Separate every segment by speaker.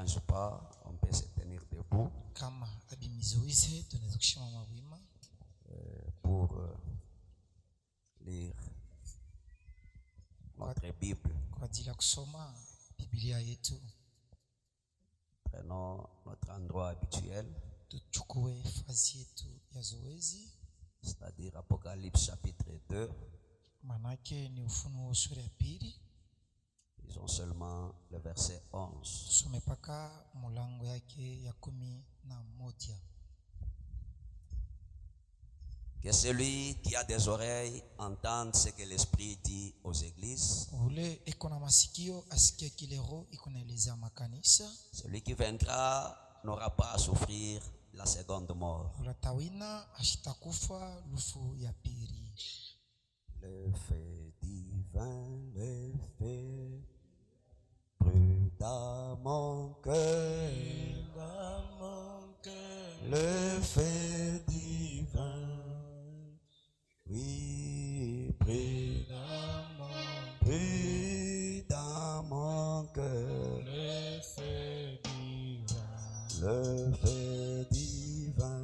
Speaker 1: dérange pas, on peut se tenir debout
Speaker 2: Kama abimizuize tunaweza kusimama wima
Speaker 1: pour lire notre Bible.
Speaker 2: kwa ajili ya kusoma Biblia yetu.
Speaker 1: Prenons notre endroit habituel,
Speaker 2: Tuchukue fazi yetu ya zoezi,
Speaker 1: c'est-à-dire Apocalypse chapitre 2.
Speaker 2: manake ni Ufunuo sura ya pili.
Speaker 1: Lisons seulement le verset 11.
Speaker 2: Tusome paka mulango yake ya 11.
Speaker 1: Que celui qui a des oreilles entende ce que l'Esprit dit aux églises.
Speaker 2: Ule iko na masikio asikie kile Roho iko naelezea makanisa.
Speaker 1: Celui qui vaincra n'aura pas à souffrir la seconde mort.
Speaker 2: Ulatawina ashitakufa lufu ya pili.
Speaker 1: Le fait divin, le fait brûle dans mon cœur, le fait divin, oui, brûle dans mon cœur, le fait divin,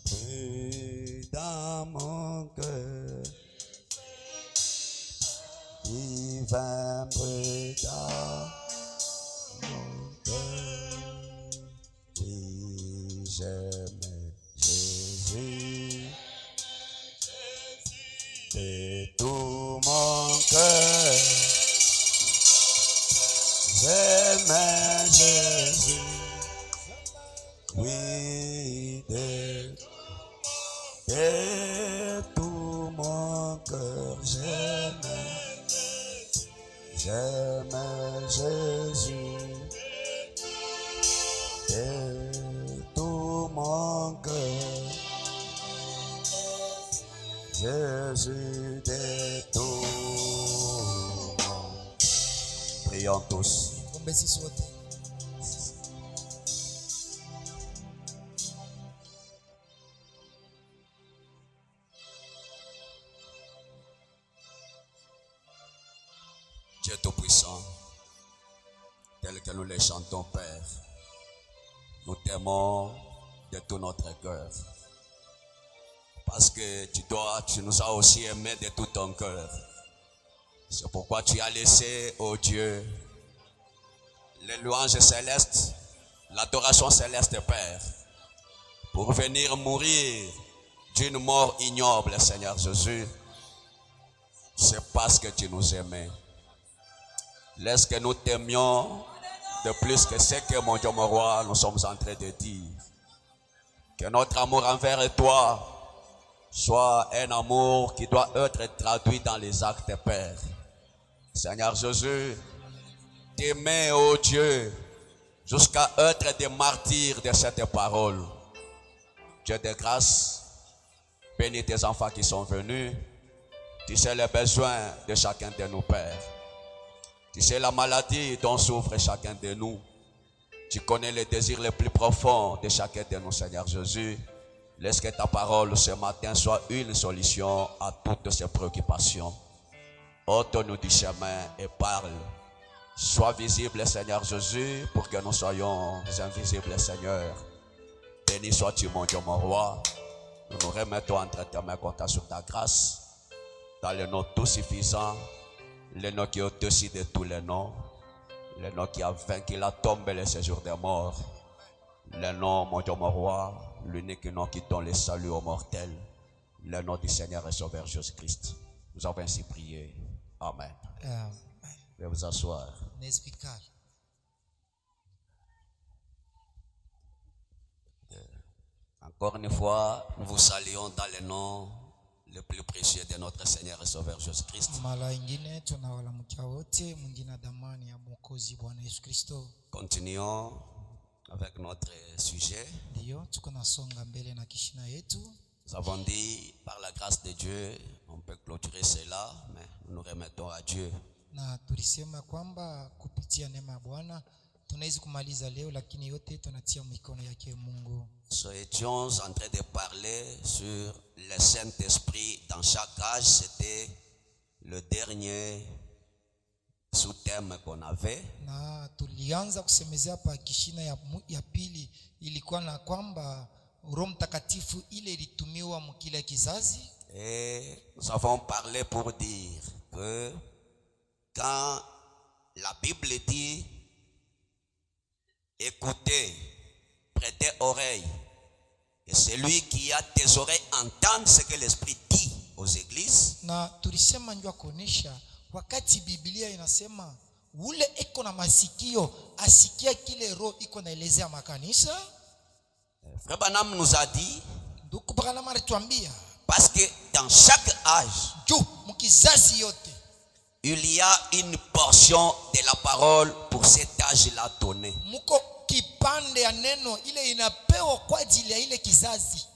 Speaker 1: brûle dans mon cœur, divin brûle dans mon cœur. Oui, j'aime Jésus de tout mon cœur. J'aime Jésus, oui, de tout mon cœur. J'aime Jésus de tout mon cœur. Jésus de tout mon cœur. Prions tous.
Speaker 2: Ombe sisi wote.
Speaker 1: Dieu Tout-Puissant, tel que nous les chantons, Père, nous t'aimons de tout notre cœur. Parce que tu nous as aussi aimés de tout ton cœur. C'est pourquoi tu as laissé, ô Dieu, les louanges célestes, l'adoration céleste, Père, pour venir mourir d'une mort ignoble, Seigneur Jésus. C'est parce que tu nous aimais. Laisse que nous t'aimions de plus que ce que, mon Dieu, mon roi, nous sommes en train de dire. Que notre amour envers toi soit un amour qui doit être traduit dans les actes, Père. Seigneur Jésus, t'aimer, ô Dieu, jusqu'à être des martyrs de cette parole. Dieu de grâce, bénis tes enfants qui sont venus. Tu sais les besoins de chacun de nous, Père. Tu sais la maladie dont souffre chacun de nous. Tu connais les désirs les plus profonds de chacun de nous, Seigneur Jésus. Laisse que ta parole ce matin soit une solution à toutes ces préoccupations. Ôte-nous du chemin et parle. Sois visible, Seigneur Jésus, pour que nous soyons invisibles, Seigneur. Béni sois-tu, mon Dieu, mon roi. Nous nous remettons entre tes mains, comptant sur ta grâce. Dans le nom tout suffisant, le nom qui est au-dessus de tous les noms, le nom qui a vaincu la tombe et le séjour des morts, le nom, mon Dieu, mon roi, l'unique nom qui donne le salut aux mortels, le nom du Seigneur et Sauveur Jésus-Christ. Nous avons ainsi prié. Amen. Veuillez vous asseoir. Encore une fois, nous vous saluons dans le nom le plus précieux de notre Seigneur et Sauveur Jésus-Christ.
Speaker 2: Mara ingine tunawalamukia wote mwingine na damani ya Mwokozi Bwana Yesu Kristo.
Speaker 1: Continuons avec notre sujet.
Speaker 2: Ndio tuko nasonga mbele na kishina yetu.
Speaker 1: Nous avons dit par la grâce de Dieu, on peut clôturer cela, mais nous nous remettons à Dieu.
Speaker 2: Na tulisema kwamba kupitia neema ya Bwana tunaweza kumaliza leo, lakini yote tunatia mikono yake Mungu.
Speaker 1: Nous étions en train de parler sur le Saint-Esprit dans chaque âge. C'était le dernier sous-thème qu'on avait.
Speaker 2: Na tulianza kusemezea hapa kishina ya pili ilikuwa na kwamba Roho Mtakatifu ile ilitumiwa mkile kizazi.
Speaker 1: Et nous avons parlé pour dire que quand la Bible dit écoutez, prêtez oreille, et celui qui a des oreilles entende ce que l'Esprit dit aux églises.
Speaker 2: Na tulisema njoo kuonesha wakati Biblia inasema ule iko na masikio asikia kile Roho iko naelezea makanisa.
Speaker 1: Frère Branham nous a dit,
Speaker 2: ndugu Branham alituambia,
Speaker 1: parce que dans chaque âge,
Speaker 2: mkizazi yote,
Speaker 1: il y a une portion de la parole pour cet âge-là donné.
Speaker 2: Muko kipande ya neno ile inapewa kwa ajili ya ile kizazi.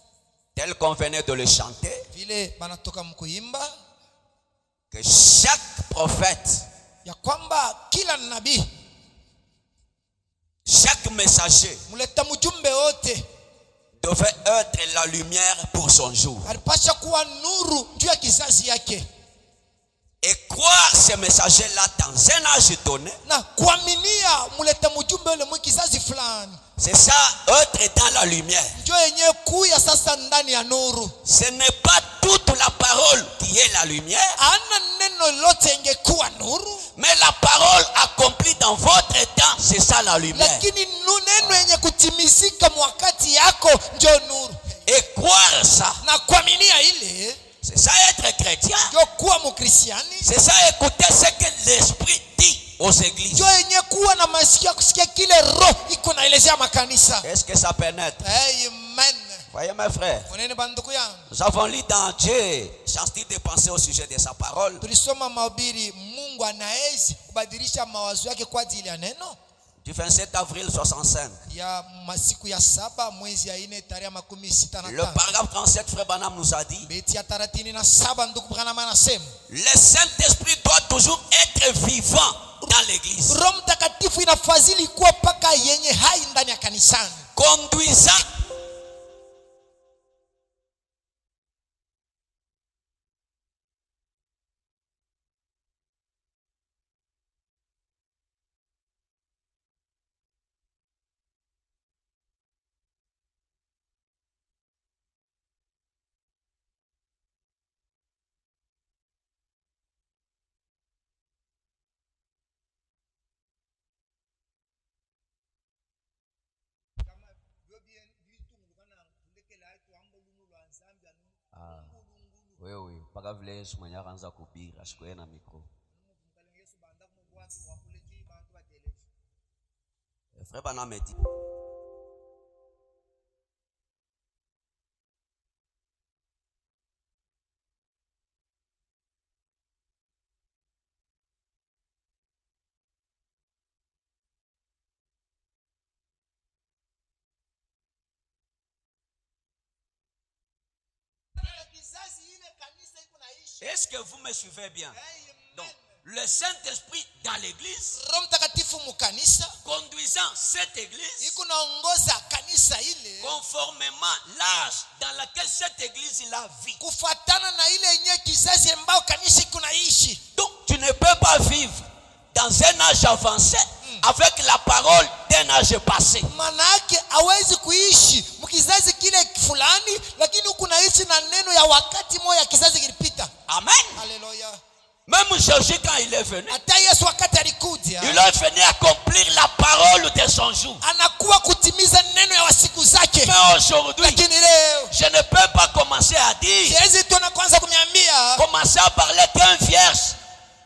Speaker 1: Tel qu'on venait de le chanter,
Speaker 2: vile banatoka mkuimba,
Speaker 1: que chaque prophète,
Speaker 2: ya kwamba kila nabii,
Speaker 1: chaque messager
Speaker 2: muleta mjumbe wote
Speaker 1: devait être la lumière pour son jour.
Speaker 2: alipasha kuwa nuru juu ya kizazi yake.
Speaker 1: Et croire ces messagers-là dans un âge donné,
Speaker 2: na kuaminia muleta mjumbe ule mkizazi fulani,
Speaker 1: c'est ça, être dans la lumière.
Speaker 2: njoo yenyewe kuya sasa ndani ya nuru.
Speaker 1: Ce n'est pas toute la parole qui est la lumière,
Speaker 2: ana neno lote ingekuwa nuru,
Speaker 1: mais la parole accomplie dans votre temps, c'est ça la lumière.
Speaker 2: lakini neno yenye kutimizika mwakati yako njoo nuru.
Speaker 1: Et croire ça,
Speaker 2: na kuaminia ile,
Speaker 1: c'est ça être chrétien.
Speaker 2: njoo kuwa mkristiani.
Speaker 1: C'est ça écouter ce que l'Esprit dit aux églises.
Speaker 2: njoo yenye kuwa na masikio kusikia kile Roho iko naelezea makanisa.
Speaker 1: Est-ce que ça pénètre?
Speaker 2: Amen.
Speaker 1: Voyez mes frères, nous avons lu dans Dieu, chance-t-il de penser au sujet de sa parole.
Speaker 2: Tulisoma mahubiri, Mungu anaezi kubadilisha mawazo yake kwa ajili ya neno.
Speaker 1: Du 27 avril 65.
Speaker 2: ya masiku ya 7 mwezi ya 4 tarehe 65.
Speaker 1: Le paragraphe 37, frère Branham nous a dit,
Speaker 2: beti ya 37 ndugu Branham anasema,
Speaker 1: le Saint-Esprit doit toujours être vivant dans l'église,
Speaker 2: Roho Mtakatifu inafadhili kuwa paka yenye hai ndani ya kanisani,
Speaker 1: conduisant oui, pas vle mwenye anza kubira shikoye na micro. Frère Branham dit, est-ce que vous me suivez bien? Donc, le Saint-Esprit dans l'église, conduisant cette église, conformément l'âge dans lequel cette église la vit. Donc, tu ne peux pas vivre dans un âge avancé avec la parole d'un âge passé.
Speaker 2: Manake hawezi kuishi mkizazi kile fulani lakini huku naishi na neno ya wakati moja kizazi kilipita.
Speaker 1: Amen.
Speaker 2: Haleluya.
Speaker 1: Même Jésus quand il est venu,
Speaker 2: hata Yesu wakati alikuja,
Speaker 1: il est venu accomplir la parole de son jour.
Speaker 2: Anakuwa kutimiza neno ya siku zake.
Speaker 1: Mais aujourd'hui,
Speaker 2: lakini leo
Speaker 1: je ne peux pas commencer à dire,
Speaker 2: siwezi tu na kwanza kuniambia,
Speaker 1: commencer à parler qu'un vierge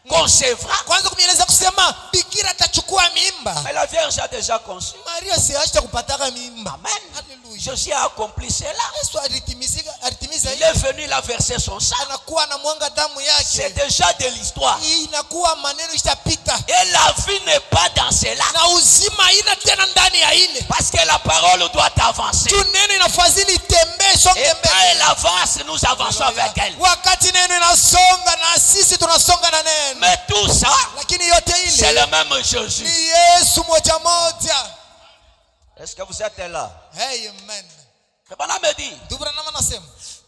Speaker 1: concevra.
Speaker 2: Kwanza kumieleza kusema bikira atachukua mimba.
Speaker 1: Mais la vierge a déjà conçu.
Speaker 2: Maria si acha kupataka mimba.
Speaker 1: Amen.
Speaker 2: Haleluya.
Speaker 1: Jésus a accompli cela.
Speaker 2: Yesu alitimiza
Speaker 1: Il est venu la verser son sang.
Speaker 2: Anakuwa na mwanga damu yake.
Speaker 1: C'est déjà de l'histoire.
Speaker 2: Inakuwa maneno ishapita.
Speaker 1: Et la vie n'est pas dans cela.
Speaker 2: Na uzima ina tena ndani ya ile.
Speaker 1: Parce que la parole doit avancer.
Speaker 2: Tu neno inafadhili tembee songe mbele.
Speaker 1: Et quand elle avance, nous avançons avec elle.
Speaker 2: Wakati neno inasonga na sisi tunasonga na neno.
Speaker 1: Mais tout ça,
Speaker 2: lakini yote ile,
Speaker 1: c'est le même Jésus.
Speaker 2: Ni Yesu moja moja.
Speaker 1: Est-ce que vous êtes là?
Speaker 2: Amen.
Speaker 1: Branham me dit,
Speaker 2: Branham anasema,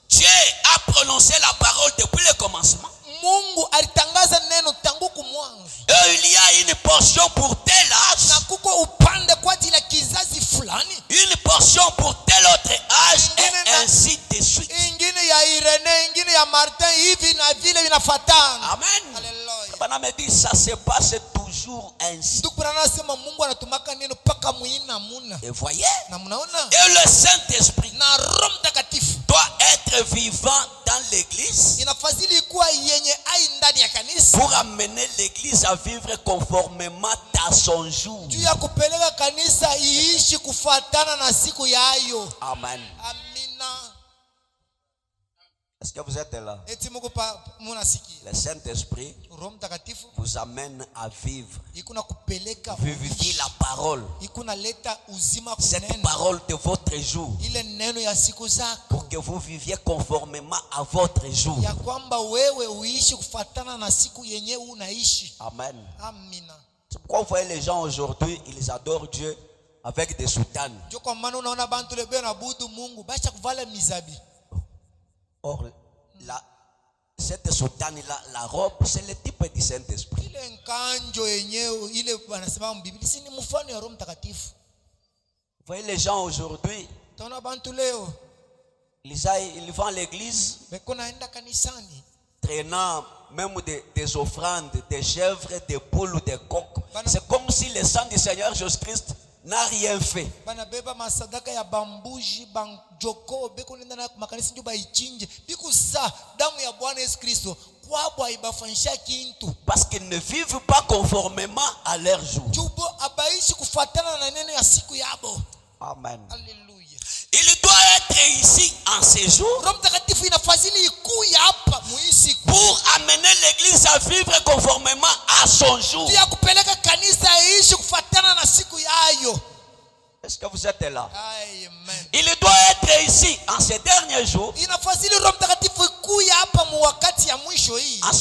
Speaker 1: Dieu a prononcé la parole depuis le commencement.
Speaker 2: Mungu alitangaza neno tangu kumwanzo.
Speaker 1: Et il y a une portion pour tel âge.
Speaker 2: Na kuko upande kwa ajili ya kizazi fulani.
Speaker 1: Une portion pour tel autre âge et ainsi de suite.
Speaker 2: Ingine ya Irene, ingine ya Martin, hivi na vile vinafuatana.
Speaker 1: Amen.
Speaker 2: Hallelujah.
Speaker 1: Bana me dit ça se passe toujours ainsi.
Speaker 2: Ndugu anasema Mungu anatumaka neno paka muina muna.
Speaker 1: Et voyez?
Speaker 2: Na mnaona?
Speaker 1: Et le Saint-Esprit
Speaker 2: Na Roho Mtakatifu
Speaker 1: doit être vivant dans l'église
Speaker 2: inafadhili kuwa yenye ai ndani ya kanisa
Speaker 1: pour amener l'église à vivre conformément à son jour.
Speaker 2: juu ya kupeleka kanisa iishi kufuatana na siku yayo.
Speaker 1: Amen.
Speaker 2: Amina.
Speaker 1: Est-ce que vous êtes là?
Speaker 2: Eti Mungu pa munasikia.
Speaker 1: Le Saint-Esprit
Speaker 2: Roho Mtakatifu
Speaker 1: vous amène à vivre.
Speaker 2: ikuna kupeleka
Speaker 1: Vivifier la parole.
Speaker 2: ikuna leta uzima
Speaker 1: Cette
Speaker 2: kunena
Speaker 1: parole de votre jour.
Speaker 2: ile neno ya siku zako
Speaker 1: Pour que vous viviez conformément à votre jour.
Speaker 2: ya kwamba wewe uishi kufuatana na siku yenye unaishi.
Speaker 1: Amen.
Speaker 2: Amina.
Speaker 1: C'est pourquoi vous voyez les gens aujourd'hui, ils adorent Dieu avec des soutanes.
Speaker 2: Ndio kwa maana unaona bantu lebe na budu Mungu bacha kuvala mizabi.
Speaker 1: Or, cette soutane-là, la robe, c'est le type du Saint-Esprit.
Speaker 2: Ile nkanjo yenyewe ile wanasema mbibili si ni mfano ya Roho Mtakatifu.
Speaker 1: Vous voyez les gens aujourd'hui,
Speaker 2: Taona bantu leo
Speaker 1: ils vont à l'église
Speaker 2: beko naenda kanisani
Speaker 1: traînant même des offrandes, des chèvres, des poules ou des coqs. C'est comme si le sang du Seigneur Jésus-Christ n'a rien fait.
Speaker 2: bana beba masadaka ya bambuji banjoko beko nenda na makanisa ndio baichinje biku sa damu ya Bwana Yesu Kristo kwabo ibafanyisha kintu
Speaker 1: Parce qu'ils ne vivent pas conformément à leur jour.
Speaker 2: jubo abaishi kufuatana na neno ya siku yabo.
Speaker 1: Amen.
Speaker 2: Haleluya.
Speaker 1: Il doit être ici en ces jours
Speaker 2: Roho Mtakatifu inafadhili ikuya hapa muisi
Speaker 1: pour amener l'église à vivre conformément à son jour.
Speaker 2: ya kupeleka kanisa iishi kufuatana na siku yayo.
Speaker 1: Est-ce que vous êtes là?
Speaker 2: Amen.
Speaker 1: Il doit être ici en ces derniers jours.
Speaker 2: Inafadhili Roho Mtakatifu ikuya hapa mu wakati ya mwisho hii.
Speaker 1: En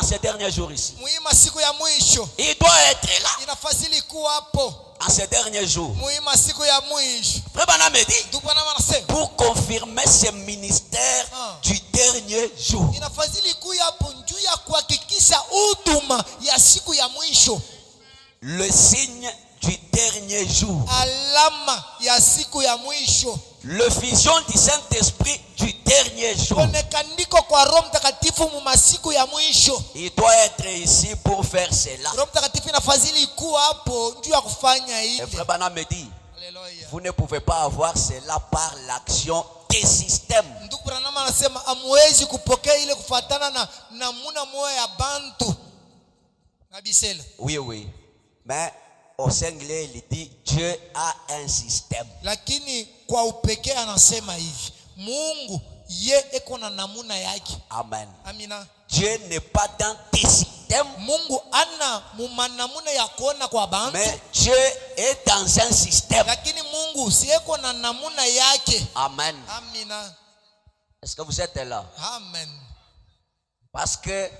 Speaker 1: ces derniers jours ici.
Speaker 2: Muima siku ya mwisho.
Speaker 1: Il doit être là.
Speaker 2: Inafadhili kuwa hapo.
Speaker 1: En ces derniers jours.
Speaker 2: Muima siku ya mwisho.
Speaker 1: Frère Branham me dit,
Speaker 2: Ndugu bwana wanasema
Speaker 1: pour confirmer ce ministère du dernier jour.
Speaker 2: inafadhili kuya hapo juu ya kuhakikisha huduma ya siku ya mwisho.
Speaker 1: Le signe du dernier jour.
Speaker 2: Alama ya siku ya mwisho.
Speaker 1: Le vision du Saint-Esprit du dernier jour.
Speaker 2: Onekandiko kwa Roho Mtakatifu mu masiku ya mwisho.
Speaker 1: Il doit être ici pour faire cela.
Speaker 2: Roho Mtakatifu inafadhili kuwa hapo juu ya kufanya
Speaker 1: Et
Speaker 2: ile.
Speaker 1: Frère Branham me dit,
Speaker 2: Haleluya.
Speaker 1: vous ne pouvez pas avoir cela par l'action des systèmes.
Speaker 2: Ndugu Branham anasema amwezi kupokea ile kufuatana na namuna moyo ya bantu. Kabisela.
Speaker 1: Oui, oui. Mais au singulier, il dit, Dieu a un système.
Speaker 2: Lakini kwa upekee anasema hivi. Mungu ye eko na namuna yake.
Speaker 1: Amen.
Speaker 2: Amina.
Speaker 1: Dieu n'est pas dans tes systèmes,
Speaker 2: Mungu ana mumanamuna ya kuona kwa bantu.
Speaker 1: mais Dieu est dans un système.
Speaker 2: Lakini Mungu si eko na namuna yake.
Speaker 1: Amen.
Speaker 2: Amina.
Speaker 1: Est-ce que vous êtes là?
Speaker 2: Amen.
Speaker 1: Parce que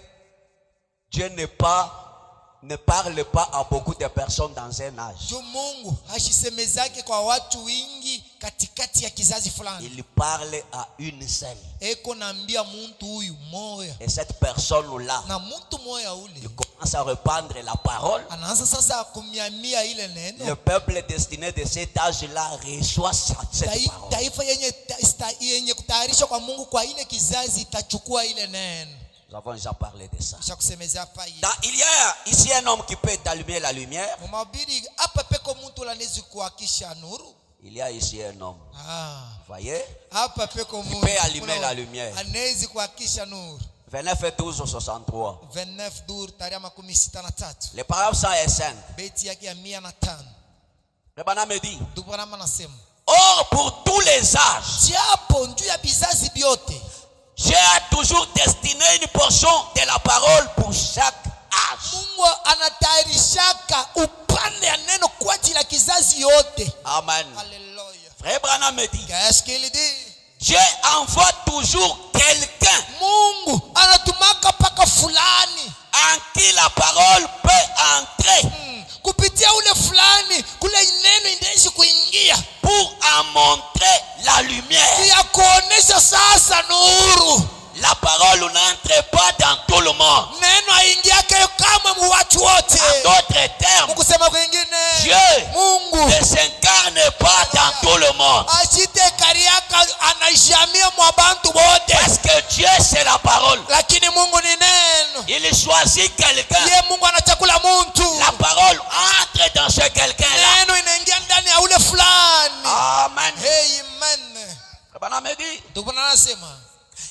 Speaker 1: Dieu ne parle pas à beaucoup de personnes dans un âge.
Speaker 2: Jo Mungu hashisemezake kwa watu wingi katikati ya kizazi fulani.
Speaker 1: Il parle à une seule.
Speaker 2: Eko naambia muntu huyu moya.
Speaker 1: Et cette personne-là,
Speaker 2: Na muntu moya ule
Speaker 1: il commence à répandre la parole.
Speaker 2: anaanza sasa kumiamia ile neno.
Speaker 1: Le peuple destiné de cet âge-là reçoit cette parole.
Speaker 2: Taifa yenye kutayarishwa kwa Mungu kwa ile kizazi itachukua ile neno.
Speaker 1: Nous avons déjà parlé de ça.
Speaker 2: Shakusemeza hapa hii.
Speaker 1: Il y a ici un homme qui peut allumer la lumière.
Speaker 2: Mumabiri hapa peko muntu lanezi kuhakisha nuru.
Speaker 1: Il y a ici un homme. Vous voyez?
Speaker 2: Hapa peko muntu
Speaker 1: peut allumer la lumière.
Speaker 2: anezi kuhakisha nuru.
Speaker 1: 29 12 63.
Speaker 2: 29 dur tarehe 63.
Speaker 1: Les paroles 105.
Speaker 2: Beti yake ya 105.
Speaker 1: Le Branham me dit,
Speaker 2: Ndugu Branham anasema
Speaker 1: or pour tous les âges,
Speaker 2: japo njuu ya bizazi byote
Speaker 1: Dieu a toujours destiné une portion de la parole pour chaque âge.
Speaker 2: Mungu anatayarishaka upande ya neno kwa ajili ya kizazi yote.
Speaker 1: Amen.
Speaker 2: Haleluya.
Speaker 1: Frère Branham me dit,
Speaker 2: Qu'est-ce qu'il dit?
Speaker 1: Dieu envoie toujours quelqu'un
Speaker 2: Mungu anatumaka paka fulani
Speaker 1: en qui la parole peut entrer
Speaker 2: kupitia ule fulani kule neno indeshi kuingia
Speaker 1: pour en montrer la lumière.
Speaker 2: ya kuonesha sasa nuru.
Speaker 1: La parole n'entre pas dans tout le monde.
Speaker 2: neno haingiake kama watu wote.
Speaker 1: En d'autres termes,
Speaker 2: Mkusema kwingine,
Speaker 1: Dieu
Speaker 2: Mungu
Speaker 1: ne s'incarne pas dans tout le monde.
Speaker 2: ashite kariaka anaishamia mwa bantu wote.
Speaker 1: Parce que Dieu c'est la parole.
Speaker 2: Lakini Mungu ni neno.
Speaker 1: Il choisit quelqu'un.
Speaker 2: Ye Mungu anachakula muntu.
Speaker 1: La parole entre dans ce quelqu'un-là.
Speaker 2: Neno inaingia ndani ya ule fulani.
Speaker 1: Amen.
Speaker 2: Amen.
Speaker 1: Bwana amedi.
Speaker 2: Tupona nasema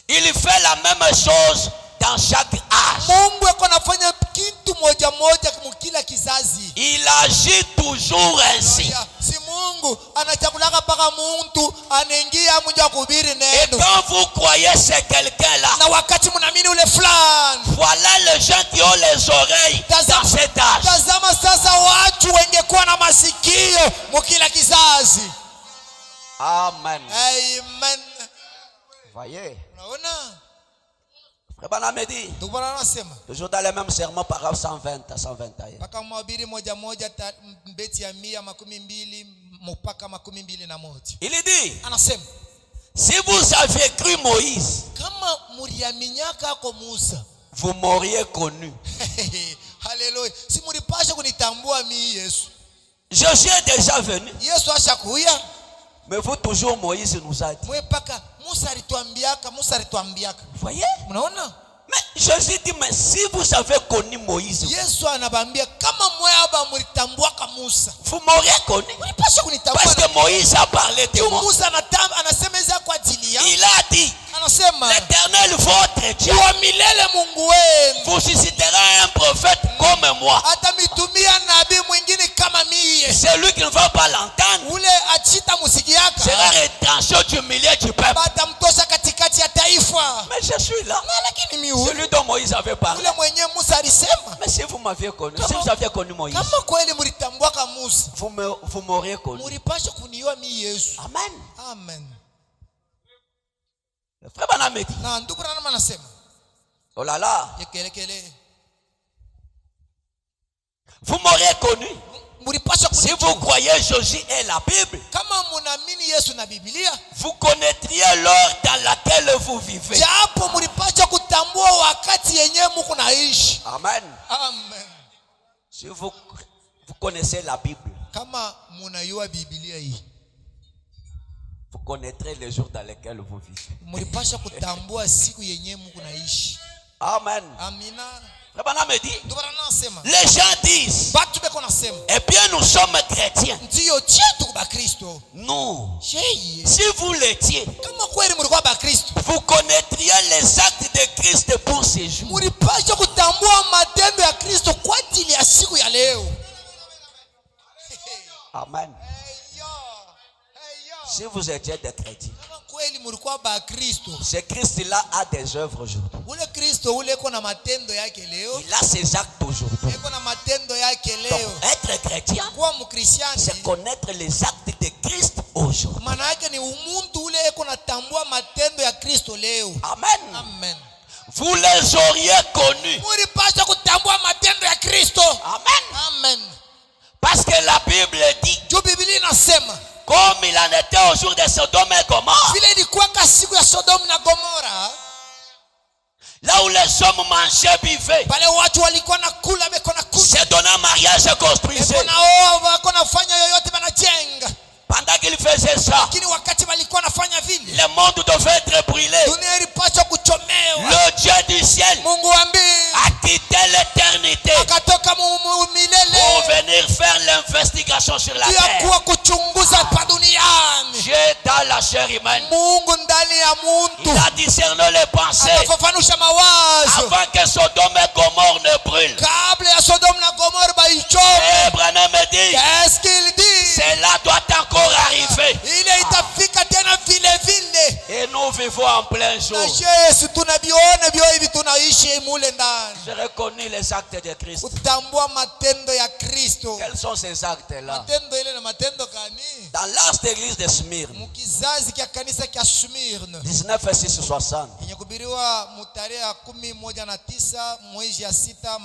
Speaker 1: Il fait la même chose dans chaque âge.
Speaker 2: Mungu yuko anafanya kitu moja moja kila kizazi.
Speaker 1: Il agit toujours ainsi.
Speaker 2: Si Mungu anachakulaka paka muntu anaingia mmoja kuhubiri
Speaker 1: Et
Speaker 2: neno.
Speaker 1: quand vous croyez ce quelqu'un-là,
Speaker 2: Na wakati mnaamini ule fulani,
Speaker 1: voilà les gens qui ont les oreilles dans cet âge.
Speaker 2: tazama sasa watu wengekuwa na masikio mkila kizazi.
Speaker 1: Amen.
Speaker 2: Amen.
Speaker 1: Voyez.
Speaker 2: Unaona?
Speaker 1: Bwana amedi.
Speaker 2: Tupona nasema
Speaker 1: Toujours dans les mêmes sermons, paragraphe 120 à 121.
Speaker 2: paka mhubiri moja moja mbeti ya 112 mpaka 21.
Speaker 1: Il dit,
Speaker 2: Anasema
Speaker 1: si vous aviez cru Moïse,
Speaker 2: kama mliaminyaka kwa Musa,
Speaker 1: vous m'auriez connu.
Speaker 2: haleluya, si mlipasha kunitambua mimi Yesu.
Speaker 1: Jésus est déjà venu.
Speaker 2: Yesu ashakuya,
Speaker 1: Mais vous toujours Moïse nous a dit.
Speaker 2: mwe paka Musa alituambiaka.
Speaker 1: Vous voyez?
Speaker 2: Mnaona?
Speaker 1: Mais Jésus dit, mais si vous avez connu Moïse,
Speaker 2: Yesu anabambia kama mwe aba mlitambuaka Musa,
Speaker 1: vous m'auriez connu.
Speaker 2: mlipasha kunitambua.
Speaker 1: Parce que Moïse a parlé de moi.
Speaker 2: Musa anasemeza kwa ajili yangu.
Speaker 1: Il a dit,
Speaker 2: Anasema
Speaker 1: l'Éternel votre Dieu
Speaker 2: wa milele Mungu wenu
Speaker 1: vous suscitera un prophète comme moi.
Speaker 2: atamitumia nabii mwingine kama mie.
Speaker 1: Celui qui ne va pas l'entendre
Speaker 2: Ule achita musikiaka
Speaker 1: sera retranché du milieu du peuple.
Speaker 2: batamtosha katikati ya taifa.
Speaker 1: Mais je suis là.
Speaker 2: Na lakini mimi
Speaker 1: Celui dont Moïse avait parlé.
Speaker 2: ule mwenye Musa alisema,
Speaker 1: Mais si vous m'aviez connu, si vous aviez connu Moïse,
Speaker 2: kama kweli mlitambuaka Musa,
Speaker 1: vous m'auriez connu.
Speaker 2: mlipasha kuniua mimi Yesu.
Speaker 1: Amen.
Speaker 2: Amen.
Speaker 1: Le frère Branham dit,
Speaker 2: Na ndugu Branham anasema
Speaker 1: oh là là,
Speaker 2: yekelekele,
Speaker 1: vous m'auriez connu.
Speaker 2: mlipasha
Speaker 1: Si
Speaker 2: kunijua.
Speaker 1: vous croyez Jésus et la Bible,
Speaker 2: Kama mnaamini Yesu na Biblia,
Speaker 1: vous connaîtriez l'heure dans laquelle vous vivez.
Speaker 2: japo mlipasha kutambua wakati yenyewe mko naishi.
Speaker 1: Amen.
Speaker 2: Amen.
Speaker 1: Si vous connaissez la Bible,
Speaker 2: Kama mnayua Biblia hii,
Speaker 1: vous connaîtrez les jours dans lesquels vous vivez.
Speaker 2: mlipasha kutambua siku yenyewe mko naishi.
Speaker 1: Amen.
Speaker 2: Amina.
Speaker 1: Le Branham dit,
Speaker 2: Ndio anasema
Speaker 1: les gens disent,
Speaker 2: batu beko nasema
Speaker 1: eh bien nous sommes chrétiens.
Speaker 2: ndio chetu ba Kristo.
Speaker 1: Non.
Speaker 2: Shei,
Speaker 1: Si vous l'étiez,
Speaker 2: kama kweli mlikuwa ba Kristo,
Speaker 1: vous connaîtriez les actes de Christ pour ces jours.
Speaker 2: mlipasha kutambua matendo ya Kristo kwa ajili ya siku ya leo.
Speaker 1: Amen. Si vous étiez des chrétiens,
Speaker 2: Kama kweli mlikuwa ba Kristo,
Speaker 1: ce Christ-là a des œuvres aujourd'hui.
Speaker 2: ule Kristo ule iko na matendo yake leo,
Speaker 1: Il a ses actes aujourd'hui.
Speaker 2: iko na matendo yake
Speaker 1: Donc,
Speaker 2: leo.
Speaker 1: être chrétien,
Speaker 2: Kuwa mkristiani
Speaker 1: c'est connaître les actes de Christ aujourd'hui.
Speaker 2: maana yake ni umuntu ule iko natambua matendo ya Kristo leo.
Speaker 1: Amen.
Speaker 2: Amen.
Speaker 1: Vous les auriez connus.
Speaker 2: Mulipaswa kutambua matendo ya Kristo.
Speaker 1: Amen.
Speaker 2: Amen.
Speaker 1: Parce que la Bible dit,
Speaker 2: Juu Biblia inasema
Speaker 1: comme il en était au jour de Sodome et Gomorrhe,
Speaker 2: vile ilikuwa siku ya Sodoma na Gomora,
Speaker 1: là où les hommes mangeaient, buvaient,
Speaker 2: pale watu walikuwa na kula beko na kunywa,
Speaker 1: se donnaient mariage et construisaient.
Speaker 2: beko na oa, beko nafanya yoyote banajenga.
Speaker 1: Pendant qu'ils faisaient ça,
Speaker 2: Lakini wakati walikuwa nafanya vile,
Speaker 1: le monde devait être brûlé.
Speaker 2: dunia ilipaswa kuchomewa.
Speaker 1: Le Dieu du ciel
Speaker 2: Mungu wa mbingu
Speaker 1: a quitté l'éternité
Speaker 2: akatoka
Speaker 1: pour
Speaker 2: milele
Speaker 1: venir faire l'investigation sur la
Speaker 2: ya
Speaker 1: terre.
Speaker 2: kuwa kuchunguza hapa duniani.
Speaker 1: Dieu dans la chair humaine,
Speaker 2: Mungu ndani ya
Speaker 1: il
Speaker 2: muntu
Speaker 1: a discerné les pensées
Speaker 2: akafafanusha mawazo
Speaker 1: avant que Sodome et Gomorrhe ne brûlent.
Speaker 2: kabla ya Sodoma na Gomora baichome.
Speaker 1: Et Branham dit,
Speaker 2: Qu'est-ce qu'il dit?
Speaker 1: cela doit encore arriver.
Speaker 2: Ile itafika tena vile vile.
Speaker 1: Et nous vivons en plein jour.
Speaker 2: Na Yesu tunaviona vyo hivi, tunaishi mule ndani.
Speaker 1: J'ai reconnu les actes de Christ.
Speaker 2: Kutambua matendo ya Kristo.
Speaker 1: Quels sont ces actes-là?
Speaker 2: Matendo ile na matendo gani?
Speaker 1: Dans l'Ancien église de Smyrne,
Speaker 2: Mukizazi kya kanisa kya Smyrna
Speaker 1: 19 et 6 60.
Speaker 2: yenye kubiriwa mutarehe ya 19 mwezi ya sita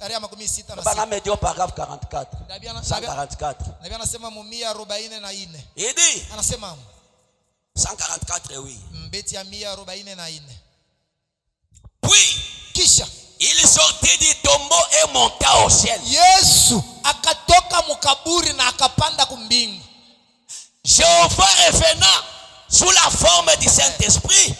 Speaker 2: tarehe ya 16
Speaker 1: Branham dit au paragraphe 44.
Speaker 2: Nabii
Speaker 1: 144.
Speaker 2: anasema mu 144.
Speaker 1: Il dit
Speaker 2: Anasema
Speaker 1: 144, oui.
Speaker 2: mbeti ya 144.
Speaker 1: Puis,
Speaker 2: kisha
Speaker 1: il sortit du tombeau et monta au ciel.
Speaker 2: Yesu akatoka mukaburi na akapanda kumbingu.
Speaker 1: Jéhovah revenant sous la forme du Saint-Esprit.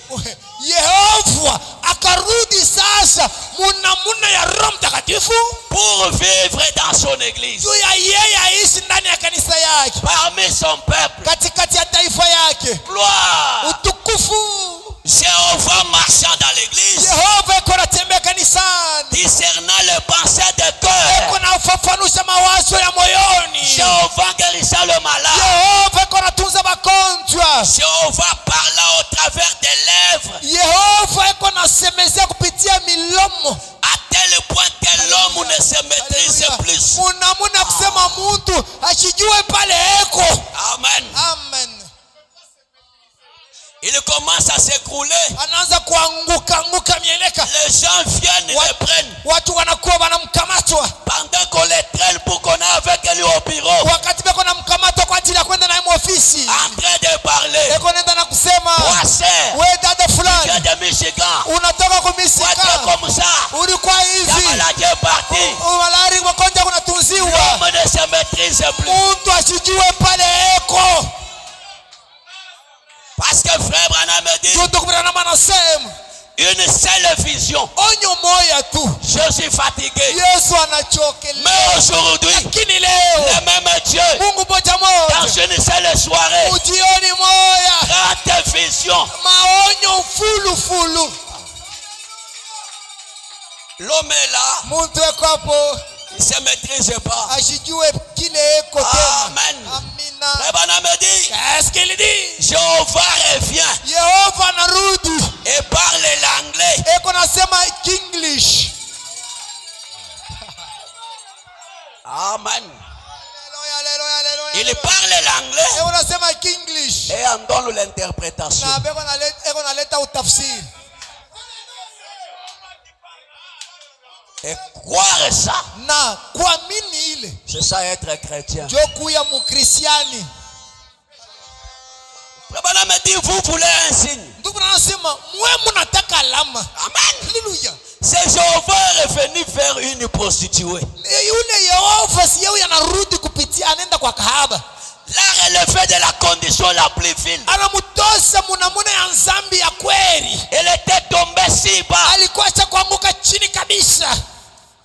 Speaker 2: Yehova akarudi sasa munamuna ya Roho Mtakatifu
Speaker 1: pour vivre dans son église.
Speaker 2: juu ya yeye aishi ndani ya kanisa yake,
Speaker 1: Parmi son peuple.
Speaker 2: katikati ya taifa yake.
Speaker 1: Gloire.
Speaker 2: Utukufu.
Speaker 1: Jéhovah marchant dans l'église.
Speaker 2: Yehova iko natembea kanisani,
Speaker 1: Discernant les pensées de cœur.
Speaker 2: iko na ufafanusha mawazo ya moyoni.
Speaker 1: Jéhovah guérissant le malade.
Speaker 2: Yehova iko natunza magonjwa.
Speaker 1: Jéhovah parlant au travers des lèvres.
Speaker 2: Yehova iko nasemezea kupitia milomo.
Speaker 1: À tel point que l'homme ne se maîtrise plus.
Speaker 2: Munamuna kusema mtu asijue pale eko.
Speaker 1: Amen.
Speaker 2: Amen.
Speaker 1: Il commence à s'écrouler.
Speaker 2: Anaanza kuanguka mieleka.
Speaker 1: Les gens viennent et le prennent.
Speaker 2: Watu wanakuwa wanamkamatwa.
Speaker 1: Pendant qu'on les traîne pour qu'on aille avec lui au bureau.
Speaker 2: Wakati beko namkamata kwa ajili ya kwenda naye ofisi.
Speaker 1: En train de parler.
Speaker 2: Eko nenda na kusema,
Speaker 1: Poisson.
Speaker 2: wewe dada
Speaker 1: Tu
Speaker 2: fulani,
Speaker 1: viens de Michigan.
Speaker 2: unatoka
Speaker 1: Toi,
Speaker 2: kumisika.
Speaker 1: tu es comme ça.
Speaker 2: Ulikuwa
Speaker 1: Ta
Speaker 2: hivi.
Speaker 1: maladie est partie.
Speaker 2: Malari magonjwa kunatunziwa.
Speaker 1: L'homme ne se maîtrise plus.
Speaker 2: Mtu asijue pale eko.
Speaker 1: Parce que frère Branham me dit,
Speaker 2: Ndugu Branham anasema,
Speaker 1: une seule vision.
Speaker 2: onyo moja tu.
Speaker 1: Je suis fatigué.
Speaker 2: Yesu anachokelea.
Speaker 1: Mais aujourd'hui,
Speaker 2: Lakini leo
Speaker 1: le même Dieu,
Speaker 2: Mungu moja
Speaker 1: dans
Speaker 2: moja,
Speaker 1: une seule soirée,
Speaker 2: ujioni moja,
Speaker 1: 30 visions.
Speaker 2: maonyo fulu.
Speaker 1: L'homme est là,
Speaker 2: Mtu eko hapo
Speaker 1: il ne se maîtrise pas.
Speaker 2: asijue kile eko tena.
Speaker 1: Amen.
Speaker 2: Amina.
Speaker 1: Frère Branham me dit,
Speaker 2: Qu'est-ce qu'il dit?
Speaker 1: Jéhovah revient
Speaker 2: Yehova anarudi.
Speaker 1: et parle l'anglais.
Speaker 2: Eko nasema English.
Speaker 1: Amen.
Speaker 2: Haleluya.
Speaker 1: Il parle l'anglais
Speaker 2: Eko nasema English.
Speaker 1: et en donne l'interprétation.
Speaker 2: Na eko naleta utafsiri.
Speaker 1: Et croire ça,
Speaker 2: Na kuamini ile
Speaker 1: c'est ça être chrétien.
Speaker 2: ndio kuya mukristiani.
Speaker 1: Frère Branham me dit, vous voulez un signe.
Speaker 2: Ndugu anasema mwe mnataka alama.
Speaker 1: Amen.
Speaker 2: Haleluya.
Speaker 1: C'est Jéhovah revenu faire une prostituée.
Speaker 2: Yule Yehova si yeye anarudi kupitia, anaenda kwa kahaba.
Speaker 1: Là, relevé de la condition la plus fine.
Speaker 2: Anamutosa munamuna ya nzambi ya kweli.
Speaker 1: Elle était tombée si bas.
Speaker 2: Alikuwa acha kuanguka chini kabisa.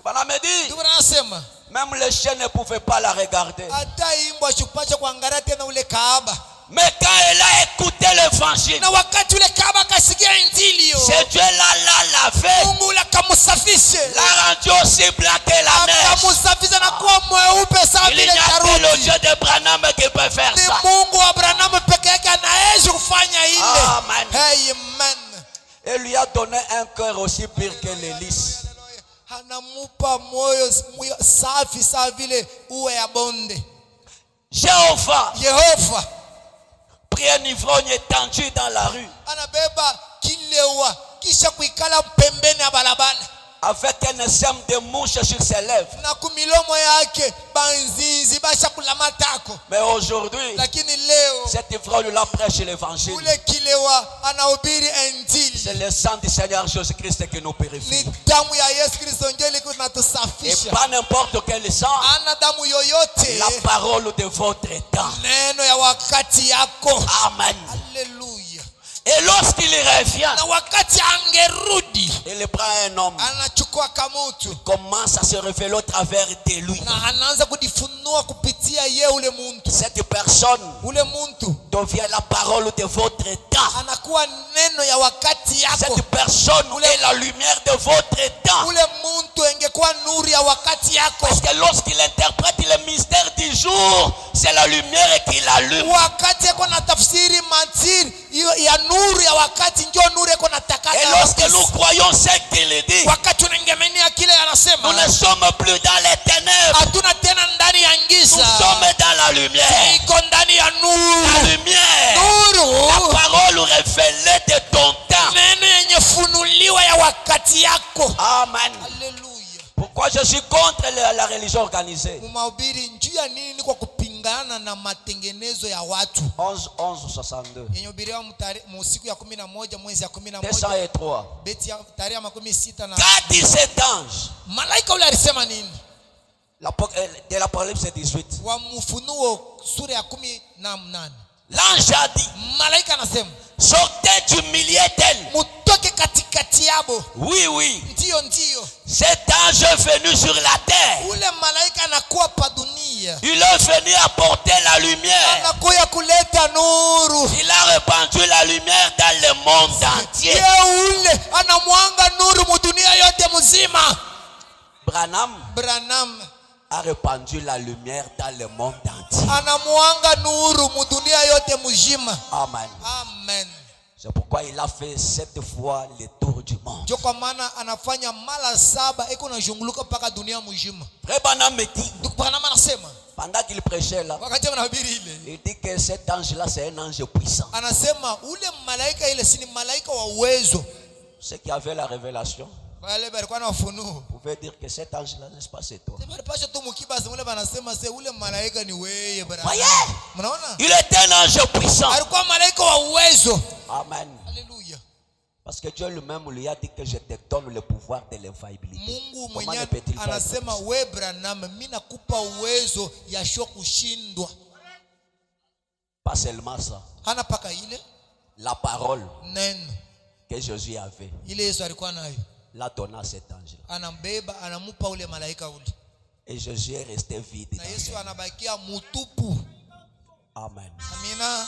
Speaker 1: Branham me dit,
Speaker 2: Ndugu anasema
Speaker 1: même les chiens ne pouvaient pas la regarder.
Speaker 2: hata imbwa chupacha kuangalia tena ule kahaba.
Speaker 1: Mais quand elle a écouté l'évangile,
Speaker 2: Na wakati ule kahaba akasikia injili hiyo,
Speaker 1: c'est Dieu l'a lavé,
Speaker 2: Mungu ule akamsafisha.
Speaker 1: l'a rendu aussi blanc que la neige.
Speaker 2: Akamsafisha na kuwa mweupe sawa
Speaker 1: Il
Speaker 2: vile
Speaker 1: n'y a que le
Speaker 2: theluji.
Speaker 1: Dieu de Branham qui peut faire
Speaker 2: Ni
Speaker 1: ça.
Speaker 2: Mungu wa Abrahamu peke yake anaweza kufanya ile.
Speaker 1: Amen.
Speaker 2: Amen.
Speaker 1: Et lui a donné un cœur aussi pur que les lys.
Speaker 2: Anamupa moyo safi sawa vile uwe ya bonde.
Speaker 1: Jéhovah
Speaker 2: Yehova
Speaker 1: prit un ivrogne étendu dans la rue
Speaker 2: anabeba kilewa kisha kuikala pembeni ya barabara
Speaker 1: avec un essaim de mouches sur ses lèvres.
Speaker 2: na kumilomo yake banzinzi basha kulamatako.
Speaker 1: Mais aujourd'hui,
Speaker 2: Lakini leo
Speaker 1: cet ivrogne-là prêche l'évangile.
Speaker 2: ule kilewa anahubiri injili.
Speaker 1: C'est le sang du Seigneur Jésus-Christ qui nous
Speaker 2: Ni
Speaker 1: purifie.
Speaker 2: damu ya Yesu Kristo ndio
Speaker 1: Et
Speaker 2: inatusafisha.
Speaker 1: pas n'importe quel sang,
Speaker 2: Ana damu yoyote,
Speaker 1: la parole de votre temps.
Speaker 2: neno ya wakati yako.
Speaker 1: Amen.
Speaker 2: Haleluya.
Speaker 1: Et lorsqu'il revient,
Speaker 2: Na wakati angerudi,
Speaker 1: il prend un homme,
Speaker 2: anachukua kamutu
Speaker 1: commence à se révéler au travers de lui.
Speaker 2: na anaanza kujifunua kupitia ye ule muntu.
Speaker 1: Cette personne
Speaker 2: Ule muntu
Speaker 1: devient la parole de votre temps.
Speaker 2: anakuwa neno ya wakati yako.
Speaker 1: Cette personne est la lumière de votre temps.
Speaker 2: Ule muntu engekuwa nuru ya wakati yako.
Speaker 1: Parce que lorsqu'il interprète le mystère du jour, c'est la lumière qui l'allume.
Speaker 2: Wakati yako na tafsiri matiri ya nuru ya wakati ndio nuru yako natakana.
Speaker 1: Et lorsque nous croyons ce qu'il dit,
Speaker 2: Wakati unangemenia kile
Speaker 1: nous
Speaker 2: anasema,
Speaker 1: ne sommes plus dans les ténèbres.
Speaker 2: hatuna tena ndani ya
Speaker 1: Nous
Speaker 2: giza.
Speaker 1: sommes dans la lumière.
Speaker 2: Iko ndani ya
Speaker 1: La
Speaker 2: nuru.
Speaker 1: lumière. La
Speaker 2: Nuru.
Speaker 1: parole révélée de ton temps.
Speaker 2: Neno yenye funuliwa ya wakati yako.
Speaker 1: Amen.
Speaker 2: Haleluya.
Speaker 1: Pourquoi je suis contre la religion organisée?
Speaker 2: Mumahubiri njuu ya nini? Ni kwa kupinga kulingana na matengenezo ya watu.
Speaker 3: 11-11-62.
Speaker 2: Yenye ubiriwa musiku ya 11 mwezi ya 11.
Speaker 3: 203.
Speaker 2: Beti ya tarehe ya 16 na.
Speaker 3: Qu'a dit cet ange?
Speaker 2: Malaika ule alisema nini?
Speaker 3: De l'Apocalypse 18.
Speaker 2: Wa Ufunuo sura ya 18.
Speaker 3: L'ange a dit,
Speaker 2: malaika anasema,
Speaker 3: sortez du milieu d'elle.
Speaker 2: Mutoke katikati yabo.
Speaker 3: Oui, oui.
Speaker 2: Ndio, ndio.
Speaker 3: Cet ange est venu sur la terre.
Speaker 2: Ule malaika anakuwa pa dunia.
Speaker 3: Il est venu apporter la lumière.
Speaker 2: Anakuja kuleta nuru.
Speaker 3: Il a répandu la lumière dans le monde entier.
Speaker 2: Yeye ule anamwanga nuru mu dunia yote mzima. Branham
Speaker 3: a répandu la lumière dans le monde entier.
Speaker 2: Anamwanga nuru mu dunia yote mzima.
Speaker 3: Amen.
Speaker 2: Amen.
Speaker 3: C'est pourquoi il a fait 7 fois le tour du monde.
Speaker 2: Ndio kwa maana anafanya mara 7 iko na zunguluka paka dunia mzima.
Speaker 3: Frère Branham me dit,
Speaker 2: Branham anasema,
Speaker 3: pendant qu'il prêchait là,
Speaker 2: wakati anahubiri ile,
Speaker 3: il dit que cet ange là c'est un ange puissant.
Speaker 2: Anasema ule malaika ile si malaika wa uwezo.
Speaker 3: Ceux qui avaient la révélation,
Speaker 2: wale balikuwa na ufunuo,
Speaker 3: pouvait dire que cet ange là, n'est-ce pas, c'est toi.
Speaker 2: Balipasha tu mkibaza wale wanasema se ule malaika ni wewe bwana.
Speaker 3: Voyez?
Speaker 2: Mnaona?
Speaker 3: Il était un ange puissant.
Speaker 2: Alikuwa malaika wa uwezo.
Speaker 3: Amen.
Speaker 2: Alléluia.
Speaker 3: Parce que Dieu lui-même lui a dit que je te donne le pouvoir de l'infaillibilité.
Speaker 2: Mungu mwenyewe anasema wewe Branham, mimi nakupa uwezo ya sho kushindwa.
Speaker 3: Pas seulement ça.
Speaker 2: Hana paka ile
Speaker 3: la parole
Speaker 2: neno
Speaker 3: que Jésus avait,
Speaker 2: ile Yesu alikuwa nayo,
Speaker 3: l'a donné à cet ange.
Speaker 2: Anambeba, anamupa ule malaika ule.
Speaker 3: Et Jésus est resté vide.
Speaker 2: Na Yesu anabakia mutupu.
Speaker 3: Amen.
Speaker 2: Amina.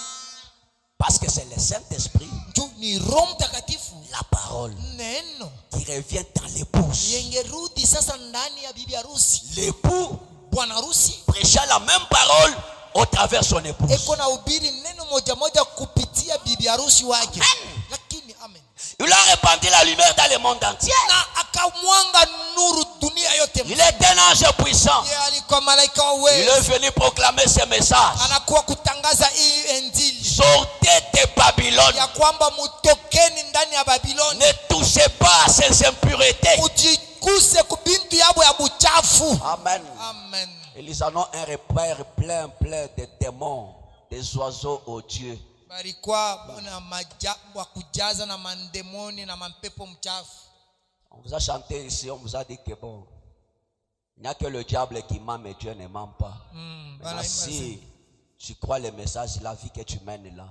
Speaker 3: Parce que c'est le Saint-Esprit,
Speaker 2: ni Roho Mtakatifu,
Speaker 3: la parole,
Speaker 2: neno
Speaker 3: qui revient dans l'épouse.
Speaker 2: Yengerudi sasa ndani ya bibi harusi.
Speaker 3: L'époux,
Speaker 2: bwana harusi,
Speaker 3: prêcha la même parole au travers son épouse.
Speaker 2: Eko na ubiri neno moja moja kupitia bibi harusi wake. Lakini amen.
Speaker 3: Il a répandu la lumière dans le monde entier.
Speaker 2: Na akamwanga nuru dunia yote.
Speaker 3: Il est un ange puissant.
Speaker 2: Yeye alikuwa malaika wa uwezo.
Speaker 3: Il est venu proclamer ce message.
Speaker 2: Anakuwa kutangaza hii injili.
Speaker 3: Sortez de Babylone.
Speaker 2: Ya kwamba mutokeni ndani ya Babiloni.
Speaker 3: Ne touchez pas à ces impuretés.
Speaker 2: Ujikuse kubintu yabo ya buchafu.
Speaker 3: Amen.
Speaker 2: Amen.
Speaker 3: Ils en ont un repère plein de démons, des oiseaux odieux.
Speaker 2: Balikuwa na majabu kujaza na mandemoni na mampepo mchafu.
Speaker 3: On vous a chanté ici, on vous a dit que bon, il n'y a que le diable qui ment, mais Dieu ne ment pas. Si tu crois le message, la vie que tu mènes là,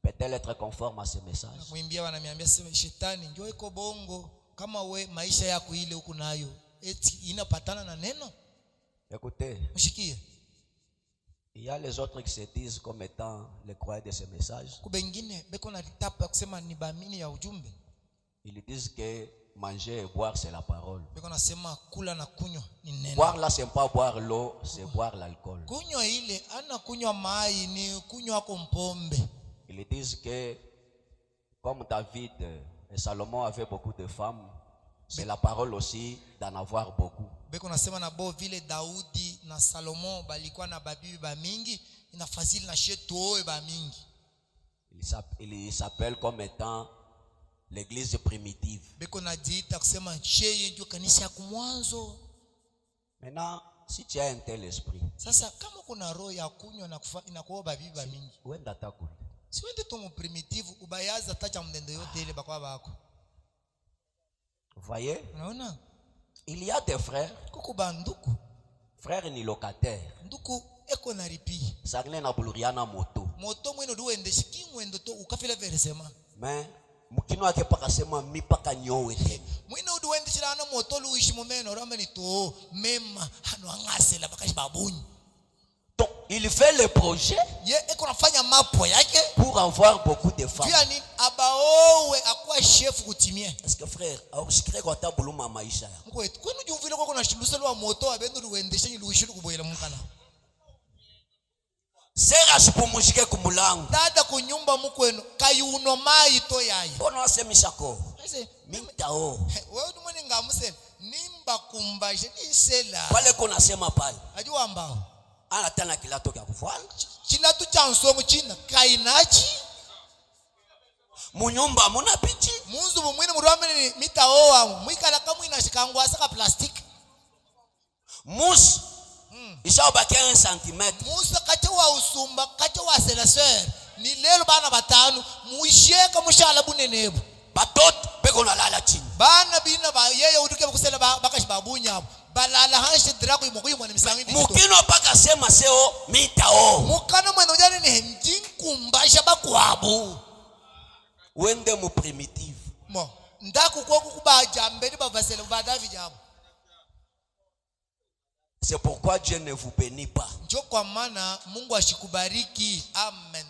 Speaker 3: peut-elle être conforme à ce message?
Speaker 2: Mwimbia wananiambia sema shetani njoo iko bongo kama we maisha yako ile huko nayo eti inapatana na neno.
Speaker 3: Écoutez,
Speaker 2: mshikie.
Speaker 3: Il y a les autres qui se disent comme étant les croyants de ce message.
Speaker 2: Kubengine beko na litapa kusema ni baamini ya ujumbe.
Speaker 3: Ils disent que manger et boire c'est la parole.
Speaker 2: Beko nasema kula na kunywa ni neno.
Speaker 3: Boire là c'est pas boire l'eau, c'est boire l'alcool.
Speaker 2: Kunywa ile ana kunywa mai ni kunywa kwa mpombe.
Speaker 3: Ils disent que comme David et Salomon avaient beaucoup de femmes, c'est la parole aussi d'en avoir beaucoup.
Speaker 2: Beko nasema na bo vile Daudi na Salomon balikuwa na babibi ba mingi, inafadhili na shetu oe ba mingi.
Speaker 3: Il s'appelle comme étant l'église primitive.
Speaker 2: Beko najiita kusema cheye ndio kanisa ya kumwanzo.
Speaker 3: Maintenant, si tu as un tel esprit,
Speaker 2: sasa kama kuna roho ya kunywa na kufa inakuwa babibi ba mingi,
Speaker 3: uenda takula.
Speaker 2: Si wende tu mu primitive ubayaza tacha mdende yote ile bakwa bako.
Speaker 3: Vous voyez?
Speaker 2: Unaona?
Speaker 3: Il y a des frères.
Speaker 2: Kuko banduku.
Speaker 3: Frères ni locataires.
Speaker 2: Nduku eko na ripi.
Speaker 3: Sarle na buluriana moto.
Speaker 2: Moto mwino duende shikingwendo to ukafile veresema.
Speaker 3: Mais mukino ake pakasema mi paka nyowe tena.
Speaker 2: Mwino duende shirana moto luishi momeno rameni to mema hano angasela bakashi babunyi.
Speaker 3: Donc il fait le projet.
Speaker 2: Ye eko nafanya mapo yake
Speaker 3: pour avoir beaucoup de femmes.
Speaker 2: Pia ni abaowe akwa chef kutimie.
Speaker 3: Est-ce que frère, ausikire kwa tabuluma maisha ya.
Speaker 2: Mkwetu kwenu jumvile kwa kuna shiluselo wa moto abendu duendesha luishulu kuboyela mukana.
Speaker 3: Sera sipumujike kumulango.
Speaker 2: Dada kunyumba mukwenu kayuno mai to yayi.
Speaker 3: Ono asemisha ko. Mintao.
Speaker 2: Wewe dumani ngamusema nimba kumbaje nisela.
Speaker 3: Pale kuna sema pale.
Speaker 2: Ajua ambao.
Speaker 3: Ana tana kilato kya kuvala.
Speaker 2: Kilato cha nsomo china kainachi.
Speaker 3: Munyumba muna pichi.
Speaker 2: Munzu bumwini murwamene mitaoa mwikala kamwe inashikangwa saka plastic.
Speaker 3: Mus Ishaobaki 1 cm.
Speaker 2: Musa kacho wa usumba kacho wa senaseur ni lelo bana batanu muisheka mushala bunenebu
Speaker 3: Batoto beko nalala chini.
Speaker 2: bana bina ba yeye uduke kusela bakashi babunya balala hanshi drago imokuimo ni misangi bito
Speaker 3: Mukino paka sema seo mitao.
Speaker 2: mukana mwendo jani ni njinkumbasha bakwabu
Speaker 3: Wende mu primitive.
Speaker 2: mo ndaku kwa kubaja mbele bavasele badavi jabo.
Speaker 3: C'est pourquoi Dieu ne vous bénit pas.
Speaker 2: Njo kwa maana Mungu ashikubariki. Amen.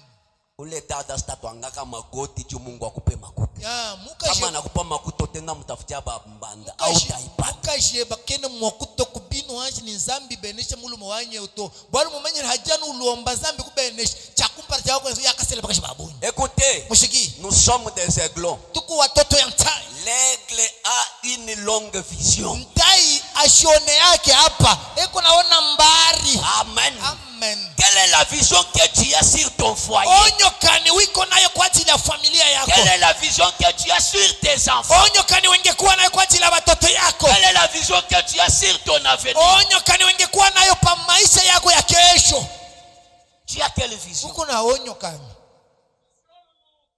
Speaker 3: Ule dada statwangaka magoti juu Mungu akupe makuta.
Speaker 2: Ya
Speaker 3: Kama anakupa makuta tena mtafutia mbanda au taipata.
Speaker 2: Mukashe bakene mwakuto kubinu hanshi ni zambi benesha mulumo wanye uto. Bwali mumenye hajanu uluomba zambi kubenesha. Chakumpara chako yakasele bakashi babuni.
Speaker 3: Écoutez,
Speaker 2: Mushiki.
Speaker 3: nous sommes des aiglons.
Speaker 2: Tuku watoto ya mtai.
Speaker 3: L'aigle a une longue vision.
Speaker 2: Mtai ashone yake hapa. Eko naona mbari.
Speaker 3: Amen.
Speaker 2: Amen.
Speaker 3: Quelle est la vision que tu as sur ton foyer?
Speaker 2: Onyo kani wiko nayo kwa ajili ya familia yako.
Speaker 3: Quelle est la vision que tu as sur tes enfants?
Speaker 2: Onyo kani wengekuwa nayo kwa ajili ya watoto yako.
Speaker 3: Quelle est la vision que tu as sur ton avenir?
Speaker 2: Onyo kani wengekuwa nayo pa maisha yako ya kesho.
Speaker 3: Tu as quelle vision?
Speaker 2: Uko na onyo kani.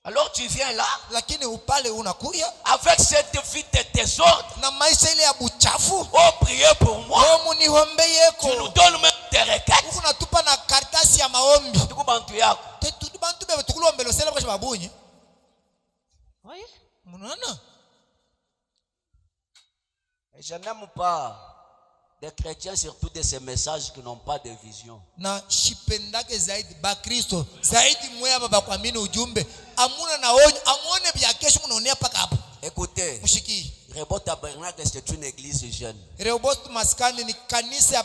Speaker 3: Alors tu viens là
Speaker 2: Lakini upale unakuya
Speaker 3: avec cette vie de désordre.
Speaker 2: na maisha ile ya buchafu.
Speaker 3: Oh, priez pour moi.
Speaker 2: Omu ni hombe yeko.
Speaker 3: Tu nous donnes même des requêtes.
Speaker 2: Uko natupa na karatasi ya maombi.
Speaker 3: Tuko bantu yako.
Speaker 2: Tetu bantu bebe tukulombelo sele kwa babunyi.
Speaker 3: Oui.
Speaker 2: Munaona?
Speaker 3: Et je n'aime pas des chrétiens, surtout de ces messages qui n'ont pas de vision.
Speaker 2: Na shipendake zaidi ba Kristo zaidi mwe baba kuamini ujumbe amuna na onyo amuone bya kesho munaonea paka hapo.
Speaker 3: Écoutez,
Speaker 2: Mushiki.
Speaker 3: Rebot Tabernacle, c'est une église jeune.
Speaker 2: Rehoboth maskani ni kanisa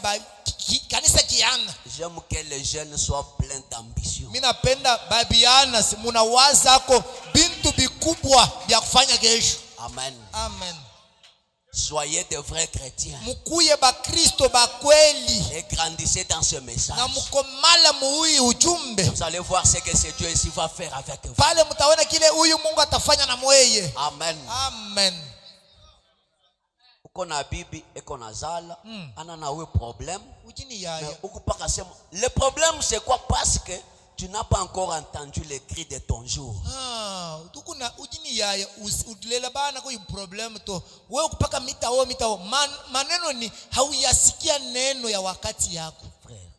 Speaker 2: kanisa kiana.
Speaker 3: J'aime que les jeunes soient pleins d'ambition.
Speaker 2: Mimi napenda babiana munawaza ko bintu bikubwa bya kufanya kesho.
Speaker 3: Amen.
Speaker 2: Amen.
Speaker 3: Soyez de vrais chrétiens.
Speaker 2: Mukuye ba Kristo ba kweli.
Speaker 3: Et grandissez dans ce message.
Speaker 2: Na mukomala muui ujumbe.
Speaker 3: Vous allez voir ce que ce Dieu ici va faire avec vous.
Speaker 2: Pale mtaona kile huyu Mungu atafanya na mweye.
Speaker 3: Amen.
Speaker 2: Amen.
Speaker 3: Uko na bibi, eko na zala, ana na we problème.
Speaker 2: Ujini yaya.
Speaker 3: Uko paka sema, le problème c'est quoi? Parce que tu n'as pas encore entendu les cris de ton jour.
Speaker 2: Tukuna ujini yaya udilela bana ko problem to. Wewe kupaka mitao maneno ni hauyasikia neno ya wakati yako.
Speaker 3: Frère.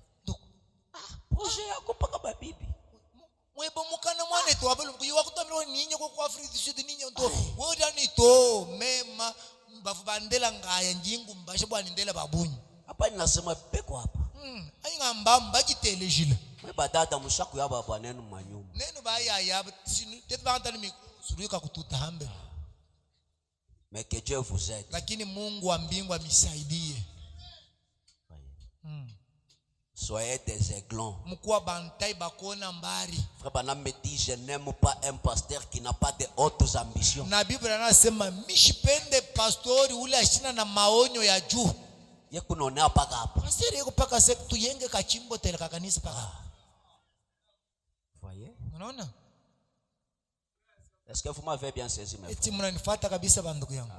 Speaker 3: Projet yako paka ba bibi.
Speaker 2: Mwebo mukana mwane to abelo kuyiwa kutamiro ninye kwa Afrika du Sud ninye to. Wewe ndani to mema bafubandela ngaya njingu mbashe bwana ndela babunyi.
Speaker 3: Hapa ninasema peko hapa.
Speaker 2: Ainga mbamba kitelejile.
Speaker 3: Mwe badada mushaku ya baba nenu manyumba.
Speaker 2: Neno baya ya sinu tetbanta ni suruka kututambe.
Speaker 3: Mais que Dieu vous aide.
Speaker 2: Lakini Mungu wa mbingu amisaidie.
Speaker 3: Soyez des aiglons.
Speaker 2: Mkua bantai bakona mbari.
Speaker 3: Frère Banam me dit, je n'aime pas un pasteur qui n'a pas de hautes ambitions.
Speaker 2: Na Biblia inasema mishipende pastori ule ashina na maonyo ya juu.
Speaker 3: Yeku nonea paka hapa.
Speaker 2: Pastori yeko paka sektu yenge kachimbo tele kakanisa paka.
Speaker 3: Voyez?
Speaker 2: Unaona?
Speaker 3: Est-ce que vous m'avez bien saisi, mes frères?
Speaker 2: Eti mnanifuata kabisa bandugu yangu.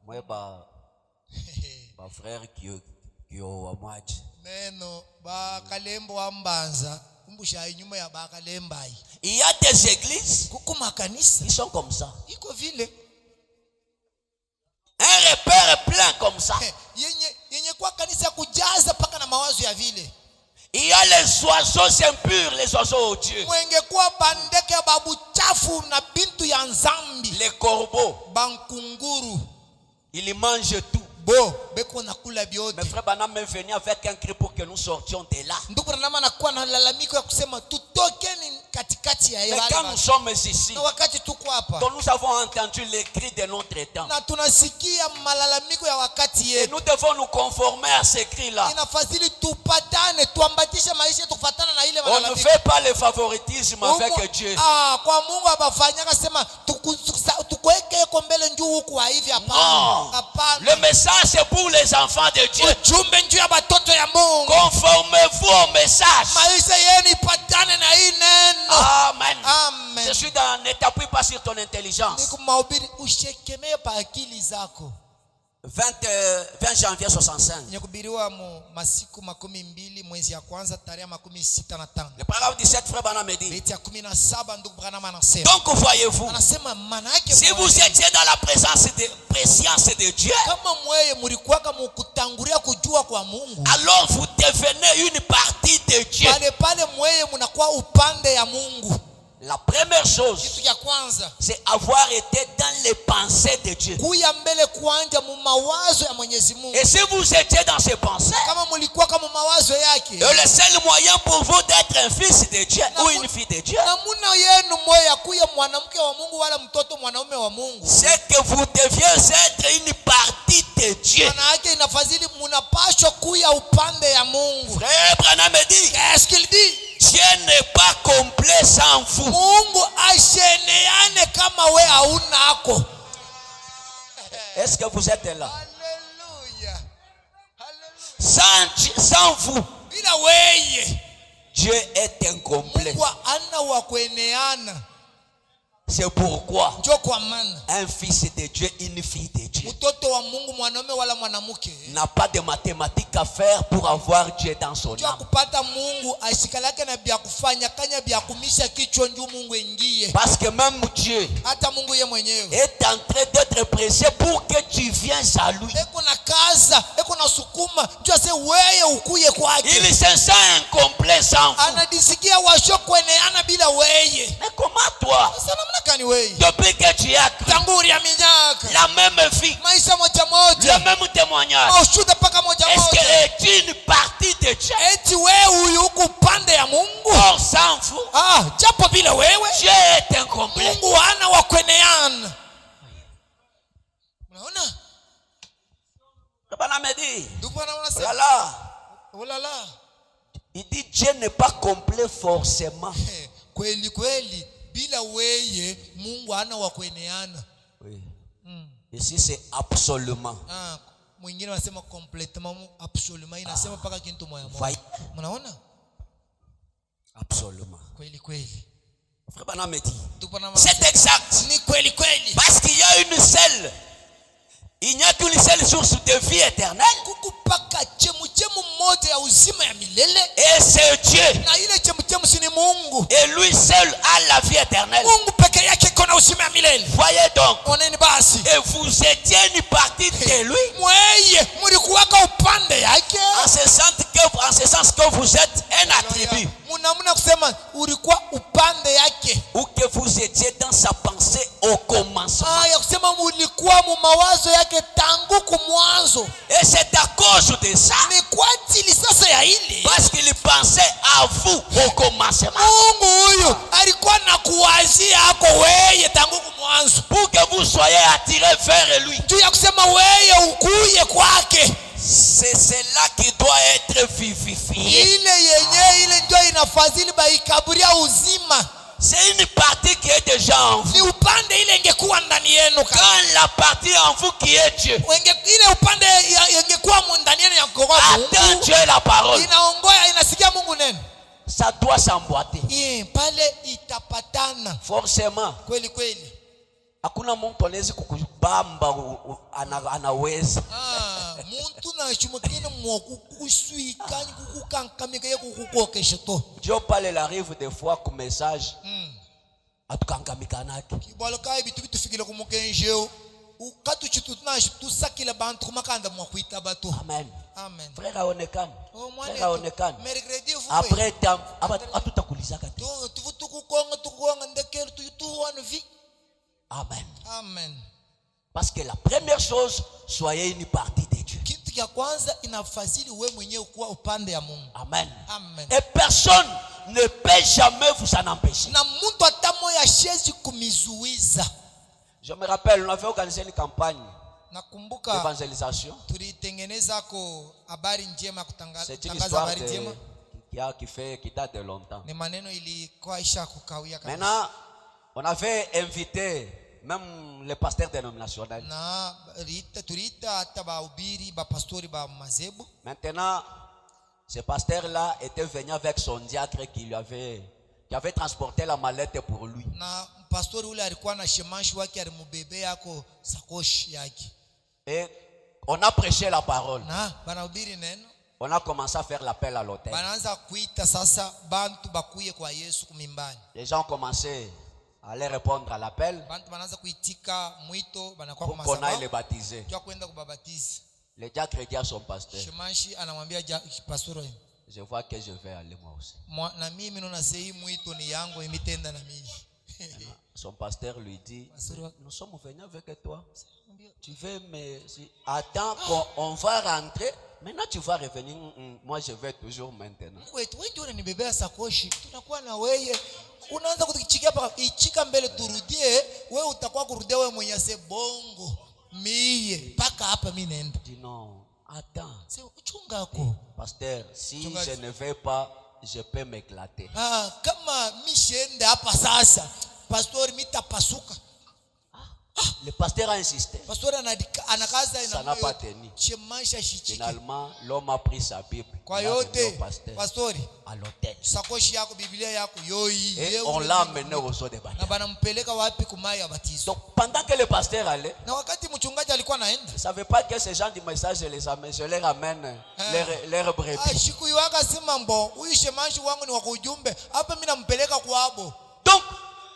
Speaker 3: Moi ba frère qui au mwaji.
Speaker 2: Neno ba kalembo ambanza kumbusha inyuma ya ba kalemba hii.
Speaker 3: Il y a des églises
Speaker 2: Kuko makanisa
Speaker 3: qui sont comme ça.
Speaker 2: iko vile.
Speaker 3: Un repère plein comme ça.
Speaker 2: Yenye kwa kanisa kujaza paka na mawazo ya vile.
Speaker 3: Il y a les oiseaux impurs, les oiseaux odieux.
Speaker 2: Mwenge kwa bandeke babu chafu na bintu ya nzambi.
Speaker 3: Les corbeaux,
Speaker 2: Bankunguru.
Speaker 3: ils mangent tout.
Speaker 2: Bo beko nakula biote.
Speaker 3: Mes frères Banam est venu avec un cri pour que nous sortions de là.
Speaker 2: Ndugu Branham anakuwa na lalamiko ya kusema tutokeni katikati ya
Speaker 3: Mais quand nous sommes ici,
Speaker 2: na wakati tuko hapa
Speaker 3: donc nous avons entendu les cris de notre temps.
Speaker 2: na tunasikia malalamiko ya wakati
Speaker 3: Et
Speaker 2: yetu.
Speaker 3: nous devons nous conformer à ces cris-là.
Speaker 2: Inafadhili tupatane tuambatishe maisha tukufatana na ile
Speaker 3: On ne
Speaker 2: malalamiko.
Speaker 3: fait pas le favoritisme avec Dieu.
Speaker 2: Kwa Mungu abafanya akasema tukuweke iko mbele njoo huku hivi hapana. Hapana.
Speaker 3: Le message c'est pour les enfants de Dieu.
Speaker 2: Ujumbe njoo ya batoto ya Mungu.
Speaker 3: Conformez-vous au message.
Speaker 2: Maisha yenu ipatane na hii neno.
Speaker 3: Amen.
Speaker 2: Amen.
Speaker 3: Je suis dans, ne t'appuie pas sur ton intelligence.
Speaker 2: Nikumahubiri ushekemee pa akili zako.
Speaker 3: 20 janvier 65.
Speaker 2: Nyakubiriwa mu masiku 12 mwezi ya kwanza tarehe 65.
Speaker 3: Le paragraphe 17, frère Branham me dit.
Speaker 2: Beti ya 17 ndugu Branham anasema.
Speaker 3: Donc voyez-vous,
Speaker 2: Anasema maana yake
Speaker 3: si vous étiez dans la présence de Dieu,
Speaker 2: kama mweye mlikuwa mkutangulia kujua kwa Mungu,
Speaker 3: alors vous devenez une partie de Dieu.
Speaker 2: pale mweye mnakuwa upande ya Mungu.
Speaker 3: La première chose,
Speaker 2: Kitu ya kwanza,
Speaker 3: c'est avoir été dans les pensées de Dieu.
Speaker 2: kuya mbele kuanja mu mawazo ya Mwenyezi Mungu.
Speaker 3: Et si vous étiez dans ces pensées,
Speaker 2: Kama mlikuwa kama mawazo yake,
Speaker 3: le seul moyen pour vous d'être un fils de Dieu ou une fille de Dieu,
Speaker 2: namuna yenu moya kuya mwanamke wa Mungu wala mtoto mwanaume wa Mungu,
Speaker 3: c'est que vous deviez être une partie de Dieu.
Speaker 2: maana yake inafadhili mnapaswa kuya upande ya Mungu.
Speaker 3: Frère Branham me dit,
Speaker 2: Qu'est-ce qu'il dit?
Speaker 3: Dieu n'est pas complet sans vous.
Speaker 2: Mungu asheneane kama we hauna ako.
Speaker 3: Est-ce que vous êtes là?
Speaker 2: Hallelujah. Hallelujah.
Speaker 3: Sans vous,
Speaker 2: Bila weye
Speaker 3: Dieu est incomplet.
Speaker 2: Mungu ana wa kueneana.
Speaker 3: C'est pourquoi
Speaker 2: Njo kwa maana
Speaker 3: un fils de Dieu, une fille de Dieu
Speaker 2: mtoto wa Mungu mwanaume wala mwanamke
Speaker 3: n'a pas de mathématiques à faire pour avoir Dieu dans son
Speaker 2: njo
Speaker 3: âme.
Speaker 2: kupata Mungu ashikalake na bya kufanya kanya bya kumisha kichwa nju Mungu ingie.
Speaker 3: Parce que même Dieu
Speaker 2: Hata Mungu ye mwenyewe
Speaker 3: est en train d'être pressé pour que tu viennes à lui.
Speaker 2: eko na kaza, eko na sukuma njo ase weye ukuye kwake.
Speaker 3: Il se sent incomplet sans vous.
Speaker 2: Anadisikia washo kueneana bila weye.
Speaker 3: Mais comment toi,
Speaker 2: Sasa namna gani weye?
Speaker 3: depuis que tu as cru,
Speaker 2: Tanguri ya minyaka
Speaker 3: la même vie,
Speaker 2: maisha moja moja,
Speaker 3: le même témoignage,
Speaker 2: ushuda paka moja
Speaker 3: est-ce
Speaker 2: moja,
Speaker 3: que est une partie de Dieu?
Speaker 2: eti wewe huyu uko upande ya Mungu?
Speaker 3: Or sans vous,
Speaker 2: Japo bila wewe
Speaker 3: Dieu est incomplet.
Speaker 2: Mungu hana wa kueneana. Unaona?
Speaker 3: Bwana me dit,
Speaker 2: Ndugu bwana
Speaker 3: oh
Speaker 2: unasema
Speaker 3: là là,
Speaker 2: ulala.
Speaker 3: il dit Dieu n'est pas complet forcément.
Speaker 2: Kweli kweli bila weye Mungu hana wa kueneana.
Speaker 3: Oui. Ici c'est absolument.
Speaker 2: Mwingine anasema complètement, absolument, inasema paka kintu moya moya.
Speaker 3: Vai.
Speaker 2: Mnaona?
Speaker 3: Absolument.
Speaker 2: Kweli kweli.
Speaker 3: Frère Branham me dit,
Speaker 2: Ndugu bwana
Speaker 3: c'est exact.
Speaker 2: ni kweli kweli.
Speaker 3: Parce qu'il y a une seule. Il n'y a qu'une seule source de vie éternelle.
Speaker 2: Kukupaka chemu moja ya uzima ya milele.
Speaker 3: Et c'est Dieu.
Speaker 2: Na ile chemu si ni Mungu.
Speaker 3: Et lui seul a la vie éternelle.
Speaker 2: Mungu peke yake kona uzima ya milele.
Speaker 3: Voyez donc.
Speaker 2: Oneni basi.
Speaker 3: Et vous étiez une partie de lui.
Speaker 2: Mweye mlikuwaka upande yake.
Speaker 3: En ce sens que vous êtes un attribut.
Speaker 2: Muna kusema ulikuwa upande yake.
Speaker 3: Ou que vous étiez dans sa pensée au commencement.
Speaker 2: Ya kusema mulikuwa mu mawazo yake tangu kumwanzo.
Speaker 3: Et c'est à cause de ça.
Speaker 2: Ni kwa ajili sasa ya hili.
Speaker 3: Parce qu'il pensait à vous au commencement.
Speaker 2: Mungu huyu alikuwa na kuwazia hako weye tangu kumwanzo.
Speaker 3: Pour que vous soyez attirés vers lui.
Speaker 2: Juu ya kusema weye ukuye kwake.
Speaker 3: C'est cela qui doit être vivifié.
Speaker 2: Ile ndio inafadhili baikaburia uzima.
Speaker 3: C'est une partie qui est déjà en vous.
Speaker 2: Ni upande ile ingekuwa ndani yenu.
Speaker 3: Quand la partie en vous qui est Dieu
Speaker 2: Ile upande ingekuwa ndani yenu ya kwa Mungu.
Speaker 3: attend Dieu la parole.
Speaker 2: Inaongoya, inasikia Mungu neno.
Speaker 3: Ça doit s'emboîter.
Speaker 2: Pale itapatana.
Speaker 3: Forcément.
Speaker 2: Kweli kweli.
Speaker 3: Hakuna mtu anaweza kukubamba anaweza.
Speaker 2: Muntu na shumukine mwakukuswikani kukukankamika ye kukukokesha to.
Speaker 3: Dieu parle, il arrive des fois comme message. Atukankamika nake.
Speaker 2: Kibalo kai bitu bitufikile kumukenjeo. Ukatu chitu tusakile bantu kumakanda mwakuita batu.
Speaker 3: Amen.
Speaker 2: Amen.
Speaker 3: Frère aonekane.
Speaker 2: Frère
Speaker 3: aonekane.
Speaker 2: Mercredi vous.
Speaker 3: Après atutakulizaka tu.
Speaker 2: Tukukonga ndekero tuhuanu vi.
Speaker 3: Amen.
Speaker 2: Amen.
Speaker 3: Parce que la première chose, soyez une partie de Dieu.
Speaker 2: Kitu kia kwanza inafadhili wewe mwenyewe kuwa upande ya Mungu.
Speaker 3: Amen.
Speaker 2: Amen.
Speaker 3: Et personne ne peut jamais vous en empêcher.
Speaker 2: Na mtu hata moya shezi kumizuiza.
Speaker 3: Je me rappelle, on avait organisé une campagne
Speaker 2: Nakumbuka
Speaker 3: d'évangélisation.
Speaker 2: tulitengeneza ko habari njema
Speaker 3: C'est une
Speaker 2: kutangaza
Speaker 3: histoire
Speaker 2: habari njema.
Speaker 3: qui date de longtemps.
Speaker 2: Ni maneno ilikuwa isha kukawia kabisa.
Speaker 3: Maintenant, on avait invité même les pasteurs dénominationnels.
Speaker 2: Na tulita hata bahubiri ba pastori ba mazebu.
Speaker 3: Maintenant, ce pasteur-là était venu avec son diacre qui avait transporté la mallette pour lui.
Speaker 2: Na pastori ule alikuwa na shemashi wake alimubebea yako sakoshi yake.
Speaker 3: Et on a prêché la parole.
Speaker 2: na banahubiri neno,
Speaker 3: On a commencé à faire l'appel à l'autel.
Speaker 2: banaanza kuita sasa bantu bakuye kwa Yesu kumimbani.
Speaker 3: Les gens ont commencé à aller répondre à l'appel
Speaker 2: Bantu banaanza kuitika mwito, banakuwa
Speaker 3: pour
Speaker 2: kwa
Speaker 3: qu'on aille les
Speaker 2: madhabahu
Speaker 3: baptiser.
Speaker 2: kwa kwenda kubabatiza.
Speaker 3: Les diacres regarde son pasteur.
Speaker 2: Shemashi anamwambia pastor,
Speaker 3: Je vois que je vais aller moi aussi.
Speaker 2: na mimi naona sei mwito ni yangu imitenda na mimi.
Speaker 3: Son pasteur lui dit, nous sommes venus avec toi. Tu veux mais attends qu'on va rentrer. Maintenant tu vas revenir. Moi je vais toujours maintenant.
Speaker 2: Wewe ndio unanibebea sakoshi, tunakuwa na wewe. Unaanza kutuchikia hapa, ichika mbele turudie, wewe utakuwa kurudia wewe mwenye bongo. Mie paka hapa mimi naenda.
Speaker 3: Dis non, attends.
Speaker 2: Sasa uchunga wako.
Speaker 3: Pasteur, si je ne vais pas, je peux m'éclater.
Speaker 2: Kama mishende hapa sasa, pastor mitapasuka.
Speaker 3: Le pasteur a insisté.
Speaker 2: Pastor anakaza
Speaker 3: Ça n'a pas tenu.
Speaker 2: Shemaisha shichiki.
Speaker 3: Finalement, l'homme a pris sa Bible.
Speaker 2: Kwa
Speaker 3: Il a amené
Speaker 2: yote,
Speaker 3: au pasteur
Speaker 2: pastori,
Speaker 3: à l'autel.
Speaker 2: sakoshi yako, Biblia yako, yoi.
Speaker 3: Et on l'a amené aux eaux de
Speaker 2: Na
Speaker 3: baptême.
Speaker 2: banampeleka wapi kumai ya batizo.
Speaker 3: Donc pendant que le pasteur allait,
Speaker 2: Na wakati mchungaji alikuwa naenda,
Speaker 3: je ne savais pas que ces gens du message, je les ramène leur brebis.
Speaker 2: Shiku yuwaka sema mbo, huyu shemashi wangu ni wa kujumbe, hapa mimi nampeleka kwabo.
Speaker 3: Donc,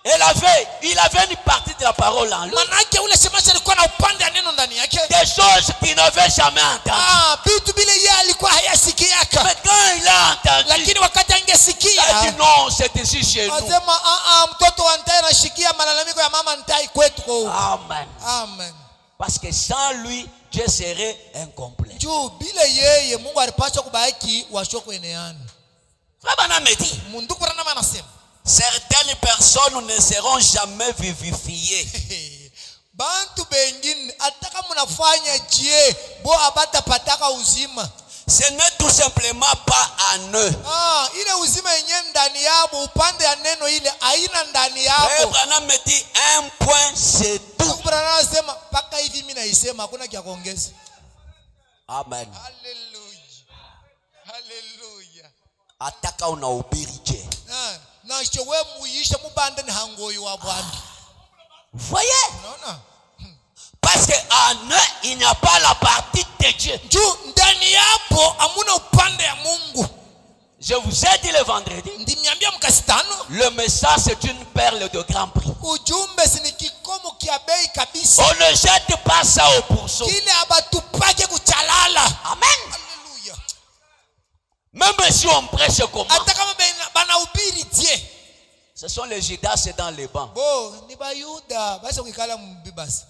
Speaker 3: il avait une partie de la parole en lui.
Speaker 2: Manake ule shemashi alikuwa na upande ya neno ndani yake.
Speaker 3: Des choses qu'il n'avait jamais entendues.
Speaker 2: Vitu bile yeye alikuwa hayasikiaka.
Speaker 3: Mais quand il a entendu,
Speaker 2: Lakini wakati
Speaker 3: il
Speaker 2: angesikia,
Speaker 3: a dit non, c'est ici chez nous.
Speaker 2: asema mtoto wa Ntai anashikia malalamiko ya mama Ntai kwetu kwa huko.
Speaker 3: Amen.
Speaker 2: Amen.
Speaker 3: Parce que sans lui, Dieu serait incomplet.
Speaker 2: Juu bile yeye Mungu alipaswa kubaki washoko eneani.
Speaker 3: Frère Branham me dit,
Speaker 2: Munduku Branham anasema,
Speaker 3: certaines personnes ne seront jamais vivifiées.
Speaker 2: bantu bengine ataka mnafanya je bo abata pataka uzima.
Speaker 3: Ce n'est tout simplement pas en eux.
Speaker 2: Ile uzima yenyewe ndani yabo, upande ya neno ile haina ndani
Speaker 3: Frère
Speaker 2: yabo.
Speaker 3: Branham me dit, un point c'est tout.
Speaker 2: Branham anasema paka hivi mimi naisema hakuna kia kuongeza.
Speaker 3: Amen.
Speaker 2: Hallelujah. Hallelujah.
Speaker 3: Ataka unahubiri je.
Speaker 2: Na showe muisha mubande ni hangoyo wa Bwana.
Speaker 3: Voyez?
Speaker 2: Unaona?
Speaker 3: Parce qu'en eux, il n'y a pas la partie de Dieu.
Speaker 2: Juu ndani yapo hamuna upande ya Mungu.
Speaker 3: Je vous ai dit le vendredi,
Speaker 2: Ndimiambia mkasitano,
Speaker 3: le message c'est une perle de grand prix.
Speaker 2: ujumbe si ni kikomo kia bei kabisa.
Speaker 3: On ne jette pas ça au pourceau.
Speaker 2: Kile abatupake kuchalala.
Speaker 3: Amen.
Speaker 2: Hallelujah.
Speaker 3: Même si on prêche comment?
Speaker 2: Hata kama banahubiri tie.
Speaker 3: Ce sont les Judas dans les bancs.
Speaker 2: Bo, ni ba Yuda, basi ukikala mbibasi.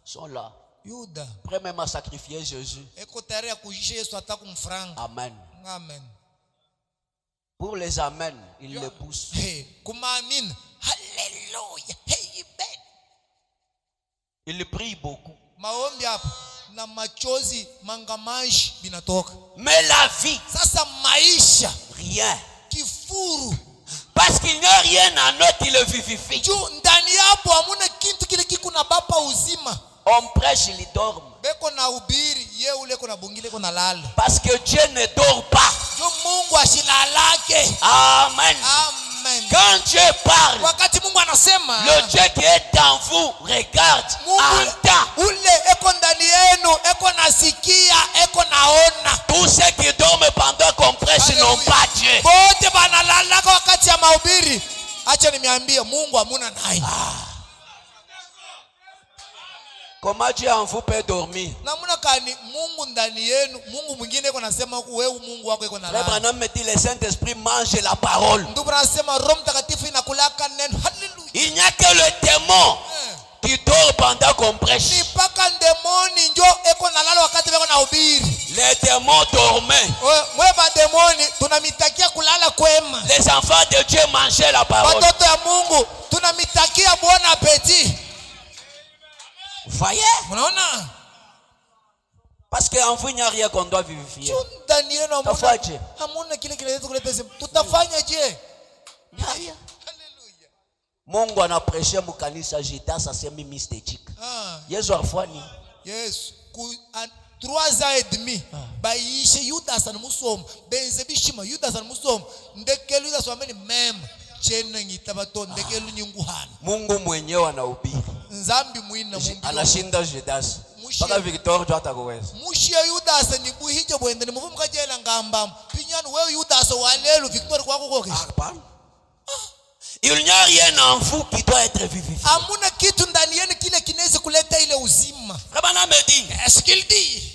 Speaker 3: Ils sont là.
Speaker 2: Yuda.
Speaker 3: Prêts même à sacrifier Jésus.
Speaker 2: Eko tayari ya kujisha Yesu hata kumfranga.
Speaker 3: Amen.
Speaker 2: Amen.
Speaker 3: Pour les amen, ils les poussent.
Speaker 2: Kumaamini. Hallelujah. Amen.
Speaker 3: Ils prient beaucoup.
Speaker 2: Maombi hapa na machozi mangamashi binatoka.
Speaker 3: Mais la vie,
Speaker 2: Sasa maisha,
Speaker 3: rien.
Speaker 2: kifuru.
Speaker 3: Parce qu'il n'y a rien en eux qui le vivifie.
Speaker 2: Juu ndani yapo hamuna kitu kile kiko na bapa uzima.
Speaker 3: On prêche, ils dorment.
Speaker 2: Beko na ubiri, ye ule kuna bungile kuna lala.
Speaker 3: Parce que Dieu ne dort pas.
Speaker 2: Juu Mungu ashilalake.
Speaker 3: Amen.
Speaker 2: Amen.
Speaker 3: Quand Dieu parle,
Speaker 2: Wakati Mungu anasema,
Speaker 3: le Dieu qui est en vous regarde,
Speaker 2: Mungu
Speaker 3: entend.
Speaker 2: ule eko ndani yenu, eko nasikia, eko naona.
Speaker 3: Tous ceux qui dorment pendant qu'on prêche n'ont pas Dieu.
Speaker 2: Bote banalalaka wakati ya mahubiri. Acha nimeambie Mungu hamuna naye.
Speaker 3: Comment Dieu en vous peut dormir?
Speaker 2: Namuna kani Mungu ndani yenu, Mungu mwingine eko nasema wewe Mungu wako eko
Speaker 3: Frère
Speaker 2: nalala.
Speaker 3: Branham me dit, le Saint-Esprit mange la parole.
Speaker 2: Ndugu anasema Roho Mtakatifu inakulaka neno. Hallelujah.
Speaker 3: Il n'y a que le démon qui dort pendant qu'on prêche.
Speaker 2: Ni paka demoni njo eko nalala wakati beko nahubiri.
Speaker 3: Les démons dormaient.
Speaker 2: Wewe demoni tunamitakia kulala kwema.
Speaker 3: Les enfants de Dieu mangeaient la parole.
Speaker 2: Watoto ya Mungu tunamitakia bon appétit.
Speaker 3: Voyez?
Speaker 2: Unaona?
Speaker 3: Parce qu'en vous, il n'y a rien qu'on doit vivifier.
Speaker 2: Ndani yenu
Speaker 3: Tafaje.
Speaker 2: hamuna kile kinaweza kuleta simu. Tutafanya je?
Speaker 3: Il n'y a rien.
Speaker 2: Hallelujah.
Speaker 3: Mungu anaprêché mukanisa Judas asemi mystérique. Yesu afani.
Speaker 2: Yes. 3 ans et demi. Baishe Yudas na musomo. Benze bishima Yudas na musomo. Ndekelu Yudas wameni mem. Chene ngitabato ndekelu nyunguhana.
Speaker 3: Mungu mwenyewe anahubiri.
Speaker 2: Nzambi mwina Mungu.
Speaker 3: Anashinda Judas. Paka Victor jua takoweza.
Speaker 2: Mushia Yudas ni buhije bwende ni muvumu kajela ngamba. Pinyano wewe Yudas walelu Victor kwako koke.
Speaker 3: Hapana. Il n'y a rien en vous qui doit être vivifié.
Speaker 2: Amuna kitu ndani yenu kile kinaweza kuleta ile uzima.
Speaker 3: Rabana me dit,
Speaker 2: Est-ce qu'il dit?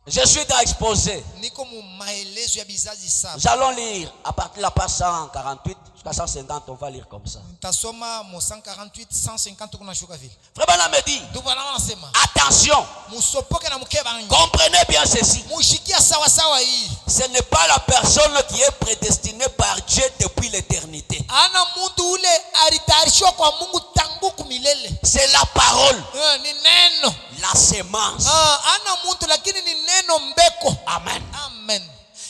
Speaker 3: je suis dans exposé.
Speaker 2: Niko mu maelezo ya bizazi saba.
Speaker 3: Nous allons lire à partir de la page 148 jusqu'à 150, on va lire comme ça.
Speaker 2: Tasoma mo 148 150 kuna shuka vile.
Speaker 3: Rabana me dit,
Speaker 2: Dubana wanasema,
Speaker 3: attention,
Speaker 2: musopoke na mkeba nje.
Speaker 3: comprenez bien ceci.
Speaker 2: Mushikia sawa sawa hii.
Speaker 3: Ce n'est pas la personne qui est prédestinée par Dieu depuis l'éternité.
Speaker 2: Ana muntu ule alitayarishwa kwa Mungu tangu kumilele.
Speaker 3: C'est la parole,
Speaker 2: Ni neno.
Speaker 3: la sémence.
Speaker 2: Ana muntu lakini ni neno mbeko.
Speaker 3: Amen.
Speaker 2: Amen.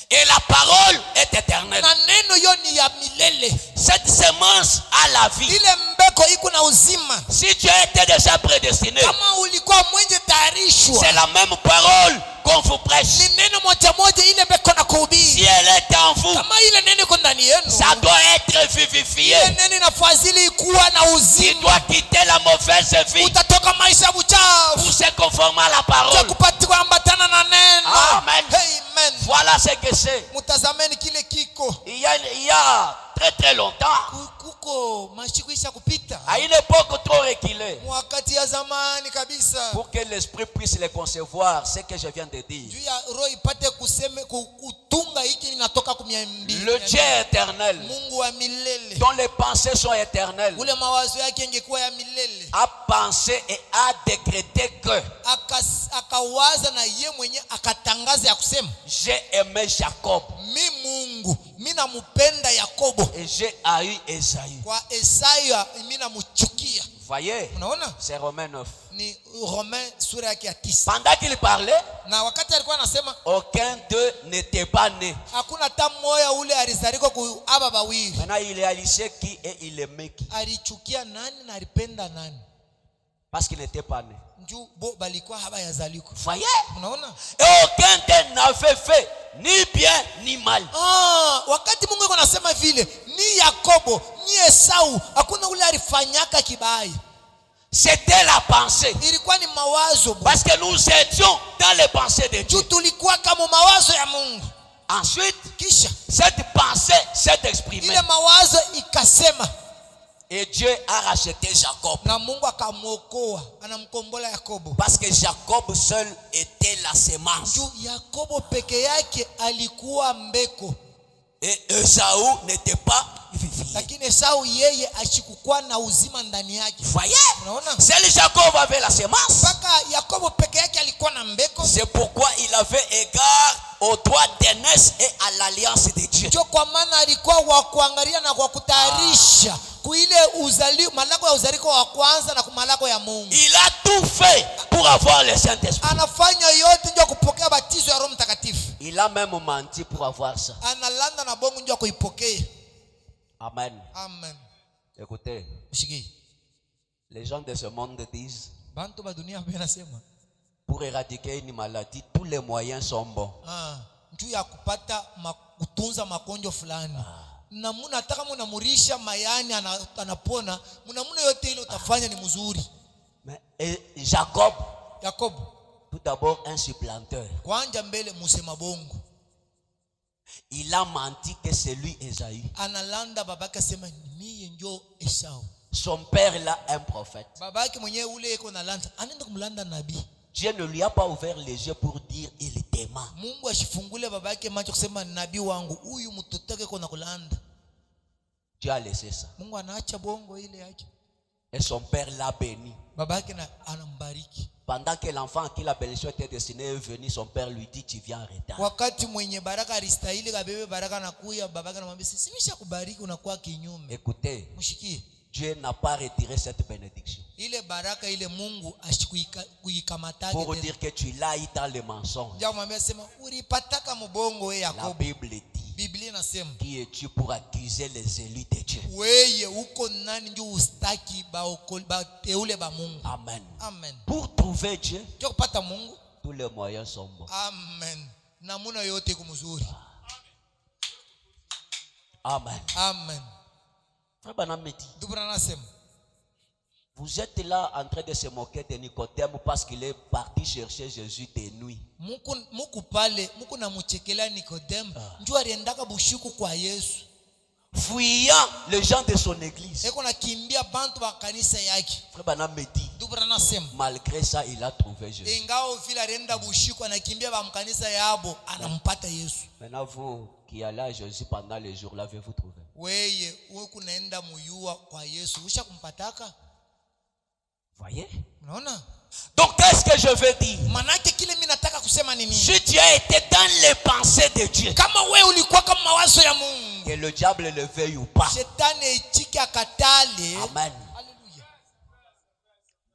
Speaker 3: Et la parole est éternelle.
Speaker 2: Na neno yo ni ya milele.
Speaker 3: Cette sémence a la vie.
Speaker 2: Ile mbeko iko na uzima.
Speaker 3: Si tu as été déjà prédestiné,
Speaker 2: Kama ulikuwa mwenye tayarishwa.
Speaker 3: c'est la même parole qu'on vous prêche.
Speaker 2: Ni neno moja moja ile mbeko na kuhubiri.
Speaker 3: Si elle est en vous,
Speaker 2: Kama ile neno iko ndani yenu.
Speaker 3: ça doit être vivifié.
Speaker 2: Ile neno inafadhili kuwa na
Speaker 3: Tu
Speaker 2: uzima.
Speaker 3: dois quitter la mauvaise vie
Speaker 2: Utatoka maisha buchafu.
Speaker 3: pour se conformer à la parole.
Speaker 2: Kupatiwa ambatana na neno.
Speaker 3: Amen.
Speaker 2: Amen.
Speaker 3: Voilà ce que c'est.
Speaker 2: Mutazameni kile kiko.
Speaker 3: Il y a très très longtemps,
Speaker 2: Kuko mashikuisha kupita.
Speaker 3: à une époque trop reculée,
Speaker 2: Wakati ya zamani kabisa.
Speaker 3: pour que l'esprit puisse les concevoir, ce que je viens de dire.
Speaker 2: Juu ya roho ipate kuseme kutunga hiki inatoka kumiambi.
Speaker 3: Le Dieu éternel,
Speaker 2: Mungu wa milele.
Speaker 3: dont les pensées sont éternelles,
Speaker 2: Ule mawazo yake ingekuwa ya milele.
Speaker 3: a pensé et a décrété que
Speaker 2: Akawaza na ye mwenye akatangaza ya kusema,
Speaker 3: j'ai aimé Jacob
Speaker 2: mi Mungu, mi namupenda Yakobo.
Speaker 3: et j'ai haï Esaü.
Speaker 2: Kwa Esaya mi namuchukia.
Speaker 3: Voyez,
Speaker 2: Unaona?
Speaker 3: c'est Romains 9.
Speaker 2: Ni Romain sura yake ya 9.
Speaker 3: Pendant qu'il parlait,
Speaker 2: Na wakati alikuwa anasema,
Speaker 3: aucun d'eux n'était pas né.
Speaker 2: hakuna hata mmoja ule alizaliwa ku aba bawili.
Speaker 3: Maintenant, il réalisait qui et il aimait qui.
Speaker 2: Alichukia nani na alipenda nani?
Speaker 3: Parce qu'il n'était pas né.
Speaker 2: Njoo bo balikuwa haba yazaliko.
Speaker 3: Voyez,
Speaker 2: Unaona?
Speaker 3: et aucun d'eux n'avait fait ni bien ni mal.
Speaker 2: Wakati Mungu yuko anasema vile, ni Yakobo, ni Esau, hakuna ule alifanyaka kibaya.
Speaker 3: C'était la pensée.
Speaker 2: Ilikuwa ni mawazo.
Speaker 3: Parce que nous étions dans les pensées de Dieu.
Speaker 2: Juu tulikuwa kama mawazo ya Mungu.
Speaker 3: Ensuite,
Speaker 2: Kisha
Speaker 3: cette pensée s'est exprimée.
Speaker 2: ile mawazo ikasema.
Speaker 3: Et Dieu a racheté Jacob.
Speaker 2: Na Mungu akamwokoa, anamkombola Yakobo.
Speaker 3: Parce que Jacob seul était la sémence.
Speaker 2: Juu Yakobo peke yake alikuwa mbeko.
Speaker 3: Et Esaü n'était pas vivifié.
Speaker 2: Lakini Esau yeye ashikukuwa na uzima ndani yake.
Speaker 3: Voyez,
Speaker 2: Unaona?
Speaker 3: seul Jacob avait la sémence.
Speaker 2: Paka Yakobo peke yake alikuwa na mbeko.
Speaker 3: C'est pourquoi il avait égard au droit d'aînesse et à l'alliance de Dieu.
Speaker 2: Ndio kwa maana alikuwa wa kuangalia na kwa kutayarisha kuile malako ya uzaliko wa kwanza na malako ya Mungu.
Speaker 3: Il a tout fait pour avoir le Saint-Esprit.
Speaker 2: Anafanya yote ndio kupokea batizo ya Roho Mtakatifu.
Speaker 3: Il a même menti pour avoir ça.
Speaker 2: Analanda na bongo ndio kuipokea.
Speaker 3: Amen.
Speaker 2: Amen.
Speaker 3: Écoutez,
Speaker 2: Ushiki.
Speaker 3: les gens de ce monde disent,
Speaker 2: Bantu ba dunia hapa nasema,
Speaker 3: pour éradiquer une maladie, tous les moyens sont bons.
Speaker 2: Njoo ya kupata kutunza magonjwa fulani. Na mnataka mnamurisha mayani anapona, mnamuna yote ile utafanya ni mzuri.
Speaker 3: Mais Jacob,
Speaker 2: Yakobo,
Speaker 3: tout d'abord un supplanteur.
Speaker 2: kwanja mbele musema bongo.
Speaker 3: Il a menti que c'est lui Esaü.
Speaker 2: Analanda babake sema mie ndio Esau.
Speaker 3: Son père là un prophète.
Speaker 2: Babake mwenyewe ule iko na landa, anaenda kumlanda nabii.
Speaker 3: Dieu ne lui a pas ouvert les yeux pour dire il t'aima.
Speaker 2: Mungu ashifungule babake macho kusema nabii wangu huyu mtoto wake kuna kulanda.
Speaker 3: Dieu a laissé ça.
Speaker 2: Mungu anaacha bongo ile yake.
Speaker 3: Et son père l'a béni.
Speaker 2: Babake na anambariki.
Speaker 3: Pendant que l'enfant à qui la bénédiction était destinée est venu, son père lui dit tu viens en retard.
Speaker 2: Wakati mwenye baraka alistahili kabebe baraka nakuya, babake anamwambia sisi nimeshakubariki unakuwa kinyume.
Speaker 3: Écoutez,
Speaker 2: Mshikie.
Speaker 3: Dieu n'a pas retiré cette bénédiction
Speaker 2: Ile baraka ile Mungu ashikuikamata
Speaker 3: pour dire que tu l'as eu dans le mensonge.
Speaker 2: Ndio mwambia sema ulipataka mbongo wewe
Speaker 3: La
Speaker 2: Yakobo.
Speaker 3: Bible dit,
Speaker 2: Biblia inasema
Speaker 3: qui es-tu pour accuser les élus de Dieu?
Speaker 2: weye uko nani ndio ustaki bateule ba Mungu.
Speaker 3: Amen.
Speaker 2: Amen.
Speaker 3: Pour trouver Dieu,
Speaker 2: Ndio kupata Mungu.
Speaker 3: tous les moyens sont bons.
Speaker 2: Amen. Namuna yote iko mzuri.
Speaker 3: Amen.
Speaker 2: Amen.
Speaker 3: Frère Branham me dit,
Speaker 2: Dubra nasema
Speaker 3: Vous êtes là en train de se moquer de Nicodème parce qu'il est parti chercher Jésus de nuit.
Speaker 2: Muku pale, muku na muchekela Nicodème, njoo aliendaka bushiku kwa Yesu.
Speaker 3: Fuyant les gens de son église.
Speaker 2: Eko na kimbia bantu ba kanisa yake.
Speaker 3: Frère Branham me dit, malgré ça, il a trouvé Jésus.
Speaker 2: Ingao vile alienda bushiku anakimbia ba mkanisa yabo, anampata Yesu.
Speaker 3: Maintenant vous qui allez à Jésus pendant les jours, l'avez-vous trouvé?
Speaker 2: Weye, wewe kunaenda muyua kwa Yesu, usha kumpataka?
Speaker 3: Voyez?
Speaker 2: Unaona?
Speaker 3: Donc qu'est-ce que je veux dire?
Speaker 2: Manake kile mimi nataka kusema nini?
Speaker 3: Si tu as été dans les pensées de Dieu,
Speaker 2: kama wewe ulikuwa kama mawazo ya Mungu,
Speaker 3: que le diable le veuille ou pas,
Speaker 2: shetani ichike akatale,
Speaker 3: amen,
Speaker 2: haleluya,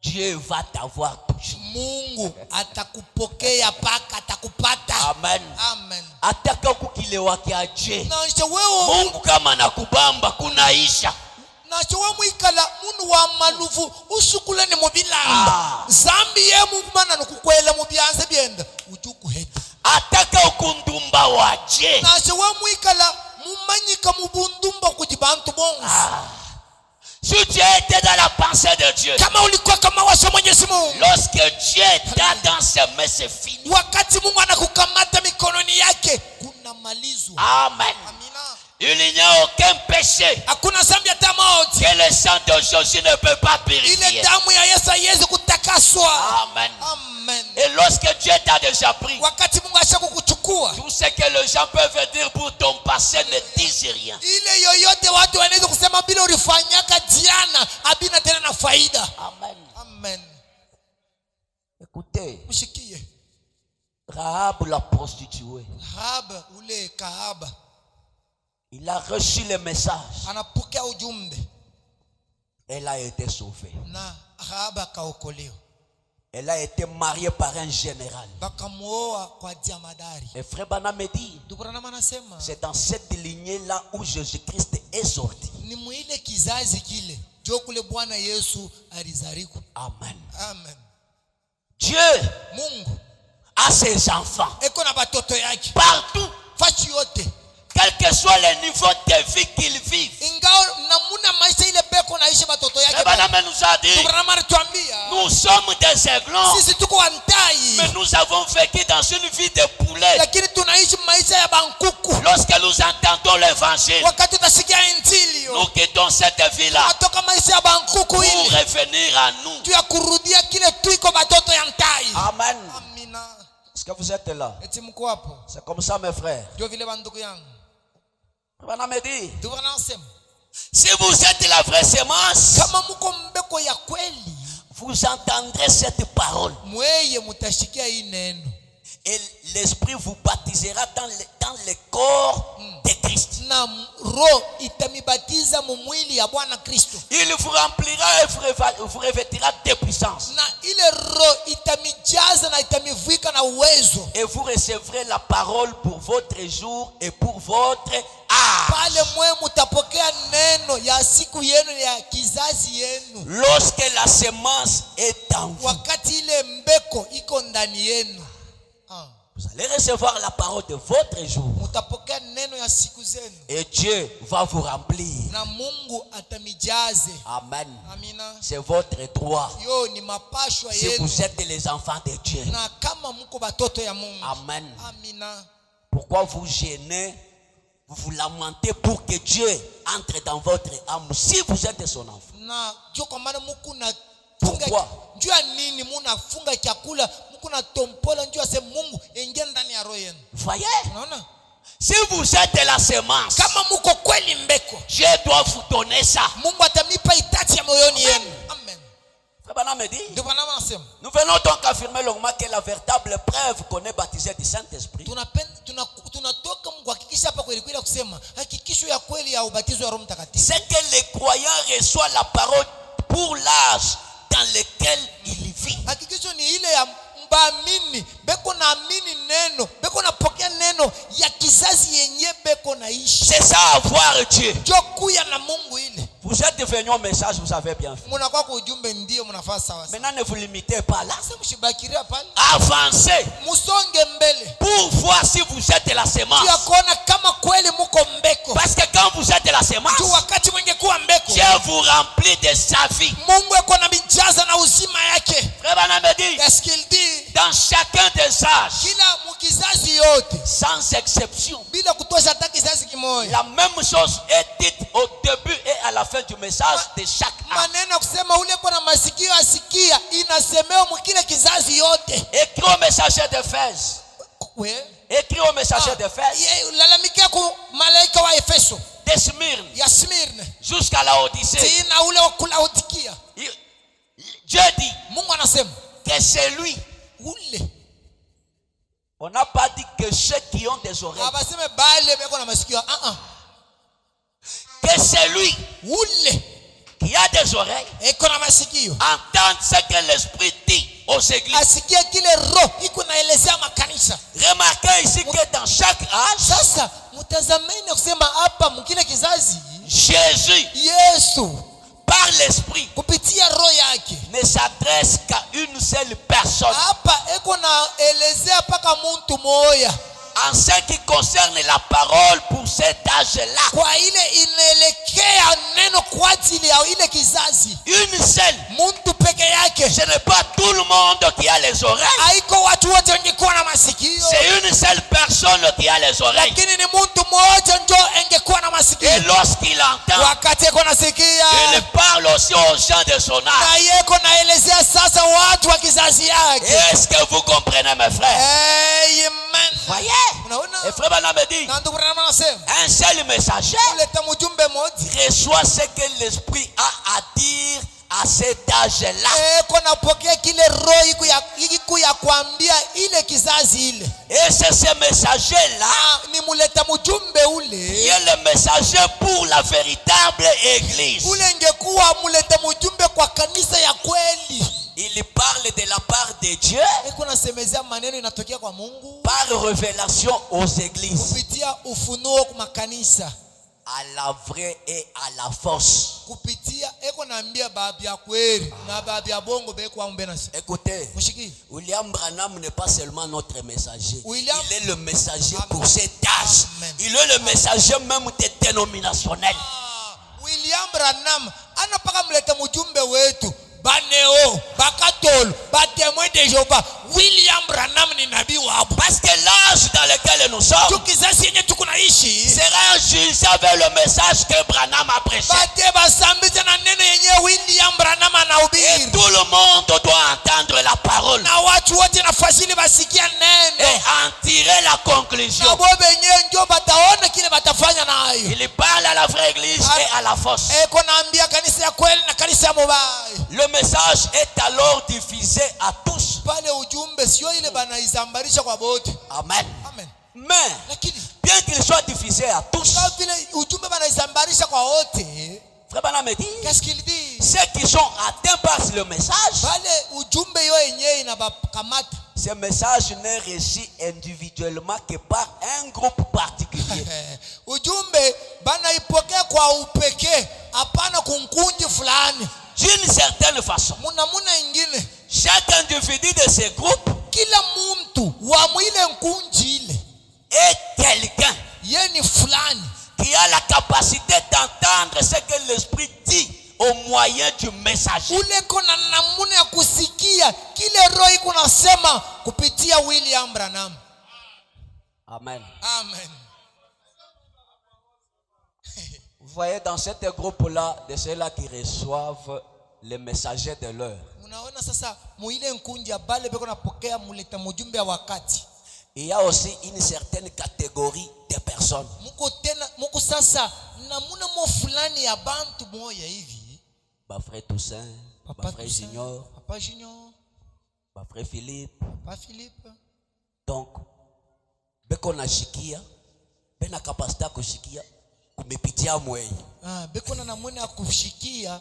Speaker 3: Dieu va t'avoir touché.
Speaker 2: Mungu atakupokea paka atakupata.
Speaker 3: Amen.
Speaker 2: Amen.
Speaker 3: Ataka kukilewa kiaje.
Speaker 2: Na wewe
Speaker 3: Mungu kama nakubamba kunaisha.
Speaker 2: Na wewe muikala munu wa maluvu usukulane mubilamba. Zambi ye Mungu mana nokukwela mubyanze byenda ujuku heta.
Speaker 3: Ataka ukundumba waje.
Speaker 2: Na wewe muikala mumanyika mubundumba kujibantu bongo.
Speaker 3: Si tu étais dans la pensée de Dieu, lorsque Dieu t'a dans ses mains, c'est fini. Amen. Il n'y a aucun péché que le sang de Jésus ne peut pas purifier. Amen. Et lorsque Dieu t'a déjà pris, tout ce que les gens peuvent dire pour ton passé ne disent rien. Amen.
Speaker 2: Amen.
Speaker 3: Écoutez, Rahab la prostituée, il a reçu le message. Elle a été sauvée. Elle a été mariée par un général. Et frère Branham me dit, c'est dans cette lignée-là où Jésus-Christ est sorti. Amen.
Speaker 2: Amen.
Speaker 3: Dieu a ses enfants partout, quel que soit le niveau de vie qu'ils vivent. Nous a dit, nous sommes des aiglons, mais nous avons vécu dans une vie de poulet. Lorsque nous entendons l'évangile, nous quittons cette vie-là pour revenir à nous. Amen. Est-ce que vous êtes là? C'est comme ça, mes frères. On me dit, si vous êtes la vraie sémence, vous entendrez cette parole. Et l'Esprit vous baptisera dans le corps de Christ. Il vous remplira et vous revêtira de puissance. Et vous recevrez la parole pour votre jour et pour votre âge. Lorsque la semence est en vous, vous allez recevoir la parole de votre jour. Et Dieu va vous remplir. Amen. C'est votre droit. Si vous êtes les enfants de Dieu. Amen. Pourquoi vous gênez? Vous vous lamentez pour que Dieu entre dans votre âme si vous êtes son enfant. Pourquoi? Voyez? Si vous êtes la semence, Dieu doit vous donner ça. Amen. Me dit, nous venons donc affirmer longuement que la véritable preuve qu'on est baptisé du Saint-Esprit, c'est que les croyants reçoivent la parole pour l'âge dans lequel il vit. C'est ça avoir Dieu. Vous êtes devenu un message, vous avez bien fait. Maintenant ne vous limitez pas là. Avancez pour voir si vous êtes la semence. Parce que quand vous êtes la semence, Dieu vous remplit de sa vie.
Speaker 2: Mungu eko na mijaza na uzima yake.
Speaker 3: Frère Branham me dit,
Speaker 2: Qu'est-ce qu'il dit?
Speaker 3: dans chacun des âges,
Speaker 2: Kila mukizazi yote
Speaker 3: sans exception,
Speaker 2: bila kutosha hata kizazi kimoja,
Speaker 3: la même chose est dite au début et à la fin du message de chaque âge.
Speaker 2: maneno kusema ule kuna masikio asikia inasemewa mkile kizazi yote.
Speaker 3: Écrit au messager d'Éphèse.
Speaker 2: We
Speaker 3: Écrit au messager d'Éphèse,
Speaker 2: lalamikia ku malaika wa Efeso,
Speaker 3: de Smyrne,
Speaker 2: ya Smirne,
Speaker 3: jusqu'à la Odyssée.
Speaker 2: tina ule wa Laodikia.
Speaker 3: Dieu dit
Speaker 2: Mungu anasema
Speaker 3: que c'est lui.
Speaker 2: ule
Speaker 3: On n'a pas dit que ceux qui ont des oreilles,
Speaker 2: abaseme bale beko na masikio.
Speaker 3: que c'est lui
Speaker 2: Ule
Speaker 3: qui a des oreilles,
Speaker 2: eko na masikio
Speaker 3: entendre ce que l'Esprit dit aux églises.
Speaker 2: asikie kile roho iko naelezea makanisa.
Speaker 3: Remarquez ici que dans chaque âge,
Speaker 2: Sasa mtazameni kusema hapa mkile kizazi
Speaker 3: Jésus,
Speaker 2: Yesu
Speaker 3: par l'Esprit,
Speaker 2: kupitia roho yake
Speaker 3: ne s'adresse qu'à une seule personne.
Speaker 2: hapa eko naelezea paka muntu moya
Speaker 3: En ce qui concerne la parole pour cet âge-là,
Speaker 2: kwa ile inaelekea neno kwa ajili ya ile kizazi,
Speaker 3: une seule.
Speaker 2: muntu peke yake.
Speaker 3: Ce n'est pas tout le monde qui a les oreilles.
Speaker 2: Haiko watu wote wenye kuwa na masikio,
Speaker 3: C'est une seule personne qui a les oreilles.
Speaker 2: lakini ni muntu mmoja ndio engekuwa na
Speaker 3: Et
Speaker 2: masikio.
Speaker 3: lorsqu'il entend,
Speaker 2: Wakati eko nasikia
Speaker 3: il parle aussi aux gens de son âge.
Speaker 2: na yeko naelezea sasa watu wa kizazi yake.
Speaker 3: Est-ce que vous comprenez, mes frères?
Speaker 2: Amen.
Speaker 3: Voyez?
Speaker 2: Unaona?
Speaker 3: Et frère Branham me dit,
Speaker 2: Na ndugu Branham anasema
Speaker 3: un seul messager
Speaker 2: uleta mjumbe mmoja
Speaker 3: reçoit ce que l'Esprit a à dire à cet âge-là.
Speaker 2: eko napokea kile roho iko ya kuambia ile kizazi ile.
Speaker 3: Et c'est ce messager-là
Speaker 2: Ni muleta mjumbe
Speaker 3: qui
Speaker 2: ule
Speaker 3: est le messager pour la véritable église.
Speaker 2: ule ngekuwa muleta mjumbe kwa kanisa ya kweli.
Speaker 3: Il parle de la part de Dieu
Speaker 2: Eko nasemezea maneno inatokea kwa Mungu
Speaker 3: par révélation aux églises,
Speaker 2: kupitia ufunuo kwa makanisa,
Speaker 3: à la vraie et à la fausse.
Speaker 2: kupitia eko naambia baadhi ya kweli na baadhi ya bongo beko ambe nasi.
Speaker 3: Écoutez,
Speaker 2: Mushiki
Speaker 3: William Branham n'est pas seulement notre messager.
Speaker 2: William-
Speaker 3: Il est le messager
Speaker 2: Amen.
Speaker 3: pour cet âge.
Speaker 2: Amen.
Speaker 3: Il est le messager même des dénominationnels.
Speaker 2: William Branham anapaka mleta mjumbe wetu baneo bakatolo batemoin de Jehova. William Branham ni nabii wapo.
Speaker 3: Parce que l'âge dans lequel nous sommes
Speaker 2: Tukizazi yenye tuko naishi
Speaker 3: sera jugé avec le message que Branham a prêché.
Speaker 2: bate basambiza na neno yenye William Branham
Speaker 3: Et
Speaker 2: anahubiri,
Speaker 3: tout le monde doit entendre la parole
Speaker 2: na watu wote nafasili basikia
Speaker 3: et
Speaker 2: neno
Speaker 3: en tirer la conclusion.
Speaker 2: na bo benye ndio bataona kile batafanya nayo.
Speaker 3: Il parle à la vraie église et à la fausse.
Speaker 2: Eko naambia kanisa ya kweli na kanisa ya mubaya.
Speaker 3: Le message est alors diffusé à tous.
Speaker 2: Pale ujumbe sio ile banaizambarisha kwa bote.
Speaker 3: Amen.
Speaker 2: Amen.
Speaker 3: Mais,
Speaker 2: Lakini
Speaker 3: bien qu'il soit diffusé à tous,
Speaker 2: kama vile ujumbe banaizambarisha kwa wote,
Speaker 3: Frère Branham me dit,
Speaker 2: qu'est-ce qu'il dit?
Speaker 3: ceux qui sont atteints par le message,
Speaker 2: Pale ujumbe yo yenyewe inabakamata.
Speaker 3: ce message n'est reçu individuellement que par un groupe particulier.
Speaker 2: Ujumbe banaipokea kwa upekee, hapana kunkundi fulani.
Speaker 3: D'une certaine façon,
Speaker 2: Munamuna ingine
Speaker 3: chaque individu de ce groupe
Speaker 2: kila muntu wa mwile nkunji ile
Speaker 3: est quelqu'un
Speaker 2: ye ni fulani
Speaker 3: qui a la capacité d'entendre ce que l'Esprit dit au moyen du messager.
Speaker 2: ule kona namuna ya kusikia kile roho iko nasema kupitia William Branham.
Speaker 3: Amen.
Speaker 2: Amen.
Speaker 3: Vous voyez dans ce groupe-là, de ceux-là qui reçoivent les messagers de l'heure,
Speaker 2: Unaona sasa muile nkunji ya bale beko napokea muleta mujumbe ya wakati.
Speaker 3: il y a aussi une certaine catégorie de personnes.
Speaker 2: Muko sasa namuna mo fulani ya bantu moya hivi.
Speaker 3: Bah, frère Toussaint, bah, frère
Speaker 2: Toussaint,
Speaker 3: Junior,
Speaker 2: Papa Junior,
Speaker 3: bah, frère Philippe.
Speaker 2: Papa Philippe.
Speaker 3: Donc, beko na shikia, bena kapasita kushikia, kumepitia mwei.
Speaker 2: Beko na namuna ya kushikia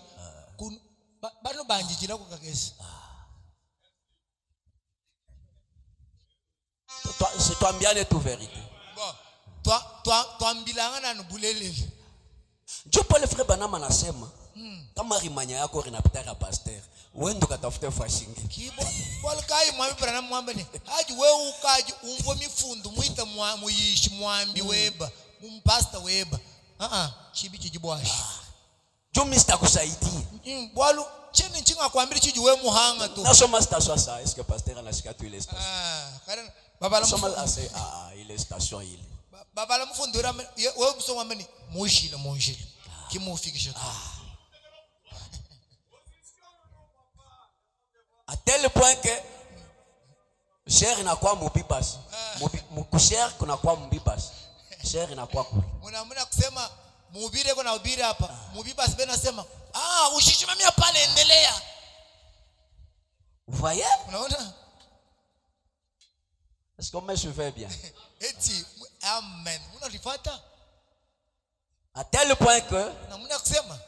Speaker 2: bano banjijira kwa kesi.
Speaker 3: Tuambiane tu vérité.
Speaker 2: Bon, tuambilangana nubulelele.
Speaker 3: Ndio pale frère Branham anasema, kama rimanya yako inapita kwa pastor, wewe ndo katafute fashingi.
Speaker 2: Kibo bol kai mwambi Branham mwambene. Haji wewe ukaji ungo mifundu muita muyishi mwambi weba, mumpasta weba. Chibi chijibwashi.
Speaker 3: Jumi sitakusaidia.
Speaker 2: Bwalu chini chinga kwambiri chiji we muhanga tu.
Speaker 3: Nasoma station ça. Est-ce que pasteur anashika tu ile station?
Speaker 2: Karen baba la
Speaker 3: Nasoma assez ile station ile.
Speaker 2: Baba la mfundura wewe msoma mani mushile kimufikisha tu.
Speaker 3: À tel point que cher inakuwa mubibas. Mkushare kunakuwa mubibas. Cher inakuwa kule.
Speaker 2: Muna kusema mhubiri kuna hubiri hapa. Mubibas bena nasema, ushishimamia pale endelea.
Speaker 3: Vous voyez?
Speaker 2: Unaona?
Speaker 3: Est-ce qu'on me suivait bien?
Speaker 2: Eti amen. Unalifuata?
Speaker 3: À tel point que
Speaker 2: na muna kusema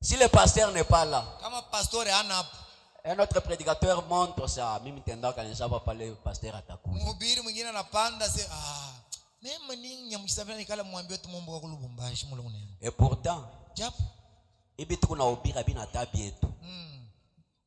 Speaker 3: si le pasteur n'est pas là,
Speaker 2: kama pastor hana hapa,
Speaker 3: un autre prédicateur montre ça. Mimi tenda kanisa va parler pasteur atakuja.
Speaker 2: Mhubiri mwingine anapanda se nema ningi nyamsafiri nikala mwambie tu Mungu akulubumbashi mulone.
Speaker 3: Et pourtant,
Speaker 2: japo
Speaker 3: ibitu kuna ubira bina tabi yetu.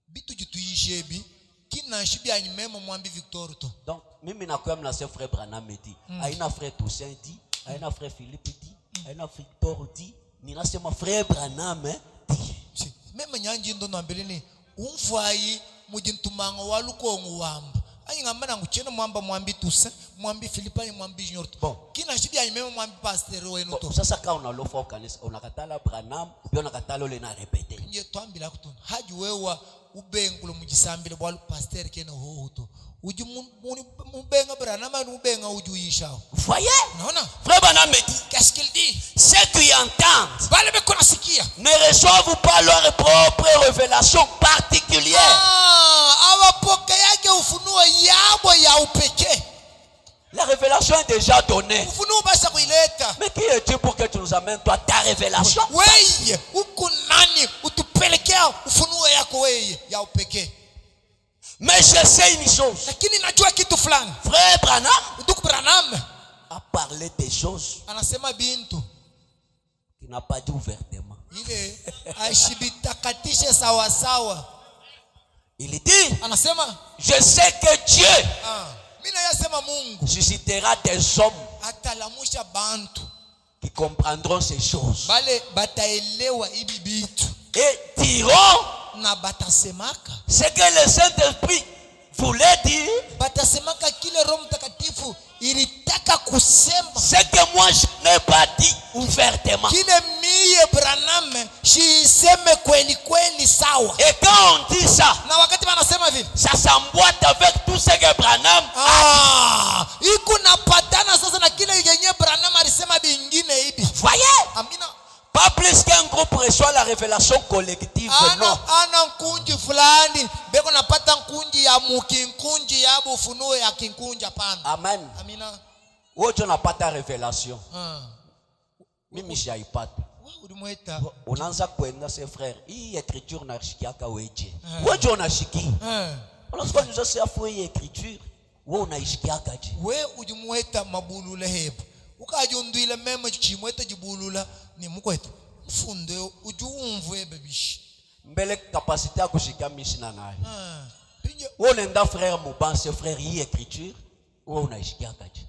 Speaker 2: Bitu jituishe bi kina shibi anyimemo mwambi Victor to.
Speaker 3: Donc mimi nakuwa na ce frère Branham dit, aina frère Toussaint dit, aina frère Philippe dit, aina Victor dit, ni nasema frère Branham dit.
Speaker 2: Mema nyanji ndo nambelini umfwayi mujintumango walukongo wamba. Ayi ngambana nguchena mwambi Toussaint, mwambi Philippe, mwambi Junior.
Speaker 3: Bon,
Speaker 2: kina shibi anyimemo mwambi pasteur wenu to.
Speaker 3: Sasa ka unalofa kanisa unakatala Branham, ubio nakatala le na répéter.
Speaker 2: Nje twambila kutuna. Haji wewa ubengulo mujisambile bwalu pasteur kena hoto. Uji mubenga Branham mubenga ujuyisha.
Speaker 3: Voyez?
Speaker 2: Non.
Speaker 3: Frère Branham dit,
Speaker 2: qu'est-ce qu'il dit?
Speaker 3: ceux qui entendent
Speaker 2: Bale be konasikia
Speaker 3: ne reçoivent pas leur propre révélation particulière.
Speaker 2: Awapoke yake ufunuo yabo ya upekee.
Speaker 3: La révélation est déjà donnée.
Speaker 2: Ufunuo basa kuileta.
Speaker 3: Mais qui es-tu pour que tu nous amènes toi ta révélation?
Speaker 2: Weye uko nani utupelekea ufunuo yako weye ya upekee?
Speaker 3: Mais je sais une chose.
Speaker 2: Lakini najua kitu fulani.
Speaker 3: Frère Branham
Speaker 2: Ndugu Branham
Speaker 3: a parlé des choses
Speaker 2: anasema bintu
Speaker 3: qu'il n'a pas dit ouvertement.
Speaker 2: ile ashibitakatishe sawa sawa.
Speaker 3: Il dit,
Speaker 2: Anasema
Speaker 3: je sais que Dieu
Speaker 2: mimi nayasema Mungu
Speaker 3: suscitera des hommes
Speaker 2: atalamusha bantu
Speaker 3: qui comprendront ces choses
Speaker 2: bale bataelewa hibi bitu
Speaker 3: et diront
Speaker 2: na batasemaka
Speaker 3: ce que le Saint-Esprit voulait dire,
Speaker 2: batasemaka kile Roho Mtakatifu ilitaka kusema,
Speaker 3: ce que moi je n'ai pas dit ouvertement.
Speaker 2: kile miye Branham shiseme kweli kweli sawa.
Speaker 3: Et quand on dit ça,
Speaker 2: Na wakati wanasema vile
Speaker 3: ça s'emboîte avec tout ce que Branham
Speaker 2: iko napatana sasa na kile yenye Branham alisema bingine hivi.
Speaker 3: voyez?
Speaker 2: Amina.
Speaker 3: Pas plus qu'un groupe reçoit la révélation collective, non.
Speaker 2: Ana nkunji fulani beko napata nkunji ya mukinkunji ya bufunuo ya kinkunji hapana.
Speaker 3: Amen.
Speaker 2: Amina.
Speaker 3: Wote unapata révélation. Mimi shaipata.
Speaker 2: Ulimweta.
Speaker 3: Unaanza kwenda ses frères. Hii écriture unashikiaka weje. Wote unashiki. Unasikia nous sasa hii écriture. Wewe unaishikiaka je?
Speaker 2: We ujimweta mabulula hebu. Ukajundwile mema chimweta jibulula ni mukwetu. Mfunde ujumvwe bebishi.
Speaker 3: Mbele capacité ya kushika mishina naye. Wewe unaenda frère muban ses frères hii écriture. Wewe unaishikiaka je?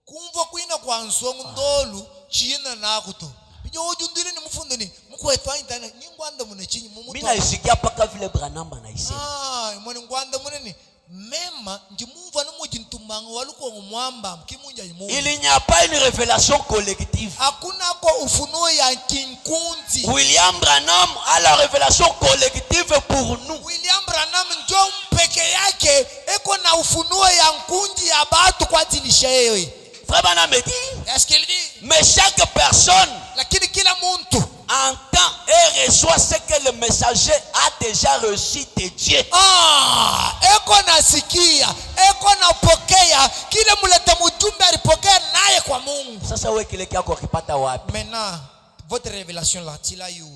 Speaker 2: Kumva kuina kwa nsongo ndolu china nakuto. Pinyo ujundwile ni mfunde ni mukwetu anyitana nyingwanda mune chinyi mumuto.
Speaker 3: Mimi naishikia paka vile Branham anaisema.
Speaker 2: Mwani ngwanda mune ni mema njimumva numujintumango waluko ngumwamba mkimunja imu.
Speaker 3: Il n'y a pas une révélation collective.
Speaker 2: Hakuna ko ufunuo ya kinkunzi.
Speaker 3: William Branham a la révélation collective pour nous.
Speaker 2: William Branham njo mpeke yake eko na ufunuo ya nkunji ya batu kwa tilisha yewe.
Speaker 3: Frère Branham dit,
Speaker 2: Est-ce qu'il dit?
Speaker 3: mais chaque personne
Speaker 2: Lakini kila muntu
Speaker 3: entend et reçoit ce que le messager a déjà reçu de Dieu.
Speaker 2: Eko nasikia, eko napokea kile muleta mujumbe alipokea naye kwa Mungu.
Speaker 3: Sasa wewe kile kyako kipata wapi?
Speaker 2: Maintenant, votre révélation là, tila you.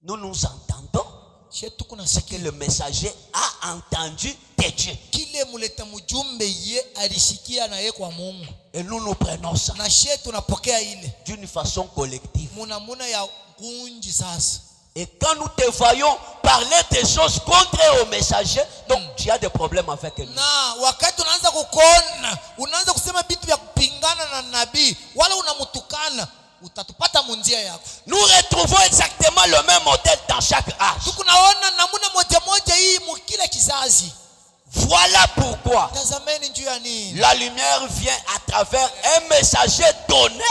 Speaker 3: Nous nous entendons ce que le messager a entendu de Dieu.
Speaker 2: Kile muleta mujumbe ye alishikia na ye kwa Mungu.
Speaker 3: Et nous nous prenons ça
Speaker 2: Na shetu tunapokea ile
Speaker 3: d'une façon collective.
Speaker 2: muna ya kunji sasa.
Speaker 3: Et quand nous te voyons parler des choses contraires au messager, donc tu as des problèmes avec nous.
Speaker 2: Na wakati unaanza kukona, unaanza kusema vitu vya kupingana na nabii, wala unamutukana, utatupata munjia yako.
Speaker 3: Nous retrouvons exactement le même modèle dans chaque âge.
Speaker 2: Tukunaona namuna moja hii mukila kizazi.
Speaker 3: Voilà pourquoi
Speaker 2: Tazameni njuu ya nini?
Speaker 3: la lumière vient à travers un messager donné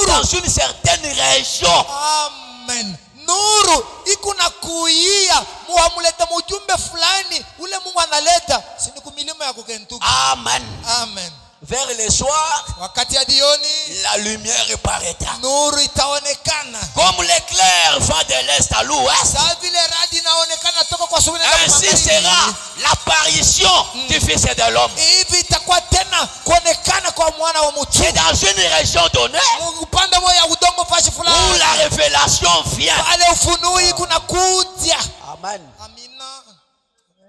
Speaker 3: dans une certaine région.
Speaker 2: Amen. Nuru ikuna kuia muamuleta mujumbe fulani ule Mungu analeta sini kumilima ya Kentucky.
Speaker 3: Amen.
Speaker 2: Amen.
Speaker 3: Vers le soir,
Speaker 2: wakati ya jioni
Speaker 3: la lumière paraîtra.
Speaker 2: Nuru itaonekana.
Speaker 3: Comme l'éclair va de l'est à l'ouest,
Speaker 2: Sawa vile radi inaonekana toka kwa asubuhi na
Speaker 3: ainsi sera l'apparition du Fils de l'homme.
Speaker 2: Hivi itakuwa tena kuonekana kwa mwana wa mtu.
Speaker 3: C'est dans une région donnée
Speaker 2: upande moja ya udongo fashi fulani
Speaker 3: où la révélation vient.
Speaker 2: pale ufunui kuna kuja.
Speaker 3: Amen.
Speaker 2: Amina.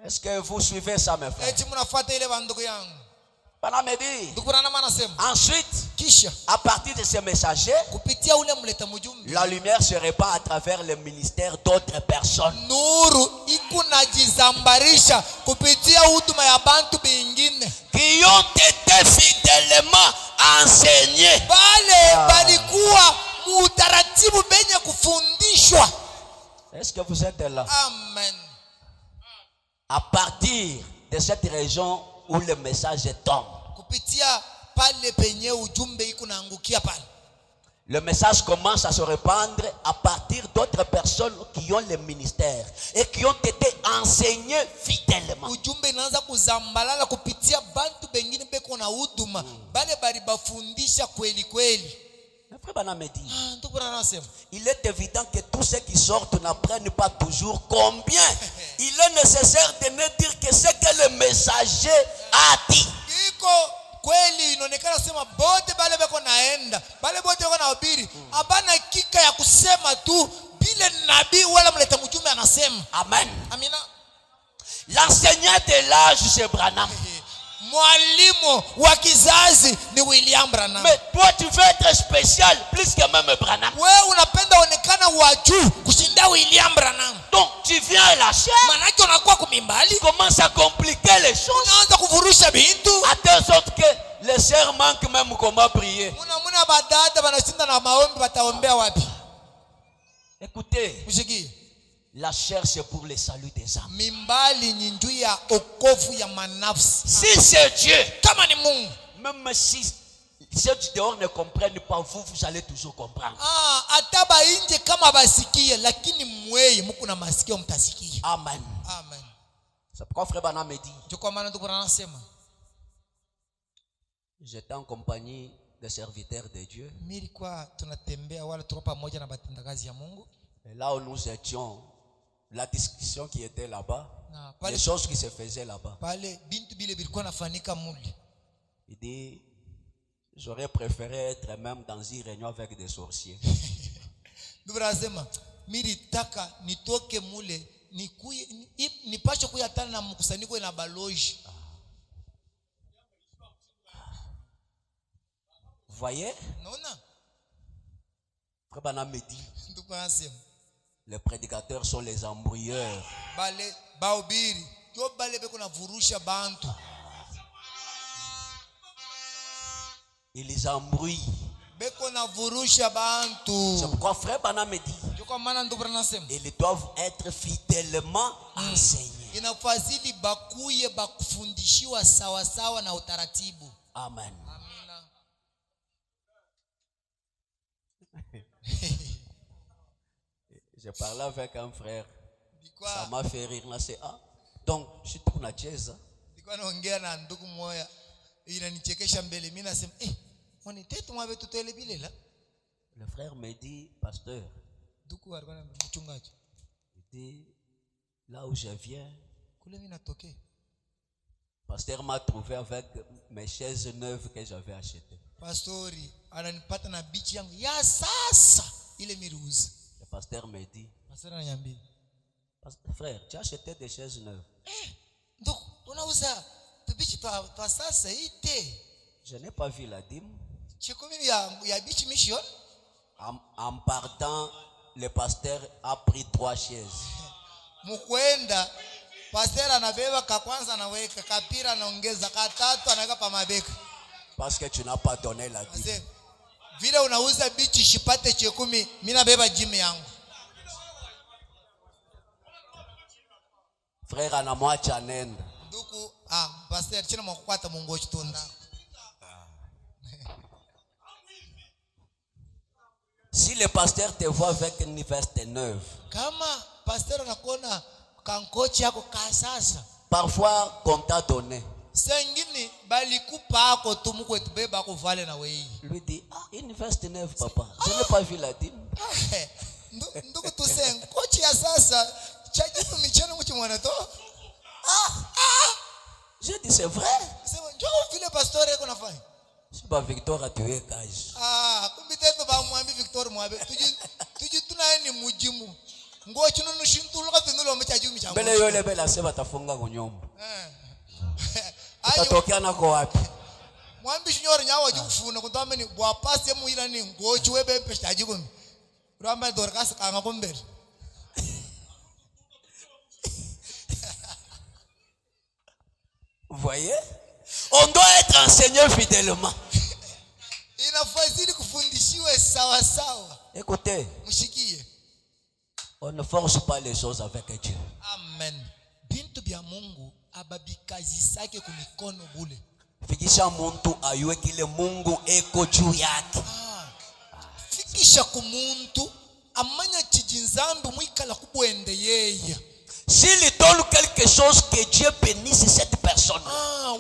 Speaker 3: Est-ce que vous suivez ça, mes frères?
Speaker 2: Eti mnafuata ile bandugu yangu.
Speaker 3: Bana me dit. Ensuite,
Speaker 2: kisha
Speaker 3: à partir de ces messagers,
Speaker 2: kupitia ule mleta mjumbe,
Speaker 3: la lumière se répand à travers le ministère d'autres personnes.
Speaker 2: Nuru ikunajizambarisha kupitia huduma ya bantu bingine
Speaker 3: qui ont été fidèlement enseignés.
Speaker 2: Bale balikuwa mutaratibu benye kufundishwa.
Speaker 3: Est-ce que vous êtes là?
Speaker 2: Amen.
Speaker 3: À partir de cette région où le message tombe,
Speaker 2: kupitia pale penye ujumbe ikunaangukia pale,
Speaker 3: le message commence à se répandre à partir d'autres personnes qui ont le ministère et qui ont été enseignées fidèlement.
Speaker 2: Ujumbe inaanza kuzambalala kupitia bantu bengine beko na huduma bale bali bafundisha kweli kweli.
Speaker 3: Il est évident que tous ceux qui sortent n'apprennent pas toujours combien il est nécessaire de ne dire que ce que le messager a dit.
Speaker 2: Kweli inaonekana sema bote bale beko naenda bale bote beko nahubiri abana kika ya kusema tu bile nabii wala mleta mjumbe anasema.
Speaker 3: Amen.
Speaker 2: Amina.
Speaker 3: L'enseignant de l'âge c'est Branham.
Speaker 2: Mwalimu wa kizazi ni William Branham.
Speaker 3: Mais toi tu veux être spécial plus que même Branham.
Speaker 2: Wewe unapenda onekana wa juu kushinda William Branham.
Speaker 3: Donc tu viens à la chair.
Speaker 2: Manake unakuwa kumimbali.
Speaker 3: Commence à compliquer les choses.
Speaker 2: Unaanza kuvurusha bintu.
Speaker 3: À telle sorte que les sœurs manquent même comment prier.
Speaker 2: Muna badada banashinda na maombi bataombea wapi?
Speaker 3: Écoutez.
Speaker 2: Mshiki.
Speaker 3: La chair c'est pour le salut des âmes.
Speaker 2: Mimbali ni njuu ya okovu ya manafsi.
Speaker 3: Si c'est Dieu,
Speaker 2: kama ni Mungu,
Speaker 3: même si ceux dehors ne comprennent pas, vous allez toujours comprendre.
Speaker 2: ataba inje kama basikie lakini mweye muko na masikio mtasikia.
Speaker 3: Amen.
Speaker 2: Amen.
Speaker 3: C'est pourquoi frère Branham me dit.
Speaker 2: Ndio kwa maana ndugu anasema
Speaker 3: j'étais en compagnie des serviteurs de Dieu.
Speaker 2: Nilikuwa tunatembea wala tuko pamoja na batendakazi ya Mungu.
Speaker 3: Et là où nous étions, la discussion qui était là-bas, les choses qui se faisaient là-bas. Il dit, j'aurais préféré être même dans une réunion avec des sorciers. Vous voyez? Frère Branham me dit, les prédicateurs sont les embrouilleurs. Ils embrouillent. C'est pourquoi frère Branham me dit, ils doivent être fidèlement enseignés. Amen. J'ai parlé avec un frère. Ça m'a fait rire. Donc, je suis tout nacheza. Le frère me dit, pasteur, il dit, là où je viens, pasteur m'a trouvé avec mes chaises neuves que j'avais achetées.
Speaker 2: Pastori ananipata na bichi yangu ya sasa ile miruzi.
Speaker 3: Le pasteur me dit, frère, tu as acheté des chaises neuves.
Speaker 2: Donc unauza bichi kwa sasa ite.
Speaker 3: Je n'ai pas vu la dîme.
Speaker 2: Ya bichi mission.
Speaker 3: En partant, le pasteur a pris 3 chaises.
Speaker 2: Mukwenda pasteur anabeba ka kwanza anaweka kapira anaongeza katatu anaweka pa mabeka.
Speaker 3: Parce que tu n'as pas donné la dîme.
Speaker 2: vile unauza bichi shipate chekumi, mina beba jimi yangu.
Speaker 3: Frère anamwacha nenda.
Speaker 2: Nduku, pastor china mwakukwata mungu chitunda.
Speaker 3: Si le pasteur te voit avec une veste neuve,
Speaker 2: kama pastor anakuona kankochi yako kasasa,
Speaker 3: parfois qu'on t'a donné,
Speaker 2: sengini balikupa ako tumuko etubeba ako vale na wei.
Speaker 3: lui dit, une veste neuve papa, je n'ai pas vu la dîme.
Speaker 2: Nduku tuseng kochi ya sasa chajibu michana mchi mwana to.
Speaker 3: Je dis c'est vrai.
Speaker 2: Sema njoo vile pastor yako nafanya.
Speaker 3: Si ba Victor atuwe kaji.
Speaker 2: Kumbiteto ba mwambi Victor mwabe. Tuji tunaeni mujimu. Ngo chinunu shintuluka tunulo mchajibu michango.
Speaker 3: Bele yole bela seba tafunga kunyombo. Utatokea nako wapi?
Speaker 2: Mwambi shinyori nyawa jufuna kutame ni bwa pasi ya muhila ni ngo chiwebe peshajibu. Ramba dorkas kanga kumbele.
Speaker 3: Vous voyez? On doit être enseigné fidèlement.
Speaker 2: Inafazili kufundishiwe sawa sawa.
Speaker 3: Écoutez,
Speaker 2: mshikie.
Speaker 3: On ne force pas les choses avec Dieu.
Speaker 2: Amen. Bintu bya Mungu ababikazisake kumikono bule.
Speaker 3: Fikisha muntu ayue kile Mungu eko juu yake.
Speaker 2: Fikisha kumuntu amanya chijinzambi mwikala kubwende yeye.
Speaker 3: S'il donne quelque chose, que Dieu bénisse cette personne.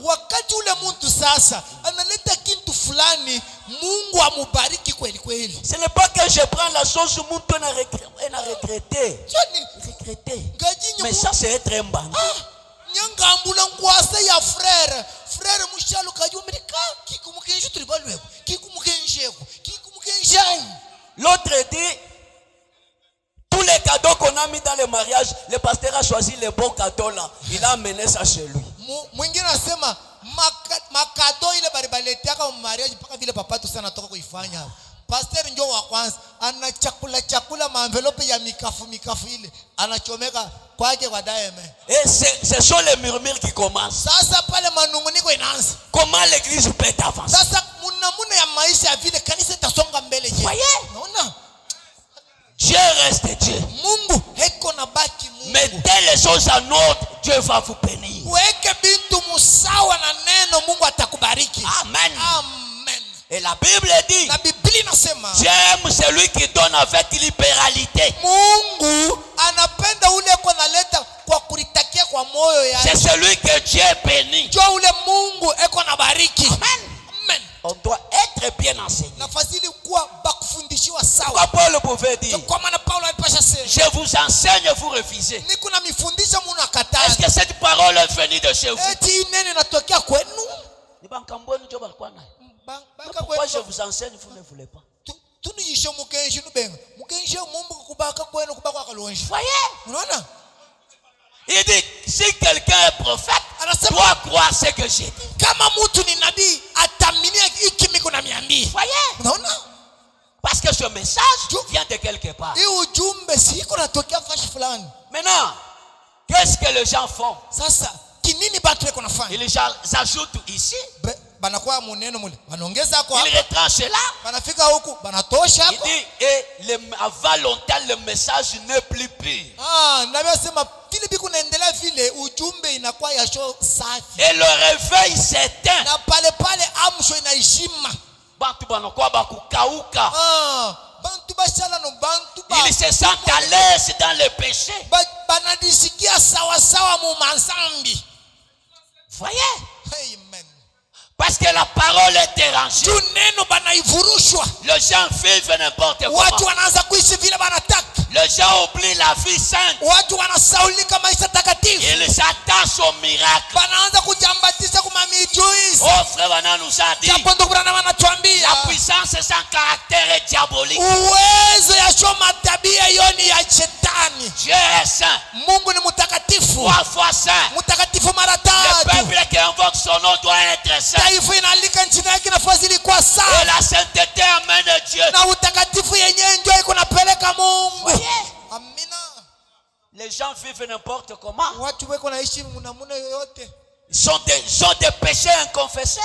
Speaker 2: Wakati ule muntu sasa analeta kintu fulani, Mungu amubariki kweli kweli.
Speaker 3: Ce n'est pas que je prends la chose muntu na regretter. Mais ça c'est être un bandit.
Speaker 2: Nyangambula ngwasa ya frère mushalo kajumrika kikumukenje tulibalwe kikumukenjeko kikumukenjani.
Speaker 3: L'autre dit tous les cadeaux qu'on a mis dans le mariage, le pasteur a choisi les bons cadeaux là. Il a amené ça chez lui.
Speaker 2: Mwingine anasema makado ile balibaletiaka mu mariage mpaka vile papa tu sana toka kuifanya. Pastor njoo wa kwanza ana chakula maenvelope ya mikafu ile anachomeka kwake kwa daime.
Speaker 3: Et ce sont les murmures qui commencent.
Speaker 2: Sasa pale manunguniko inaanza.
Speaker 3: Comment l'église peut avancer?
Speaker 2: Sasa munamuna ya maisha ya vile kanisa itasonga mbele je.
Speaker 3: Voyez?
Speaker 2: Naona?
Speaker 3: Dieu reste Dieu.
Speaker 2: Mungu heko na baki Mungu.
Speaker 3: Mettez les choses en ordre, Dieu va vous bénir.
Speaker 2: Weke bintu musawa na neno, Mungu atakubariki.
Speaker 3: Amen.
Speaker 2: Amen.
Speaker 3: Et la Bible dit,
Speaker 2: na Biblia inasema,
Speaker 3: j'aime celui qui donne avec libéralité.
Speaker 2: Mungu anapenda ule kwa naleta kwa kulitakia kwa moyo yake.
Speaker 3: C'est celui que Dieu bénit.
Speaker 2: Jo ule Mungu eko na bariki.
Speaker 3: Amen.
Speaker 2: Amen.
Speaker 3: On doit être bien enseigné.
Speaker 2: Nafasili kuwa bakufundishiwa sawa.
Speaker 3: Quoi Paul pouvait dire?
Speaker 2: Kwa maana Paulo alipasha sema,
Speaker 3: je vous enseigne, vous refusez.
Speaker 2: Niko na mifundisho mnakataa.
Speaker 3: Est-ce que cette parole est venue de chez vous?
Speaker 2: Eti nene natokea kwenu?
Speaker 3: Ni bankamboni ndio balikuwa nayo. Pourquoi je vous enseigne, vous ne voulez pas?
Speaker 2: Tuniyishe mukenshi nubenga. Mukenshi mumbu kubaka kwenu kubaka akalonje.
Speaker 3: Voyez?
Speaker 2: Unaona?
Speaker 3: Il dit, si quelqu'un est prophète, doit croire ce que j'ai dit.
Speaker 2: Kama mtu ni nabii, ataminia hiki miko na miambii.
Speaker 3: Voyez?
Speaker 2: Unaona?
Speaker 3: Parce que ce message vient de quelque part.
Speaker 2: Hii ujumbe siko natokea fashi fulani.
Speaker 3: Maintenant, qu'est-ce que les gens font?
Speaker 2: Sasa, kinini batu weko nafanya?
Speaker 3: Ils ajoutent ici.
Speaker 2: Banakuwa muneno mule. Banaongeza kwa
Speaker 3: Ils retranchent là.
Speaker 2: Banafika huku, banatosha
Speaker 3: Il
Speaker 2: kwa.
Speaker 3: dit, et avant longtemps, le message n'est plus pur.
Speaker 2: Nabii sema vile biku naendelea vile ujumbe inakuwa ya show safi.
Speaker 3: Et le réveil s'éteint.
Speaker 2: Na pale amsho inaishima.
Speaker 3: Bantu banakuwa bakukauka.
Speaker 2: Bantu bashala no bantu ba.
Speaker 3: Ils se sentent à l'aise dans le péché.
Speaker 2: Banadisikia sawa sawa mu manzambi.
Speaker 3: Voyez?
Speaker 2: Amen.
Speaker 3: Parce que la parole est dérangée.
Speaker 2: Les
Speaker 3: gens vivent n'importe comment. Les gens oublient la vie sainte. Ils s'attachent au miracle. Oh frère Bana nous a dit, la puissance sans caractère est diabolique. Dieu est saint. 3 fois saint. Le peuple qui invoque son nom doit être saint. Et la sainteté amène Dieu. Les gens vivent n'importe comment. Ils sont des péchés inconfessés.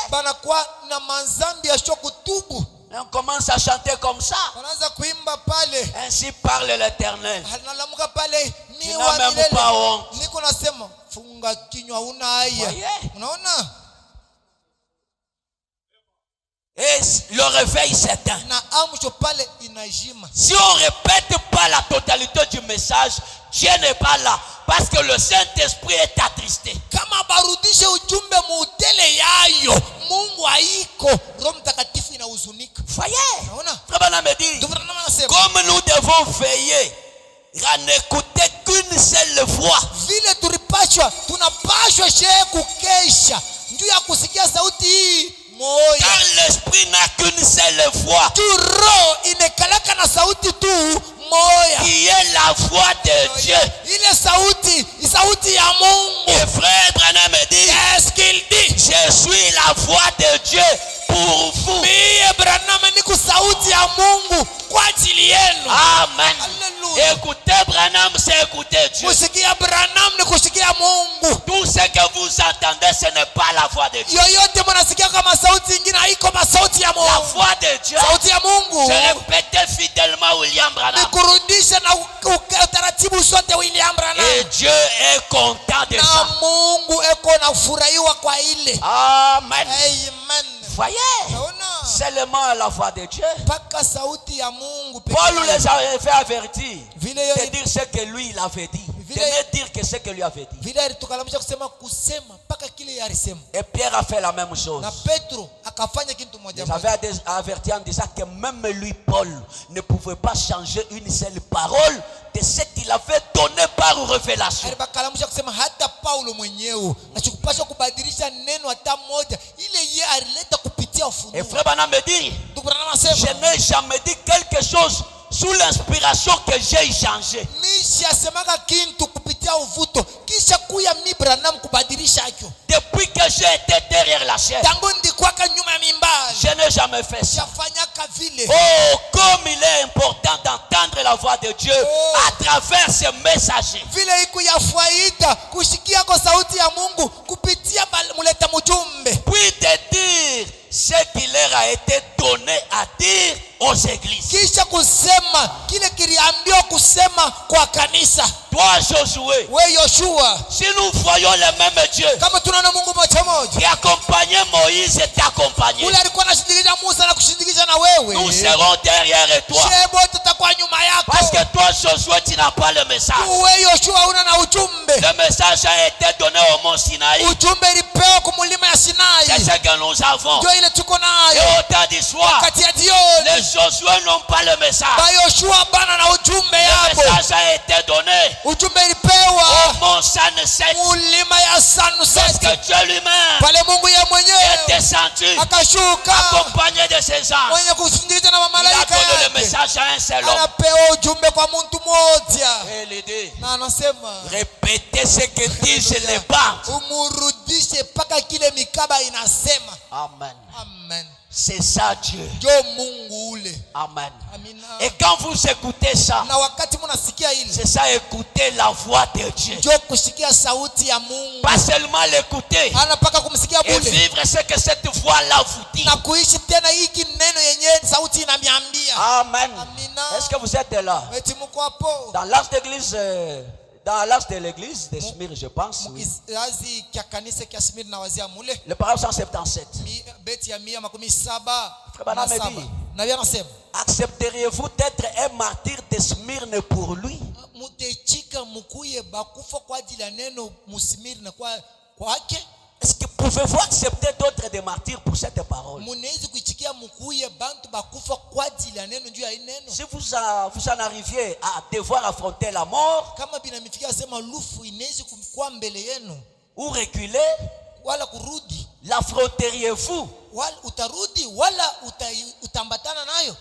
Speaker 3: Et on commence à chanter comme ça.
Speaker 2: wanaanza kuimba pale,
Speaker 3: Ainsi parle l'Éternel.
Speaker 2: analamuka pale,
Speaker 3: Tu
Speaker 2: mi
Speaker 3: n'as
Speaker 2: wa
Speaker 3: même
Speaker 2: milele.
Speaker 3: pas honte.
Speaker 2: Niko nasema funga kinywa, una haya.
Speaker 3: Voyez?
Speaker 2: Unaona,
Speaker 3: Et le réveil s'éteint.
Speaker 2: na amsho pale inajima.
Speaker 3: Si on répète pas la totalité du message, Dieu n'est pas là. Parce que le Saint-Esprit est attristé.
Speaker 2: Kama barudishe ujumbe muutele yayo, Mungu haiko, Roho Mtakatifu inahuzunika.
Speaker 3: Voyez?
Speaker 2: Unaona,
Speaker 3: Frère Branham me dit,
Speaker 2: ndio maana nasema
Speaker 3: comme nous devons veiller à n'écouter qu'une seule voix,
Speaker 2: vile tunapashwa shehe kukesha njuu ya kusikia sauti hii moya.
Speaker 3: car l'esprit n'a qu'une seule voix,
Speaker 2: Tu roho inekalaka na sauti tu moya,
Speaker 3: qui est la voix de Dieu.
Speaker 2: ile sauti ya Mungu.
Speaker 3: Et frère Branham me dit,
Speaker 2: Qu'est-ce qu'il dit?
Speaker 3: je suis la voix de Dieu pour vous.
Speaker 2: Mie Branham niko sauti ya Mungu kwa ajili yenu.
Speaker 3: Amen.
Speaker 2: Hallelujah.
Speaker 3: Écoutez Branham, c'est écouter Dieu.
Speaker 2: Kusikia Branham ni kusikia Mungu.
Speaker 3: Tout ce que vous entendez, ce n'est pas la voix de Dieu.
Speaker 2: Yoyote mnasikia kama sauti ingine haiko masauti ya
Speaker 3: La
Speaker 2: Mungu.
Speaker 3: voix de Dieu,
Speaker 2: Sauti ya Mungu
Speaker 3: je répétais fidèlement William
Speaker 2: ni
Speaker 3: Branham.
Speaker 2: kurudisha na utaratibu sote William Branham.
Speaker 3: Et Dieu est content de
Speaker 2: Na
Speaker 3: ça.
Speaker 2: Mungu eko na furahiwa kwa ile.
Speaker 3: Amen.
Speaker 2: Amen.
Speaker 3: Voyez,
Speaker 2: Naona
Speaker 3: seulement la voix de Dieu.
Speaker 2: paka sauti ya Mungu pekee.
Speaker 3: Paul les avait fait avertir
Speaker 2: Vile
Speaker 3: de
Speaker 2: yo
Speaker 3: dire ce que lui il avait dit. De
Speaker 2: Vile-
Speaker 3: ne dire que ce que lui avait dit.
Speaker 2: vile alitukalamisha kusema paka kile alisema.
Speaker 3: Et Pierre a fait la même chose.
Speaker 2: Na Petro akafanya kitu moja
Speaker 3: Il
Speaker 2: moja.
Speaker 3: avait averti en disant que même lui, Paul, ne pouvait pas changer une seule parole de ce qu'il avait donné par révélation.
Speaker 2: Alibakalamusha kusema hata Paulo mwenyewe achukupasha kubadilisha neno hata moja ile yeye alileta kupitia
Speaker 3: Et
Speaker 2: ufunuo.
Speaker 3: frère Branham me dit,
Speaker 2: Ndugu Branham
Speaker 3: je
Speaker 2: anasema
Speaker 3: n'ai jamais dit quelque chose sous l'inspiration que j'ai changé.
Speaker 2: nishasemaka kintu kupitia uvuto kisha kuya mi Branham kubadilisha hicho.
Speaker 3: Depuis que j'ai été derrière la chaîne,
Speaker 2: Tangu ndikwaka nyuma ya mimbari
Speaker 3: je n'ai jamais fait ça.
Speaker 2: shafanyaka vile.
Speaker 3: Oh, comme il est important d'entendre la voix de Dieu
Speaker 2: Oh.
Speaker 3: à travers ce messager.
Speaker 2: Vile iku ya faida kushikia kwa sauti ya Mungu kupitia muleta mjumbe.
Speaker 3: Puis de dire ce qu'il leur a été donné à dire aux églises.
Speaker 2: Kisha kusema kile kiliambiwa kusema kwa kanisa.
Speaker 3: Toi, Josué,
Speaker 2: We Yoshua,
Speaker 3: si nous voyons le même Dieu
Speaker 2: kama tunaona Mungu moja moja
Speaker 3: qui accompagnait Moïse et t'accompagnait,
Speaker 2: ule alikuwa anashindikiza Musa na kushindikiza na wewe,
Speaker 3: nous serons derrière toi.
Speaker 2: shebo tutakuwa nyuma yako.
Speaker 3: Parce que toi, Josué, tu n'as pas le message.
Speaker 2: We Yoshua una na ujumbe.
Speaker 3: Le message a été donné au mont Sinaï.
Speaker 2: Ujumbe ilipewa kumulima ya
Speaker 3: C'est
Speaker 2: Sinai.
Speaker 3: ce que nous avons.
Speaker 2: Ndio ile tuko
Speaker 3: Et
Speaker 2: nayo.
Speaker 3: au temps du soir,
Speaker 2: Kati ya jioni
Speaker 3: les Josué n'ont pas le message.
Speaker 2: ba Yoshua bana na ujumbe
Speaker 3: Le
Speaker 2: yako.
Speaker 3: message a été donné
Speaker 2: Ujumbe
Speaker 3: au
Speaker 2: ilipewa
Speaker 3: mont Sanset.
Speaker 2: mulima ya Sunset.
Speaker 3: Lorsque Dieu lui-même
Speaker 2: Pale Mungu ye
Speaker 3: est
Speaker 2: mwenyewe
Speaker 3: descendu,
Speaker 2: akashuka
Speaker 3: accompagné de ses anges,
Speaker 2: mwenye kusindikiza na
Speaker 3: il a
Speaker 2: mamalaika
Speaker 3: donné le
Speaker 2: yake.
Speaker 3: message à un seul homme.
Speaker 2: Anapewa ujumbe kwa mtu mmoja
Speaker 3: Et il dit,
Speaker 2: na anasema
Speaker 3: répétez ce que disent les bandes.
Speaker 2: umurudishe mpaka kile mikaba inasema.
Speaker 3: Amen.
Speaker 2: Amen.
Speaker 3: C'est ça Dieu.
Speaker 2: Jo Mungu ule.
Speaker 3: Amen.
Speaker 2: Amina.
Speaker 3: Et quand vous écoutez ça,
Speaker 2: Na wakati mnasikia ile
Speaker 3: c'est ça, écoutez la voix de Dieu.
Speaker 2: jo kusikia sauti ya Mungu.
Speaker 3: Pas seulement l'écouter
Speaker 2: Ana mpaka kumsikia
Speaker 3: et
Speaker 2: bule
Speaker 3: vivre ce que cette voix-là vous dit.
Speaker 2: na kuishi tena hiki neno yenye sauti inamiambia.
Speaker 3: Amen.
Speaker 2: Amina.
Speaker 3: Est-ce que vous êtes là?
Speaker 2: Eti mko hapo?
Speaker 3: Dans l'âge d'église, dans l'âge de l'église de Smyrne, je pense. Oui.
Speaker 2: Kizazi kya kanisa kya Smyrna na wazia mule.
Speaker 3: Le paragraphe 177.
Speaker 2: Beti ya 117
Speaker 3: Bana
Speaker 2: na saba.
Speaker 3: Medi.
Speaker 2: Na bia nasema
Speaker 3: Accepteriez-vous d'être un martyr de Smyrne pour lui?
Speaker 2: mutechika mukuye bakufa kwa ajili ya neno Musmirna kwake.
Speaker 3: Est-ce que pouvez-vous accepter d'autres des martyrs pour cette parole?
Speaker 2: Munaweza kuichikia mukuye bantu bakufa kwa ajili ya neno juu ya neno.
Speaker 3: Si vous en arriviez à devoir affronter la mort
Speaker 2: Kama binamifikia sema lufu inaweza kwa mbele yenu
Speaker 3: ou reculer,
Speaker 2: wala kurudi,
Speaker 3: l'affronteriez-vous?
Speaker 2: wala utarudi wala utambatana nayo.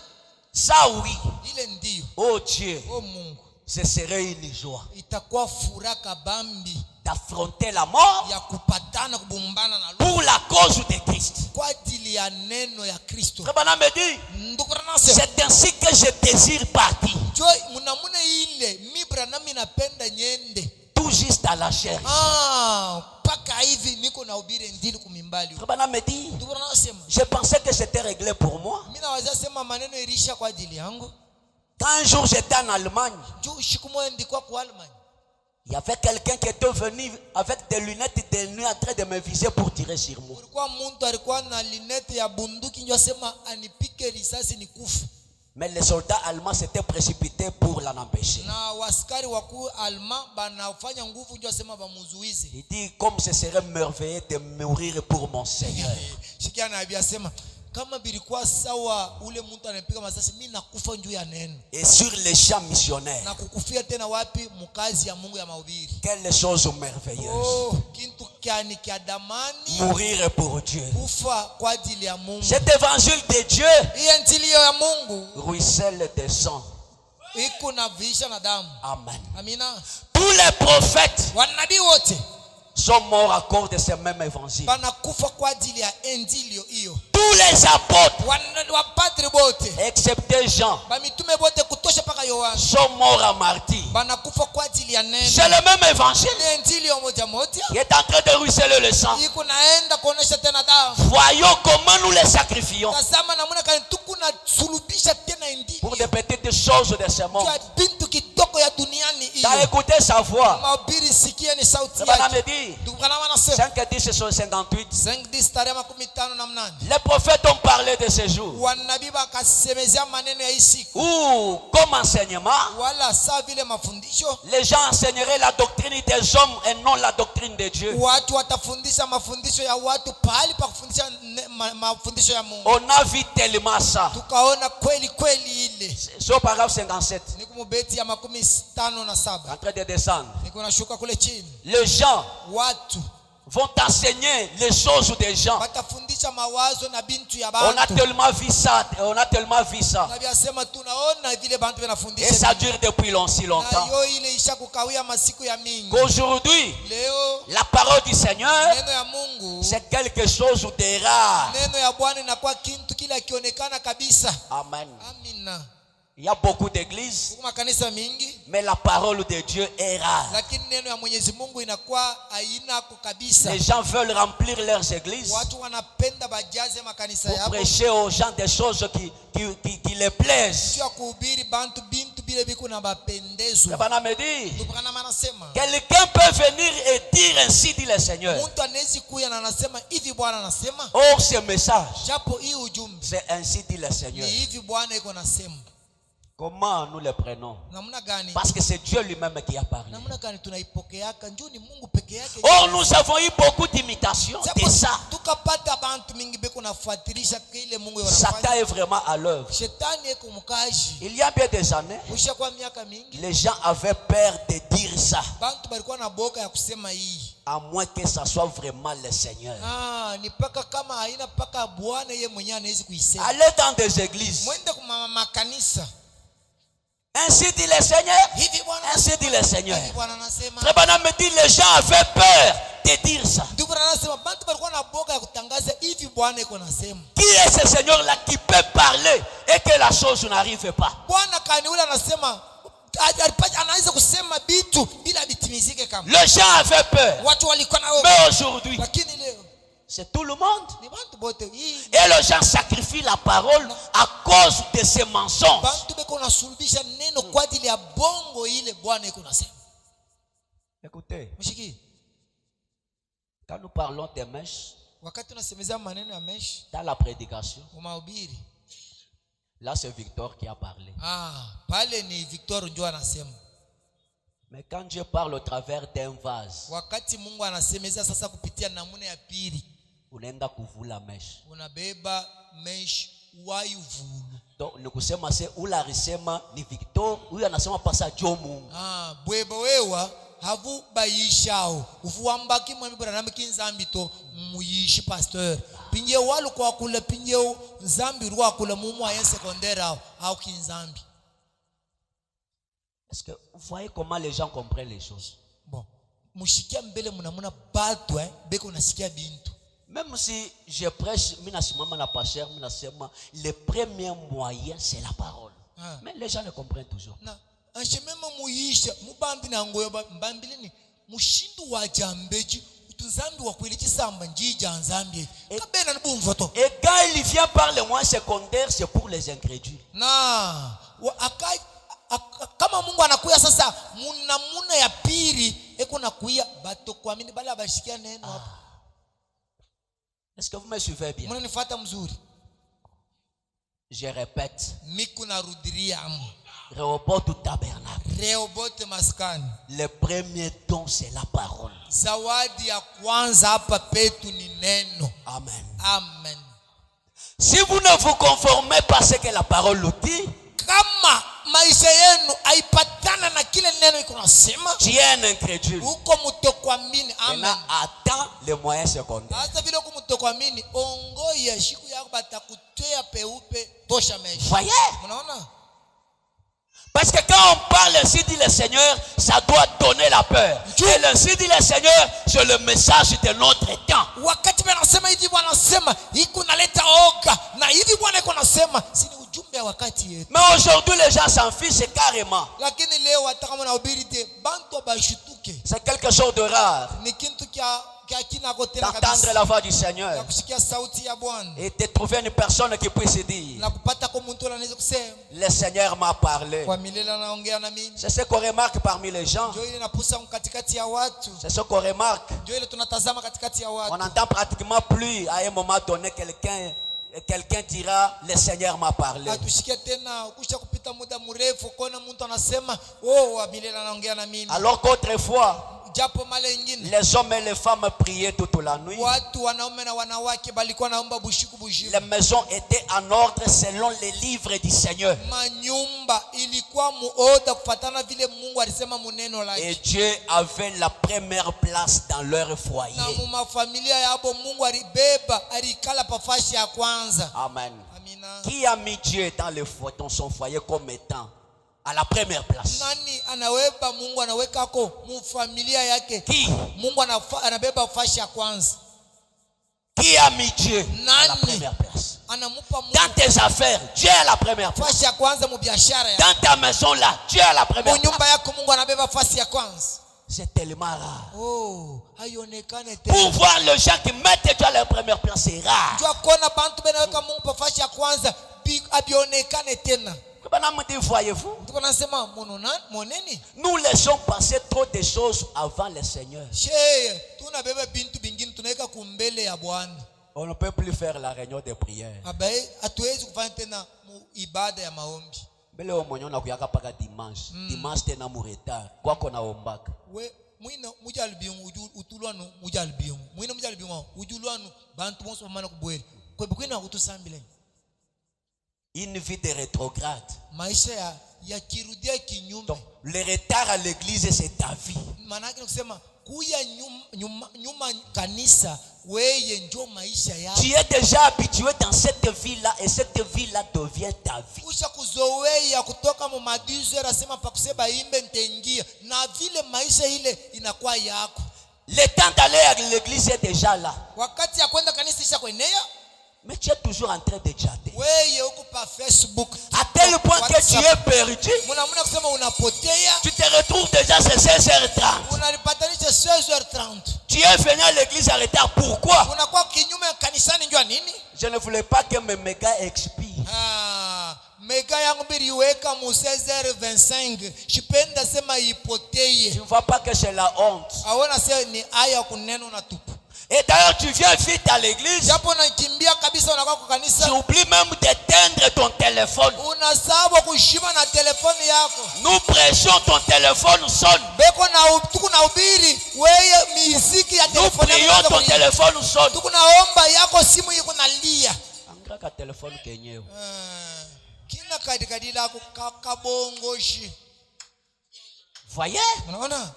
Speaker 3: Ça oui.
Speaker 2: Ile ndio.
Speaker 3: Oh Dieu,
Speaker 2: O Mungu,
Speaker 3: ce serait une joie
Speaker 2: itakuwa furaka bambi
Speaker 3: d'affronter la mort
Speaker 2: ya kupatana kubumbana na lufu
Speaker 3: pour la cause de Christ.
Speaker 2: kwa ajili ya neno ya Kristo.
Speaker 3: Frère Branham me dit,
Speaker 2: Ndugu nasema
Speaker 3: c'est ainsi que je désire partir,
Speaker 2: joy munamuna ile mibra nami napenda nyende
Speaker 3: tout juste à la chair.
Speaker 2: paka hivi niko na ubiri ndili kumimba mbali.
Speaker 3: Frère Branham me dit,
Speaker 2: Ndugu anasema
Speaker 3: je pensais que c'était réglé pour moi.
Speaker 2: mimi naweza sema maneno ilisha kwa ajili yangu.
Speaker 3: Quand un jour j'étais en Allemagne,
Speaker 2: Juu siku moja ndikuwa kwa Almanya.
Speaker 3: il y avait quelqu'un qui était venu avec des lunettes de nuit en train de me viser pour tirer sur moi.
Speaker 2: Kulikuwa mtu alikuwa na linete ya bunduki ndio asema anipike risasi nikufu.
Speaker 3: Mais les soldats allemands s'étaient précipités pour l'en empêcher.
Speaker 2: Na waskari wakuu Alma banafanya nguvu ndio asema bamuzuize.
Speaker 3: Il dit comme ce serait merveilleux de mourir pour mon Seigneur.
Speaker 2: Shikia nabii asema kama bilikuwa sawa ule mtu anapiga masasi mimi nakufa juu ya neno.
Speaker 3: Et sur les champs missionnaires,
Speaker 2: Na kukufia tena wapi mkazi ya Mungu ya mahubiri.
Speaker 3: quelle chose merveilleuse.
Speaker 2: Oh, kintu kyani kya damani
Speaker 3: Mourir pour Dieu.
Speaker 2: kufa kwa ajili ya Mungu.
Speaker 3: Cet évangile de Dieu
Speaker 2: Hii injili ya Mungu
Speaker 3: ruisselle de sang.
Speaker 2: iko na visha na damu.
Speaker 3: Amen.
Speaker 2: Amina.
Speaker 3: Tous les prophètes
Speaker 2: Wanabii wote
Speaker 3: sont morts à cause de ce même évangile.
Speaker 2: banakufa kwa ajili ya injili hiyo.
Speaker 3: Tous les apôtres,
Speaker 2: Wapadri wote
Speaker 3: excepté Jean,
Speaker 2: bamitume bote kutosha paka Yohana
Speaker 3: sont morts à martyr.
Speaker 2: banakufa kwa ajili ya neno.
Speaker 3: C'est le même évangile
Speaker 2: Ni injili ya moja moja
Speaker 3: qui est en train de ruisseler le sang.
Speaker 2: iko naenda kuonesha tena damu.
Speaker 3: Voyons comment nous les sacrifions
Speaker 2: Tazama namna gani tuku na sulubisha tena injili
Speaker 3: pour des petites choses de ce monde.
Speaker 2: ya bintu kidogo ya duniani
Speaker 3: Tu as
Speaker 2: hiyo.
Speaker 3: écouté sa voix.
Speaker 2: Mahubiri sikia ni sauti
Speaker 3: Le Branham
Speaker 2: yake.
Speaker 3: me dit,
Speaker 2: Dukana wanasema
Speaker 3: 5:10-58.
Speaker 2: 5:58.
Speaker 3: Les prophètes ont parlé de ce jour.
Speaker 2: Wanabii bakasemezea maneno ya hii siku.
Speaker 3: Ou comme enseignement,
Speaker 2: Wala saa vile mafundisho
Speaker 3: les gens enseigneraient la doctrine des hommes et non la doctrine de Dieu.
Speaker 2: watu watafundisha mafundisho ya watu pahali pa kufundisha mafundisho ya Mungu.
Speaker 3: On a vu tellement ça.
Speaker 2: Tukaona kweli kweli ile.
Speaker 3: C'est au paragraphe 57.
Speaker 2: Niko mubeti ya 57.
Speaker 3: En train de descendre.
Speaker 2: Niko nashuka kule chini.
Speaker 3: Les gens
Speaker 2: Watu
Speaker 3: vont enseigner les choses des gens.
Speaker 2: watafundisha mawazo na bintu ya
Speaker 3: On a
Speaker 2: bantu.
Speaker 3: tellement vu ça. On a tellement vu ça.
Speaker 2: Nabii asema tunaona vile bantu
Speaker 3: Et
Speaker 2: wanafundisha.
Speaker 3: ça dure depuis si
Speaker 2: Na
Speaker 3: longtemps.
Speaker 2: hiyo ile isha kukawia masiku ya mingi.
Speaker 3: Qu'aujourd'hui,
Speaker 2: Leo
Speaker 3: la parole du Seigneur,
Speaker 2: neno ya Mungu,
Speaker 3: c'est quelque chose de rare.
Speaker 2: neno ya Bwana inakuwa kintu kile kionekana kabisa.
Speaker 3: Amen.
Speaker 2: Amina.
Speaker 3: Il y a beaucoup d'églises,
Speaker 2: Kuna makanisa mingi
Speaker 3: mais la parole de Dieu est rare.
Speaker 2: lakini neno ya Mwenyezi Mungu inakuwa haina kabisa.
Speaker 3: Les gens veulent remplir leurs églises
Speaker 2: Watu wanapenda bajaze makanisa
Speaker 3: pour
Speaker 2: yao
Speaker 3: prêcher aux gens des choses qui les plaisent.
Speaker 2: sio kuhubiri bantu bintu bile biko na
Speaker 3: Le
Speaker 2: bapendezo.
Speaker 3: Branham me dit,
Speaker 2: Tukana manasema
Speaker 3: quelqu'un peut venir et dire ainsi dit le Seigneur.
Speaker 2: mtu anaweza kuja na anasema hivi Bwana anasema,
Speaker 3: Or ce message,
Speaker 2: japo hii ujumbe
Speaker 3: c'est ainsi dit le
Speaker 2: ni
Speaker 3: Seigneur.
Speaker 2: hivi Bwana iko nasema.
Speaker 3: Comment nous le prenons?
Speaker 2: Namna gani?
Speaker 3: Parce que c'est Dieu lui-même qui a parlé.
Speaker 2: Namna gani tunaipokeaka? Njoo ni Mungu peke yake.
Speaker 3: Or nous avons eu beaucoup d'imitations de ça.
Speaker 2: Tukapata bantu mingi beko nafuatilisha kile Mungu
Speaker 3: Satan
Speaker 2: anafanya.
Speaker 3: est vraiment à l'œuvre.
Speaker 2: Shetani eko mkaji.
Speaker 3: Il y a bien des années,
Speaker 2: Usha kwa miaka mingi
Speaker 3: les gens avaient peur de dire ça,
Speaker 2: bantu balikuwa na boka ya kusema hii.
Speaker 3: à moins que ça soit vraiment le Seigneur.
Speaker 2: Ni paka kama haina paka Bwana yeye mwenyewe anaweza kuisema.
Speaker 3: Allez dans des églises.
Speaker 2: Mwende kwa makanisa.
Speaker 3: Ainsi dit le Seigneur.
Speaker 2: Hivi Bwana.
Speaker 3: Ainsi dit le Seigneur.
Speaker 2: Hivi Bwana anasema.
Speaker 3: Frère Branham me dit, les gens avaient peur de dire ça.
Speaker 2: Ndugu anasema bantu balikuwa na boka ya kutangaza hivi Bwana iko nasema.
Speaker 3: Qui est ce Seigneur-là qui peut parler et que la chose n'arrive pas?
Speaker 2: Bwana kani ule anasema anaweza kusema bitu bila bitimizike kama.
Speaker 3: Les gens avaient peur.
Speaker 2: Watu walikuwa na
Speaker 3: Mais aujourd'hui,
Speaker 2: lakini leo
Speaker 3: c'est tout le monde.
Speaker 2: ni bantu bote hii.
Speaker 3: Et les gens sacrifient la parole à cause de ces mensonges.
Speaker 2: Bantu beko nasulubisha neno kwa ajili ya bongo ile Bwana iko nasema.
Speaker 3: Écoutez,
Speaker 2: Mshiki,
Speaker 3: quand nous parlons des mèches,
Speaker 2: wakati tunasemeza maneno ya mesh
Speaker 3: dans la prédication,
Speaker 2: umahubiri,
Speaker 3: là c'est Victor qui a parlé.
Speaker 2: pale ni Victor ndio anasema.
Speaker 3: Mais quand Dieu parle au travers d'un vase,
Speaker 2: Wakati Mungu anasemeza sasa kupitia namuna ya pili,
Speaker 3: unaenda kuvula mesh.
Speaker 2: unabeba mesh wayuvulu.
Speaker 3: Donc ni kusema se ula alisema ni Victor, huyu anasema pasa jo Mungu.
Speaker 2: Bwebo wewa havu bayishao ufuambaki mwami bwana nami kinzambi to muyishi pasteur pinje walu kwa kula pinje nzambi ruwa kula mumu ayen secondaire au kinzambi.
Speaker 3: Est-ce que vous voyez comment les gens comprennent les choses?
Speaker 2: Bon, mushikia mbele munamuna batu beko nasikia bintu.
Speaker 3: Même si je prêche, le premier moyen c'est la parole. Mais les gens le comprennent toujours.
Speaker 2: Anshemema muyisha mubambi na ngoyo mbambilini mushindu wa jambeji nzambi wakwili chisamba njija nzambi kabena nibumva to.
Speaker 3: Et quand il vient par le moyen secondaire, c'est pour les incrédules.
Speaker 2: Na kama Mungu anakuya sasa muna ya pili eko nakuya bato kuamini bala bashikia neno hapo.
Speaker 3: Est-ce que vous me suivez bien?
Speaker 2: Mnanifuata mzuri?
Speaker 3: Je répète.
Speaker 2: Miku narudiria amu.
Speaker 3: Rehoboth du tabernacle.
Speaker 2: Rehoboth maskani.
Speaker 3: Le premier don, c'est la parole.
Speaker 2: Zawadi ya kwanza hapa petu ni neno.
Speaker 3: Amen.
Speaker 2: Amen.
Speaker 3: Si vous ne vous conformez pas à ce que la parole nous dit,
Speaker 2: kama maisha yenu haipatana na kile neno iko nasema,
Speaker 3: tu es un incrédule.
Speaker 2: Uko mtokuamini. Amen.
Speaker 3: Attends les moyens secondaires.
Speaker 2: Hata vile uko mtokuamini, ongoya siku yako batakutea peupe tosha meshi.
Speaker 3: Voyez?
Speaker 2: Unaona?
Speaker 3: Parce que quand on parle ainsi dit le Seigneur, ça doit donner la peur. Et ainsi dit le Seigneur, c'est le message de notre temps.
Speaker 2: Wakati wanasema hivi Bwana anasema, iko naleta oga na hivi Bwana iko nasema, si ni ujumbe wa wakati yetu.
Speaker 3: Mais aujourd'hui les gens s'en fichent carrément.
Speaker 2: Lakini leo hata kama unahubiri te bantu bashituke.
Speaker 3: C'est quelque chose de rare.
Speaker 2: Ni kitu kia
Speaker 3: d'entendre la voix du Seigneur
Speaker 2: et
Speaker 3: de trouver une personne qui puisse dire le Seigneur m'a parlé. C'est ce qu'on remarque parmi les gens. C'est ce qu'on remarque. On n'entend pratiquement plus à un moment donné quelqu'un dira le Seigneur m'a parlé. Alors qu'autrefois les hommes et les femmes priaient toute la nuit. Les maisons étaient en ordre selon les livres du Seigneur. Et Dieu avait la première place dans leur foyer. Amen. Qui a mis Dieu dans son foyer comme étant à la première place? Qui? Qui a mis Dieu à la première place? Dans tes affaires, Dieu est à la première place. Dans ta maison là, Dieu est à la première place. C'est tellement rare. Pour voir les gens qui mettent Dieu à la première place, c'est rare. Voyez-vous, nous laissons passer trop de choses avant le Seigneur. On ne peut plus faire la réunion de prière. Mais au moins on a pas dimanche. Dimanche t'es en retard. Quoi qu'on a ombak. Une vie de rétrograde. Donc, le retard à l'église, c'est ta vie. Tu es déjà habitué dans cette vie-là et cette vie-là devient ta vie. Le temps d'aller à l'église est déjà là. Mais tu es toujours en train de chatter. À tel point que tu es perdu. Tu te retrouves déjà à 16h30. Tu es venu à l'église en retard. Pourquoi? Je ne voulais pas que mes mégas expirent. Tu ne vois pas que c'est la honte. Et d'ailleurs, tu viens vite à l'église. Tu oublies même d'éteindre ton téléphone. Nous prêchons, ton téléphone sonne. Nous prions, ton téléphone sonne. Voyez?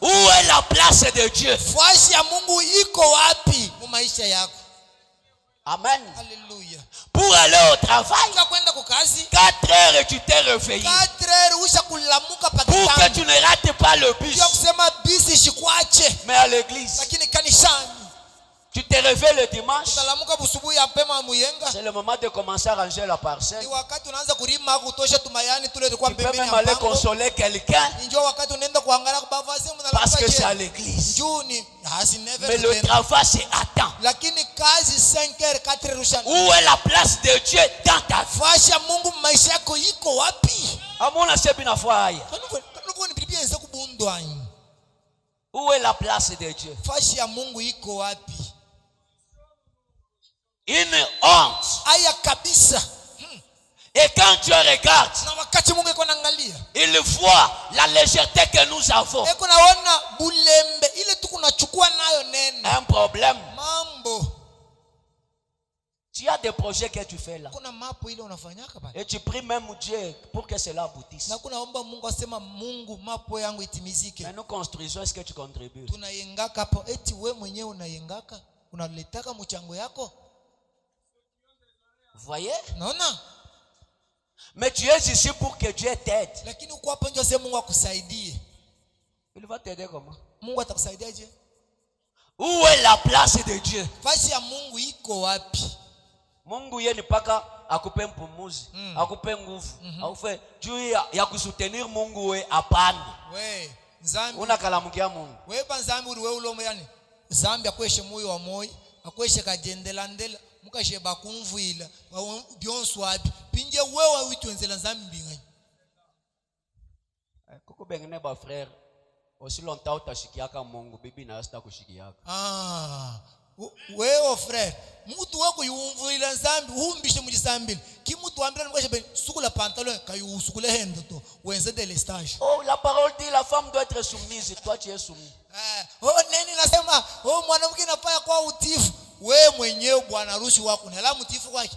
Speaker 3: Où est la place de Dieu? Amen.
Speaker 2: Alléluia.
Speaker 3: Pour aller au travail, 4 heures et tu t'es réveillé. Pour que tu ne rates pas le bus. Mais à l'église, Tu te réveilles le dimanche.
Speaker 2: Utalamuka busubuhi apema muyenga.
Speaker 3: C'est le moment de commencer à ranger la parcelle.
Speaker 2: Ni wakati unaanza kulima kutosha tumayani tule tulikuwa
Speaker 3: Tu peux
Speaker 2: pembeni
Speaker 3: même
Speaker 2: ya
Speaker 3: aller
Speaker 2: mpango.
Speaker 3: consoler quelqu'un.
Speaker 2: Njoo wakati unaenda kuangalia kubavazi
Speaker 3: Parce que c'est à l'église.
Speaker 2: Juni hasi never.
Speaker 3: Mais le travail c'est à temps.
Speaker 2: Lakini kazi 5h 4h rushana.
Speaker 3: Où est la place de Dieu dans ta vie?
Speaker 2: Fasha Mungu maisha yako iko wapi?
Speaker 3: Amona sebi na faya.
Speaker 2: Kanuko ni bibi yenza kubundwa.
Speaker 3: Où est la place de Dieu?
Speaker 2: Fasha ya Mungu iko wapi?
Speaker 3: Une honte.
Speaker 2: Aya kabisa.
Speaker 3: Et quand Dieu regarde,
Speaker 2: Na wakati Mungu iko naangalia,
Speaker 3: il voit la légèreté que nous avons.
Speaker 2: eko naona bulembe ile tu kunachukua nayo neno.
Speaker 3: Un problème.
Speaker 2: Mambo.
Speaker 3: Tu as des projets que tu fais là.
Speaker 2: Kuna mapo ile unafanyaka pale.
Speaker 3: Et tu pries même Dieu pour que cela aboutisse.
Speaker 2: Na kunaomba Mungu asema Mungu mapo yangu itimizike.
Speaker 3: Mais nous construisons, est-ce que tu contribues?
Speaker 2: Tunayengaka hapo eti we mwenyewe unayengaka, unaletaka mchango yako.
Speaker 3: Vous voyez?
Speaker 2: Naona?
Speaker 3: Mais tu es ici pour que Dieu t'aide.
Speaker 2: Lakini uko hapa ndio sema Mungu akusaidie.
Speaker 3: Il va t'aider comment?
Speaker 2: Mungu atakusaidiaje?
Speaker 3: Où est la place de Dieu?
Speaker 2: Fasi ya Mungu iko wapi?
Speaker 3: Mungu yeye ni paka akupe mpumuzi, akupe nguvu. Akufe juu ya kusutenir Mungu we hapana.
Speaker 2: We, nzambi.
Speaker 3: Unakalamukia Mungu.
Speaker 2: We pa nzambi uri we ulomo yani. Nzambi akweshe moyo wa moyo, akweshe kajendela ndela, mukashe bakumvuila, byonso wapi. Pinje wewe witwenzela nzambi mbingani.
Speaker 3: Kuko bengine ba frère, aussi longtemps utashikiaka Mungu, bibi na sita kushikiaka.
Speaker 2: Wewe frère, mtu wako yumvuila nzambi, umbishe mujisambili. Ki mtu ambira mukashe ben sukula pantalon kayusukule hendo to, wenze de l'estage.
Speaker 3: Oh, la parole dit la femme doit être soumise, toi tu es soumis.
Speaker 2: Neni nasema, mwanamke anafanya kwa utifu. Wewe mwenyewe bwana harusi wako na la mtifu kwake.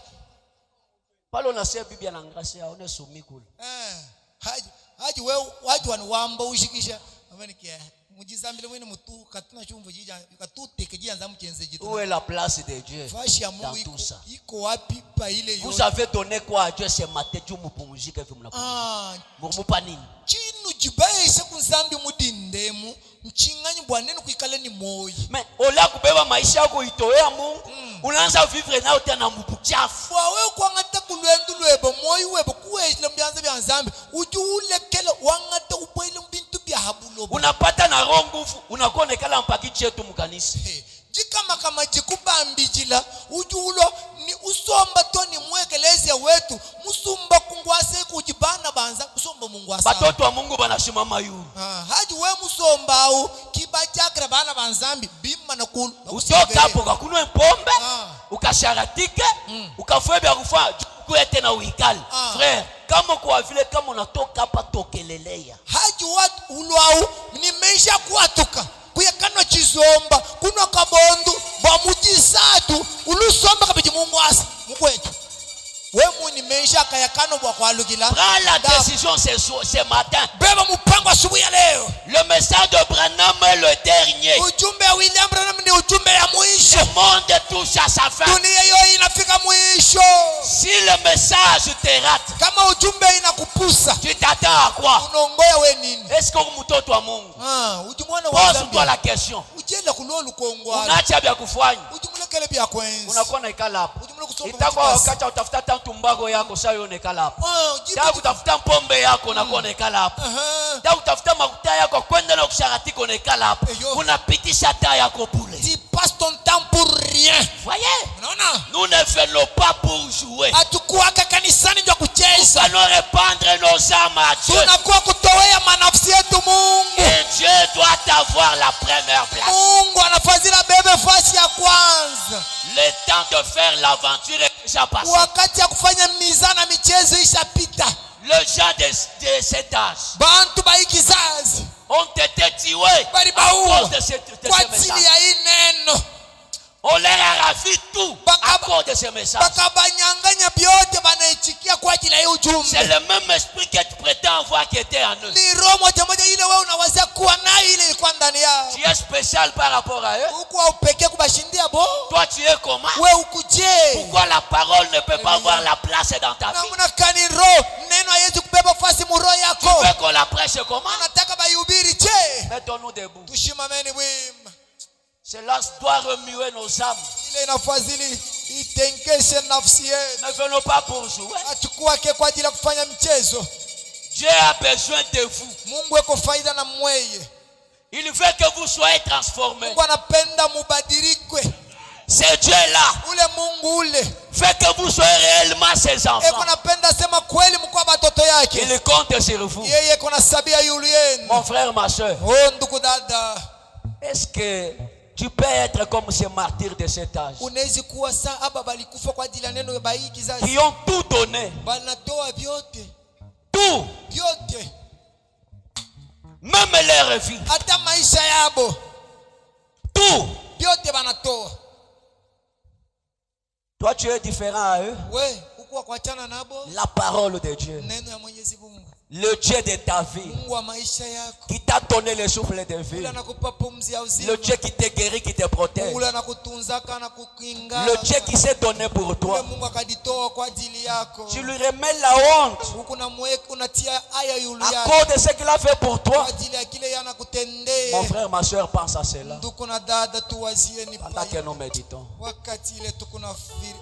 Speaker 3: Pale unasema bibi anaangasia, one soumis kule.
Speaker 2: Haji wewe watu wanwamba ushikisha. Amenikia. Mujizambile mwene mutu katuna chumvo jija katute kijia nzamu chenze jitu.
Speaker 3: Où est la place de Dieu?
Speaker 2: Fashi ya Mungu iko wapi pa ile yote?
Speaker 3: Vous avez donné quoi à Dieu ce matin? Tu mupumzike hivi mnapumzika. Mupa nini?
Speaker 2: Chinu jibaisha kunzambi mudindemu mchinganyi bwanenu kuikale ni moyo.
Speaker 3: Mais ola kubeba maisha yako itoea Mungu. Unaanza vivre nao tena mbuchafu.
Speaker 2: Wewe kwangata kulwendu lwebo moyo webo kuwejile mbyanza bya nzambi ujulekele wangata upoile mbintu bya habulo.
Speaker 3: Unapata na roho nguvu, unakuwa nekala mpaki chetu mkanisa.
Speaker 2: Jikama kama jikubambijila ujulo ni usomba to ni mwekeleze wetu musumba kungwase kujibana banza usomba Mungu asa.
Speaker 3: Batoto wa Mungu banashimama yuru.
Speaker 2: Haji we musomba au kibachakra bana banzambi bimma na kulu.
Speaker 3: Utoka hapo kakunwe pombe, ukasharatike, ukafue bya kufa kuete na uikali. Frère, kama kwa vile kama unatoka hapa tokelelea.
Speaker 2: Haji watu ulwau nimeisha kuatuka. Kuyakano chizomba kuno kabondo bamujisatu ulusomba kabiji Mungu asa mukwetu we muni meisha kayakano bwa kwalukila.
Speaker 3: Prends la décision ce matin.
Speaker 2: Beba mupango asubuhi ya leo.
Speaker 3: Le message de Branham est le dernier.
Speaker 2: Ujumbe wa William Branham ni ujumbe ya mwisho.
Speaker 3: Le monde touche à sa fin.
Speaker 2: Dunia hiyo inafika mwisho.
Speaker 3: Si le message te rate,
Speaker 2: kama ujumbe inakupusa,
Speaker 3: tu t'attends à quoi?
Speaker 2: unaongoya we nini?
Speaker 3: Est-ce que mtoto wa Mungu?
Speaker 2: Ujumwana wa
Speaker 3: Pose-toi la question.
Speaker 2: Ujela kulolu kongwa.
Speaker 3: Unaacha bya kufanya.
Speaker 2: Ujumulekele bya kwenzi.
Speaker 3: Unakuwa na ikala hapo.
Speaker 2: Ujumule kusoma.
Speaker 3: Itakuwa wakati utafuta tantumbago yako sasa yone kala hapo. Taa utafuta pombe yako na kuona ikala hapo. Taa utafuta makuta yako kwenda na kusharatiko onekala hapo. Unapitisha taa yako bure.
Speaker 2: Tu passes ton temps pour rien.
Speaker 3: Voyez?
Speaker 2: Unaona?
Speaker 3: Nous ne venons pas pour jouer.
Speaker 2: Hatukuwaka kanisani ndio kucheza.
Speaker 3: Nous allons répandre nos âmes à Dieu.
Speaker 2: Tunakuwa kutowea manafsi yetu Mungu.
Speaker 3: Et Dieu doit avoir la première place.
Speaker 2: Mungu anafadhila bebe fasi ya kwanza.
Speaker 3: Le temps de faire l'aventure est déjà passé.
Speaker 2: Wakati ya kufanya mizana michezo ishapita.
Speaker 3: Les gens de cet âge
Speaker 2: Bantu ba ikizazi
Speaker 3: ont été tués à cause de ce message.
Speaker 2: ya ineno.
Speaker 3: On leur a ravi tout à cause de ce message.
Speaker 2: Bakabanyanganya byote banaichikia kwa ajili ya ujumbe.
Speaker 3: C'est le même esprit que tu prétends avoir qui était en eux.
Speaker 2: Ni roho moja ile wewe unaweza kuwa nayo ile ilikuwa ndani yao.
Speaker 3: Tu es spécial par rapport à eux.
Speaker 2: Uko upekee kubashindia bo.
Speaker 3: Toi tu es comment?
Speaker 2: Wewe ukuje.
Speaker 3: Pourquoi la parole ne peut pas avoir la place dans ta vie?
Speaker 2: Namna kani roho neno haiwezi kubeba fasi mu roho yako.
Speaker 3: Tu veux qu'on la prêche comment?
Speaker 2: Unataka bayubiri je?
Speaker 3: Mettons-nous debout.
Speaker 2: Tushimameni wima.
Speaker 3: Cela doit remuer nos âmes.
Speaker 2: ile inafadhili itenkeshe nafsi yetu.
Speaker 3: Ne venons pas pour jouer.
Speaker 2: Achukuake kwa ajili ya kufanya mchezo.
Speaker 3: Dieu a besoin de vous.
Speaker 2: Mungu eko faida na mweye.
Speaker 3: Il veut que vous soyez transformés.
Speaker 2: Mungu anapenda mubadirikwe.
Speaker 3: C'est Dieu-là
Speaker 2: Ule Mungu ule
Speaker 3: fait que vous soyez réellement ses enfants.
Speaker 2: eko napenda sema kweli mko batoto yake.
Speaker 3: Il compte sur vous.
Speaker 2: Yeye eko na sabia yulu yenu.
Speaker 3: Mon frère, ma soeur,
Speaker 2: Oh ndugu dada,
Speaker 3: est-ce que tu peux être comme ces martyrs de cet âge
Speaker 2: unaweza kuwa saa aba balikufa kwa ajili ya neno ya bai kizazi.
Speaker 3: qui ont tout donné,
Speaker 2: Banatoa vyote.
Speaker 3: tout,
Speaker 2: Vyote.
Speaker 3: même leur vie,
Speaker 2: Hata maisha yabo.
Speaker 3: tout.
Speaker 2: Vyote banatoa.
Speaker 3: Toi, tu es différent à eux.
Speaker 2: We, ukuwa kuachana nabo.
Speaker 3: La parole de Dieu,
Speaker 2: Neno ya Mwenyezi Mungu.
Speaker 3: le Dieu de ta vie,
Speaker 2: Mungu wa maisha yako.
Speaker 3: qui t'a donné le souffle de vie,
Speaker 2: Ule anakupa pumzi ya uzima.
Speaker 3: le Dieu qui te guérit, qui te protège,
Speaker 2: Ule anakutunzaka na kukinga.
Speaker 3: le Dieu qui s'est donné pour
Speaker 2: Ule
Speaker 3: toi.
Speaker 2: Mungu akajitoa kwa ajili yako.
Speaker 3: Tu lui remets la honte
Speaker 2: Huku na mweka unatia aya yulu
Speaker 3: à
Speaker 2: yako.
Speaker 3: cause de ce qu'il a fait pour
Speaker 2: Kwa
Speaker 3: toi.
Speaker 2: ajili ya kile
Speaker 3: Mon
Speaker 2: yanakutendea.
Speaker 3: frère, ma soeur, pense à cela.
Speaker 2: Ndugu na dada tuwazie ni
Speaker 3: Pendant que nous méditons.
Speaker 2: wakati ile tukuna fikiri.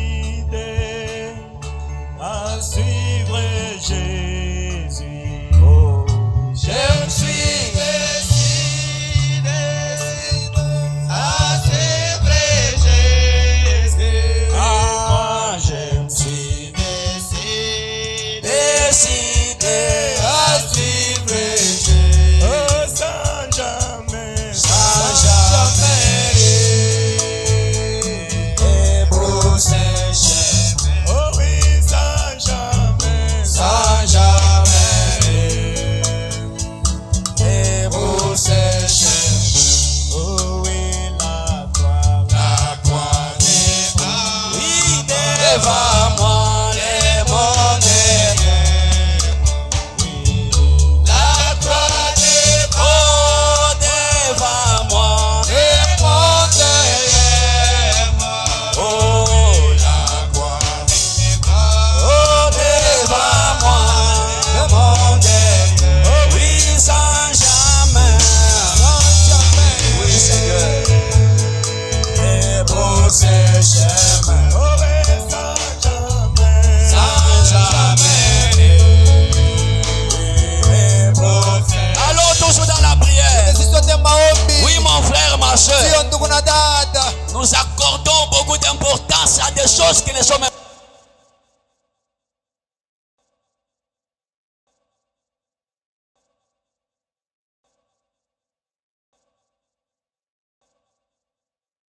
Speaker 4: Décidé à suivre Jésus. Oh, je suis décidé à suivre Jésus. Ah, je suis décidé à suivre Jésus. Oh, sans jamais, oh oui, sans jamais, oh oui, la croix n'est pas, oui, devant moi, les la croix n'est pas devant moi, oh, la croix n'est pas, oh, devant moi, le monde est, oh oui, sans jamais, oui, Seigneur, débrousser chemin, oh oui, sans jamais, débrousser. Allons tous dans la prière.
Speaker 2: Sisi sote maombi.
Speaker 3: Oui, mon frère, ma soeur,
Speaker 2: Sio ndugu na dada.
Speaker 3: nous accordons beaucoup d'importance à des choses qui ne sont même